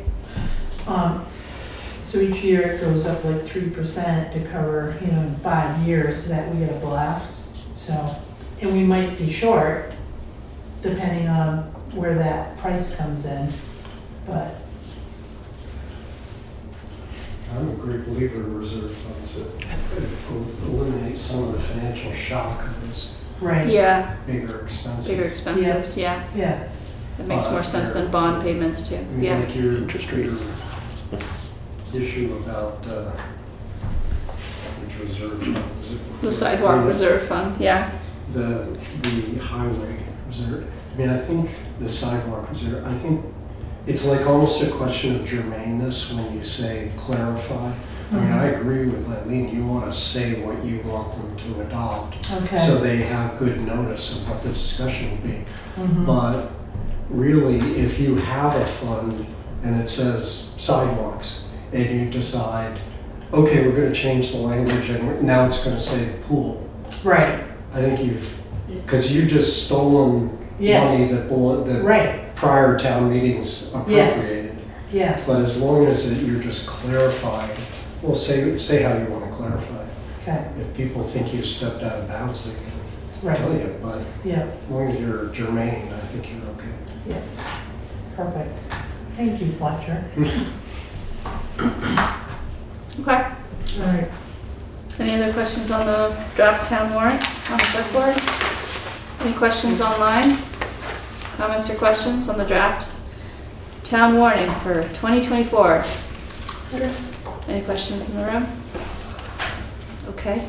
So each year it goes up like 3% to cover, in 5 years that we get a blast. So, and we might be short depending on where that price comes in, but. I'm a great believer in reserve funds that eliminate some of the financial shock of those Right. Yeah, bigger expenses. bigger expenses, yeah. Yeah, That makes more sense than bond payments too, I mean, yeah. like your Interest rates. your issue about which reserve fund is it? The sidewalk reserve fund, yeah. The highway reserve. I mean, I think the sidewalk reserve. I think it's like almost a question of germaneness when you say clarify. I mean, I agree with Eileen. You want to say what you want them to adopt, okay. so they have good notice of what the discussion will be. Mhm. But really, if you have a fund and it says sidewalks, and you decide, okay, we're going to change the language, and now it's going to say pool. Right, I think because you've just stolen money that right, prior town meetings appropriated. yes. But as long as you're just clarifying Well, say how you want to clarify. Okay, If people think you stepped out of bounds, they can right, tell you, but yeah, as long as you're germane, I think you're okay. yeah, perfect. Thank you, Fletcher. Okay. All right, Any other questions on the draft town warrant on the select board? Any questions online? Comments or questions on the draft town warning for 2024? Any questions in the room? Okay.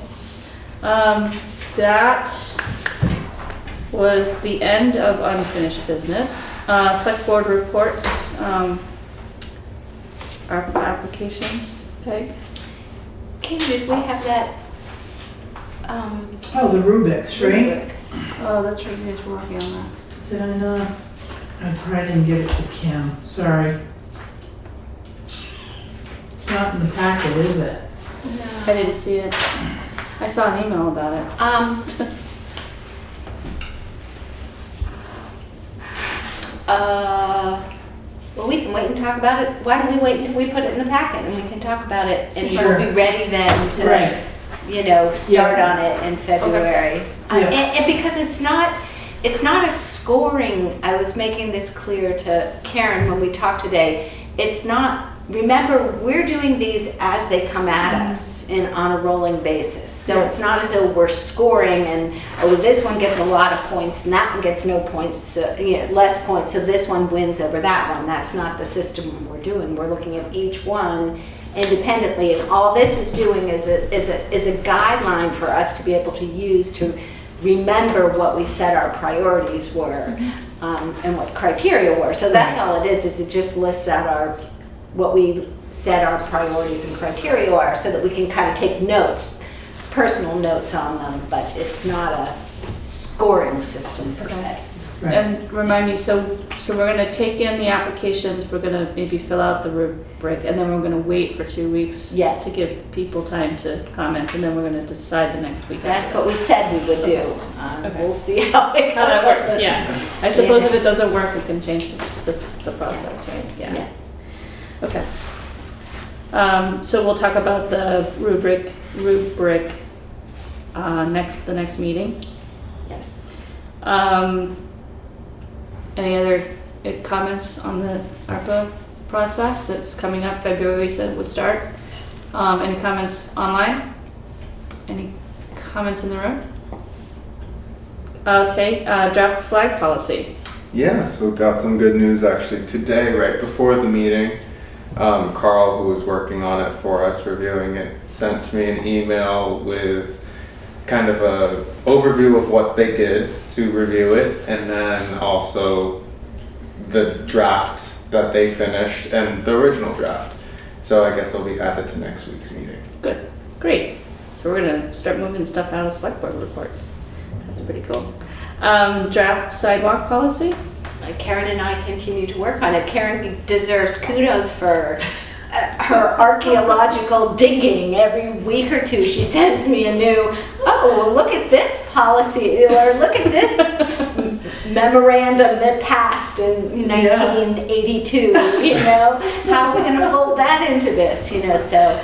That was the end of unfinished business. Select board reports, ARPA applications, Peg? Kim, did we have that? oh, the Rubik's, right? Oh, that's right, you guys were working on that. Did I not? I probably didn't give it to Kim, sorry. It's not in the packet, is it? I didn't see it. I saw an email about it. Well, we can wait and talk about it. Why don't we wait until we put it in the packet and we can talk about it and Sure. we'll be ready then to, Right. start on it in February. Yeah. And because it's not a scoring, I was making this clear to Karen when we talked today. It's not, remember, we're doing these as they come at us on a rolling basis. So it's not as though we're scoring and, oh, this one gets a lot of points and that one gets no points, so, less points, so this one wins over that one. That's not the system we're doing. We're looking at each one independently, and all this is doing is a guideline for us to be able to use to remember what we said our priorities were, and what criteria were. So that's all it is it just lists out what we said our priorities and criteria are, so that we can kind of take notes, personal notes on them, but it's not a scoring system per se. Right. And remind me, so we're gonna take in the applications, we're gonna maybe fill out the rubric, and then we're gonna wait for 2 weeks Yes. to give people time to comment, and then we're gonna decide the next week. That's what we said we would do. Okay. We'll see how it How that works, goes. yeah. I suppose if it doesn't work, we can change the process, right? Yeah. Okay. So we'll talk about the rubric the next meeting. Yes. Any other comments on the ARPA process that's coming up February, we said would start? Any comments online? Any comments in the room? Okay, draft flag policy. Yeah, so got some good news actually today, right before the meeting. Carl, who was working on it for us, reviewing it, sent me an email with kind of a overview of what they did to review it, and then also the draft that they finished and the original draft. So I guess it'll be added to next week's meeting. Good, great. So we're gonna start moving stuff out of Selectboard reports. That's pretty cool. Draft sidewalk policy. Karen and I continue to work on it. Karen deserves kudos for her archaeological digging. Every week or two she sends me a new, well, look at this policy, or look at this memorandum that passed in 1982, how are we going to fold that into this, so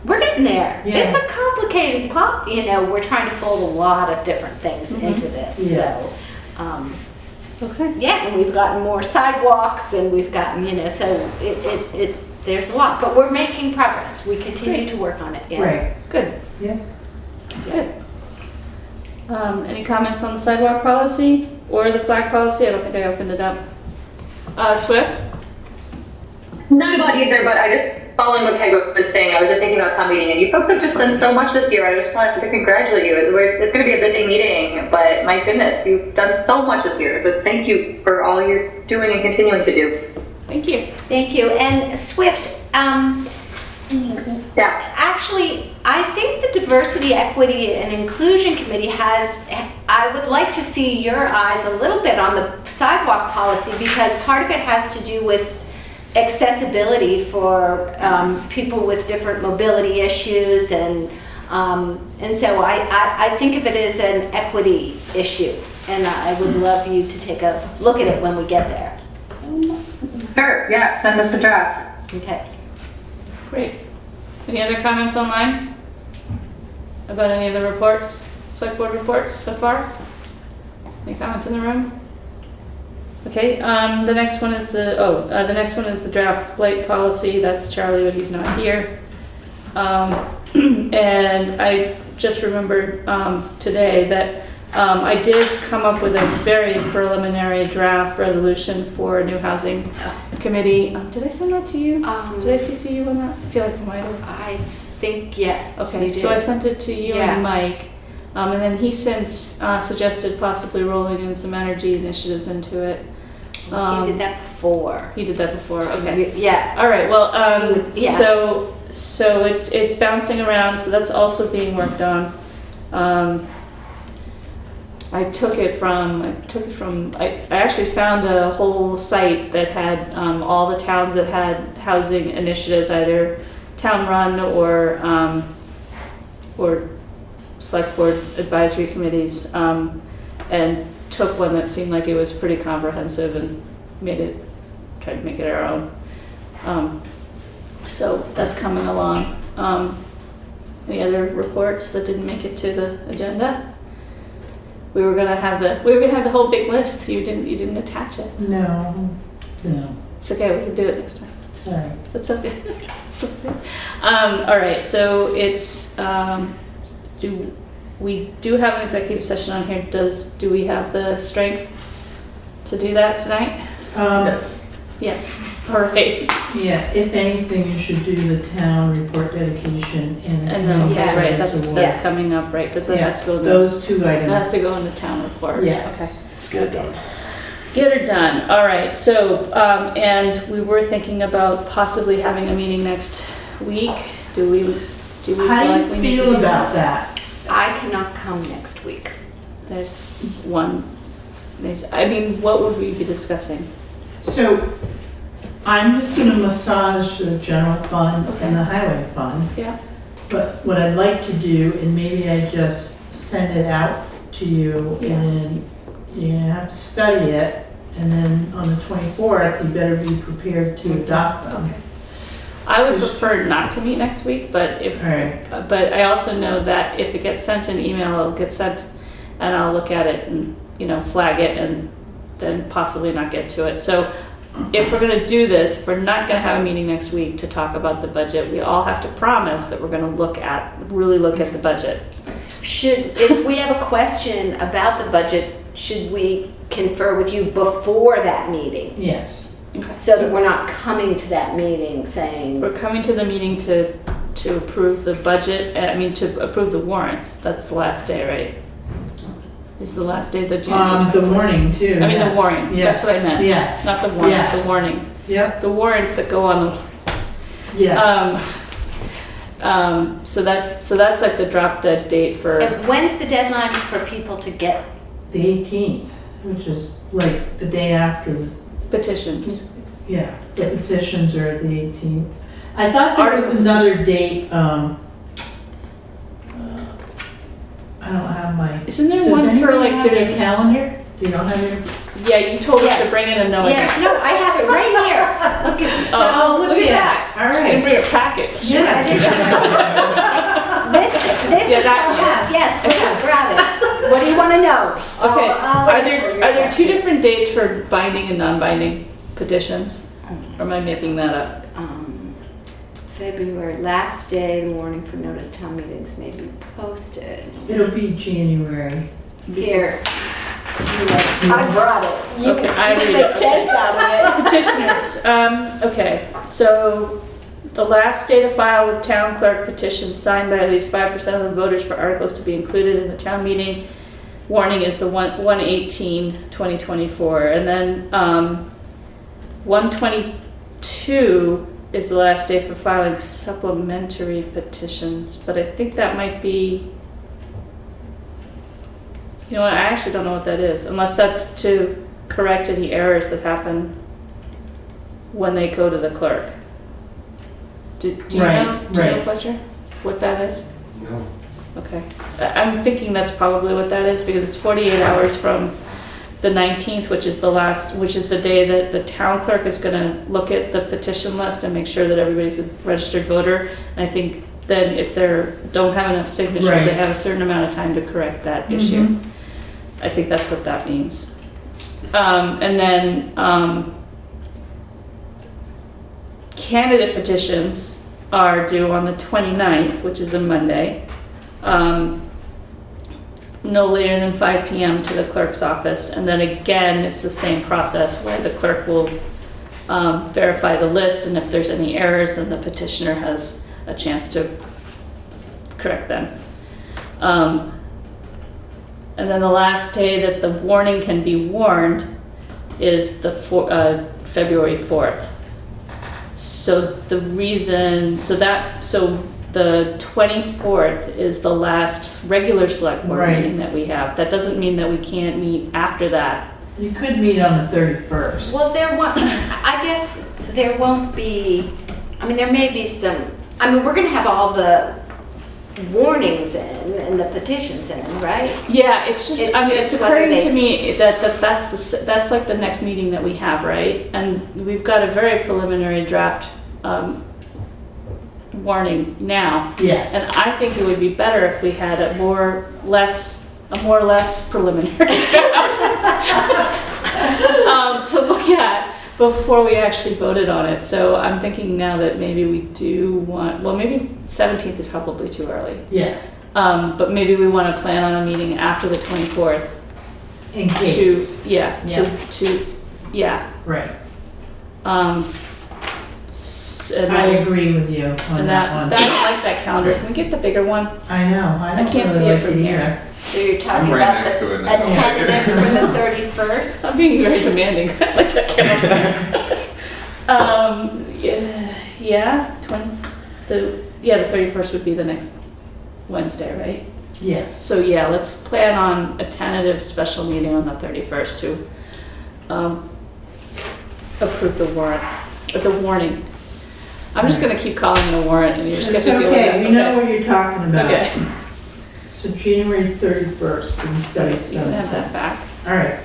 we're getting there. It's a complicated we're trying to fold a lot of different things into this. So Okay. yeah, and we've gotten more sidewalks, and we've gotten, so there's a lot, but we're making progress. We continue to work on it. Yeah. Right, Good. yeah. Good. Any comments on the sidewalk policy or the flag policy? I don't think I opened it up. Swift? Not about either, but I just, following what Peg was saying, I was just thinking about town meeting, and you folks have just done so much this year. I just wanted to congratulate you. It's going to be a busy meeting, but my goodness, you've done so much this year. So thank you for all you're doing and continuing to do. Thank you. Thank you. And Swift, actually, I think the Diversity, Equity, and Inclusion Committee I would like to see your eyes a little bit on the sidewalk policy, because part of it has to do with accessibility for people with different mobility issues, and so I think of it as an equity issue, and I would love you to take a look at it when we get there. Sure, yeah, send us a draft. Okay. Great. Any other comments online? About any of the reports, select board reports so far? Any comments in the room? Okay, the next one is the draft blight policy. That's Charlie, but he's not here. And I just remembered today that I did come up with a very preliminary draft resolution for a new housing committee. Did I send that to you? Did I CC you on that? I feel like I might have. I think yes. Okay, you did. so I sent it to you Yeah. and Mike. And then he since suggested possibly rolling in some energy initiatives into it. He did that before. He did that before, okay. Yeah. All right, well, Yeah. so it's bouncing around, so that's also being worked on. I actually found a whole site that had all the towns that had housing initiatives, either town run or select board advisory committees, and took one that seemed like it was pretty comprehensive and tried to make it our own. So that's coming along. Any other reports that didn't make it to the agenda? We were gonna have the whole big list. You didn't attach it. No. It's okay. We can do it next time. Sorry. That's okay. It's okay. All right. So it's we do have an executive session on here. Do we have the strength to do that tonight? Yes. Yes. Perfect. Yeah, if anything, you should do the town report dedication and. And then, the right, service award. that's coming up, right? Because that Yeah, has to go in those two that items. has to go in the town report. Yes. Okay. Let's get it done. Get it done. All right. So, and we were thinking about possibly having a meeting next week. Do we How feel do like you we need to feel do about that? I cannot come next week. There's one. I mean, what would we be discussing? So I'm just gonna massage the general fund and the highway fund. Yeah. But what I'd like to do, and maybe I just send it out to you, Yeah. and then you're gonna have to study it, and then on the 24th, you better be prepared to adopt them. Okay. I would prefer not to meet next week, but Alright. but I also know that if it gets sent in email, it'll get sent, and I'll look at it and flag it, and then possibly not get to it. So if we're going to do this, if we're not going to have a meeting next week to talk about the budget, we all have to promise that we're going to really look at the budget. If we have a question about the budget, should we confer with you before that meeting? Yes. So that we're not coming to that meeting saying, We're coming to the meeting to approve the budget, to approve the warrants. That's the last day, right? Is the last day the January? The warning too. I mean, yes. the warning. Yes. That's what I meant. Yes. Not the warrants, Yes. the warning. Yep. The warrants that go on the. Yes. So that's like the drop dead date for. and when's the deadline for people to get? The 18th, which is like the day after the. Petitions. Yeah, the petitions are the 18th. I thought there was Article another petitions. date, I don't have my. Isn't there Does one for anybody like have there's their calendar? Do you don't have your? Yeah, you told us to Yes. bring in a no. Yes, no, I have it right here. Look at Oh, look at that. that. All She right. didn't bring a packet. Yeah, I did. this Yeah, is that all I one. have. Yes, grab it. What do you want to know? Okay, I'll are answer your there two question. different dates for binding and non-binding petitions? Or am I making that up? February, last day, the warning for notice town meetings may be posted. It'll be January. Here. I brought it. You Okay, I read make it. sense out of it. Petitioners, okay, so the last day to file with town clerk petitions signed by at least 5% of the voters for articles to be included in the town meeting warning is the 1/18/2024, and then 1/22 is the last day for filing supplementary petitions, but I think that might be, you know what, I actually don't know what that is, unless that's to correct any errors that happen when they go to the clerk. Do you know, Fletcher, what that is? No. Okay. I'm thinking that's probably what that is, because it's 48 hours from the 19th, which is the day that the town clerk is gonna look at the petition list and make sure that everybody's a registered voter. And I think then if don't have enough signatures, Right. they have a certain amount of time to correct that issue. I think that's what that means. And then, candidate petitions are due on the 29th, which is a Monday. No later than 5 p.m. to the clerk's office. And then again, it's the same process where the clerk will verify the list, and if there's any errors, then the petitioner has a chance to correct them. And then the last day that the warning can be warned is the February 4th. So the 24th is the last regular select board Right. meeting that we have. That doesn't mean that we can't meet after that. You could meet on the 31st. Well, I guess there won't be, I mean, there may be some, I mean, we're gonna have all the warnings in and the petitions in, right? Yeah, it's just, It's I mean, just it's whether occurring they- to me that's like the next meeting that we have, right? And we've got a very preliminary draft warning now. Yes. And I think it would be better if we had a more or less preliminary draft to look at before we actually voted on it. So I'm thinking now that maybe we do want, well, maybe 17th is probably too early. Yeah, But maybe we want to plan on a meeting after the 24th in case. Right. And I agree with you on and that one. I like that calendar. Can we get the bigger one? I know, I don't can't really see it like from it here. either. So you're talking I'm right about next to it a and I don't like it. tentative for the 31st? I'm being very demanding. I like that calendar. The 31st would be the next Wednesday, right? Yes. So yeah, let's plan on a tentative special meeting on the 31st to approve the warning. I'm just gonna keep calling it a warrant and you're just It's gonna deal with okay, it. we know what you're talking about. Okay. So January 31st instead of You can have 7th. that back. All right.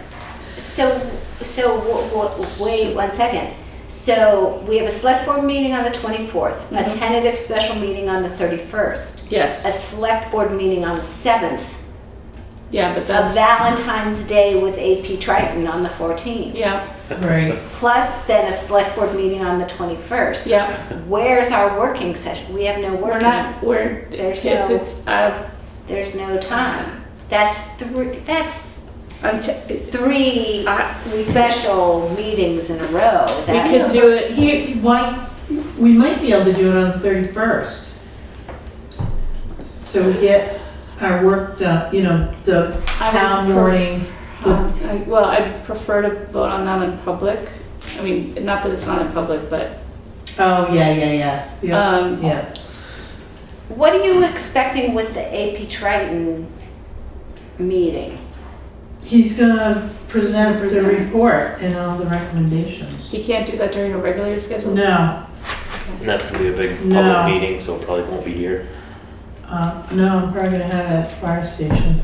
Wait 1 second. So we have a select board meeting on the 24th, a tentative special meeting on the 31st, a Yes. select board meeting on the 7th, Yeah, but a that's, Valentine's Day with AP Triton on the 14th. yeah, Right. Plus then a select board meeting on the 21st. yeah. Where's our working session? We have no working. There's no- There's no time. That's three special meetings in a row. We That could is- do it, We might be able to do it on the 31st. So we get our work done, the I town would warning. I prefer to vote on them in public. I mean, not that it's not in public, but, Oh, yeah. Yeah. What are you expecting with the AP Triton meeting? He's gonna present the report and all the recommendations. you can't do that during a regularly scheduled? No, And that's gonna be a big No. public meeting, so it probably won't be here. no, I'm probably gonna have it at the fire station.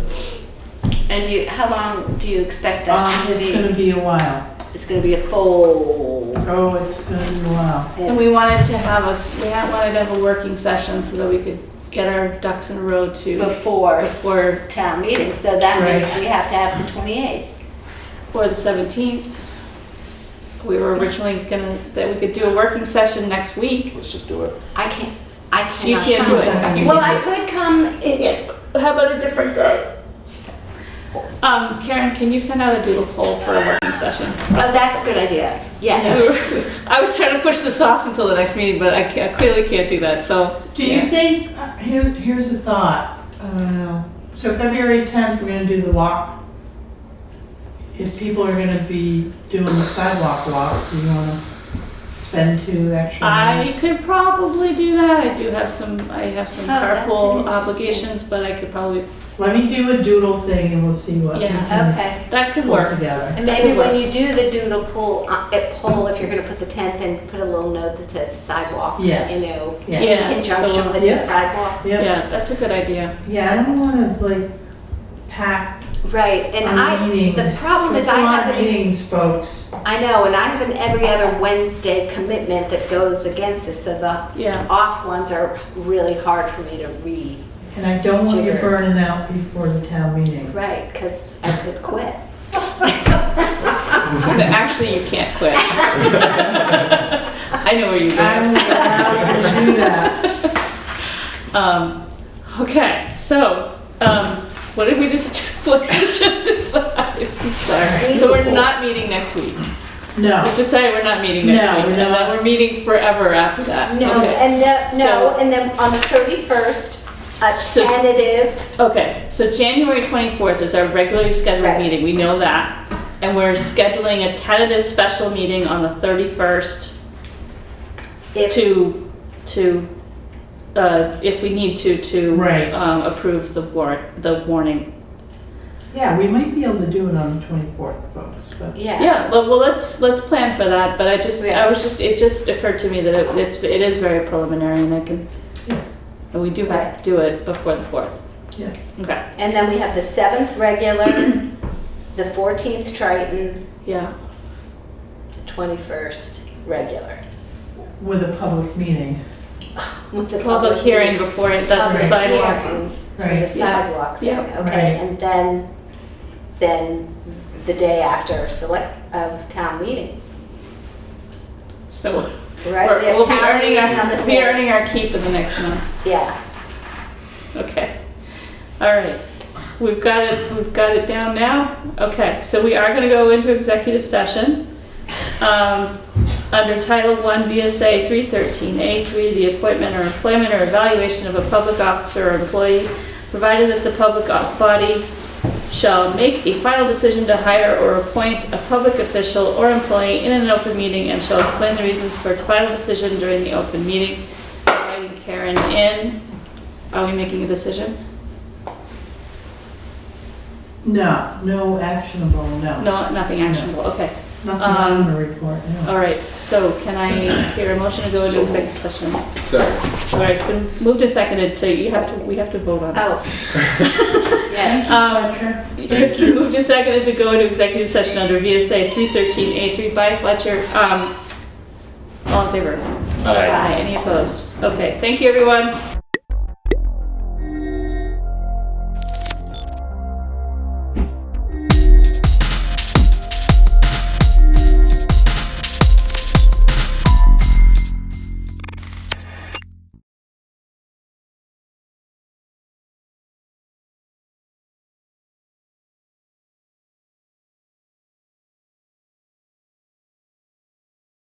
And how long do you expect that to It's be? gonna be a while. It's gonna be a full. Oh, it's gonna be a while. And we wanted to have a working session so that we could get our ducks in a row Before before town meeting, so that means Right. we have to have the 28th. the 17th. We were originally that we could do a working session next week. Let's just do it. I cannot. You can't do it. You Well, can't I could come, How about a different day? Karen, can you send out a doodle poll for a working session? oh, that's a good idea, yes. I was trying to push this off until the next meeting, but I clearly can't do that, so. Do you think, here's a thought, I don't know. So February 10th, we're gonna do the walk. If people are gonna be doing the sidewalk walk, do you wanna spend 2 extra I minutes? could probably do that. I have some Oh, that's carpool interesting. obligations, but I could probably, Let me do a doodle thing and we'll see what we Yeah. can Okay. that could pull work. together. And maybe when you do the doodle poll, if you're gonna put the 10th in, put a little note that says sidewalk. Yes. In Yeah, conjunction so- with Yeah. the sidewalk. Yeah, Yeah, that's a good idea. yeah, I don't wanna like pack Right, and a meeting. the problem is That's I a lot have of meetings, folks. I know, and I have an every other Wednesday commitment that goes against this, so the Yeah. off ones are really hard for me to read. And I don't want you Jigger. burning out before the town meeting. Right, because I could quit. Actually, you can't quit. I know where you I'm go. allowed to do that. Okay, so, what did we just, what did we just decide? I'm sorry. So we're not meeting next week. No, We've decided we're not meeting next No, week. we're And then not. we're meeting forever after that. No, Okay. and So- and then on the 31st, a So- tentative, Okay, so January 24th is our regularly scheduled Right. meeting, we know that. And we're scheduling a tentative special meeting on the 31st if, if we need to, Right. approve the warning. yeah, we might be able to do it on the 24th, folks, but. yeah. Yeah, well, let's plan for that, but it just occurred to me that it is very preliminary and I can, and we do have to do it before the 4th. Yeah. Okay, And then we have the 7th regular, the 14th Triton, yeah, 21st regular. With a public meeting. With the public hearing before, that's the Public sidewalk. hearing For Right. the sidewalk thing, Yeah. okay, Right. and then the day after town meeting, So right? We have we'll be town earning meeting on the our, 5th. keep in the next month. Yeah, Okay. All right. We've got it down now. Okay, so we are gonna go into executive session. Under Title I V.S.A. 313A3, the appointment or employment or evaluation of a public officer or employee, provided that the public body shall make a final decision to hire or appoint a public official or employee in an open meeting and shall explain the reasons for its final decision during the open meeting. Inviting Karen in. Are we making a decision? No actionable, no. No, nothing actionable, okay. Nothing on the report, no. All right, so can I hear a motion to go into executive session? Second. All right, it's been moved and seconded, so we have to vote on it. oh. Yes, Fletcher? It's been moved and seconded to go into executive session under VSA 313A3 by Fletcher. All in favor? Aye. Any opposed? Okay, thank you, everyone.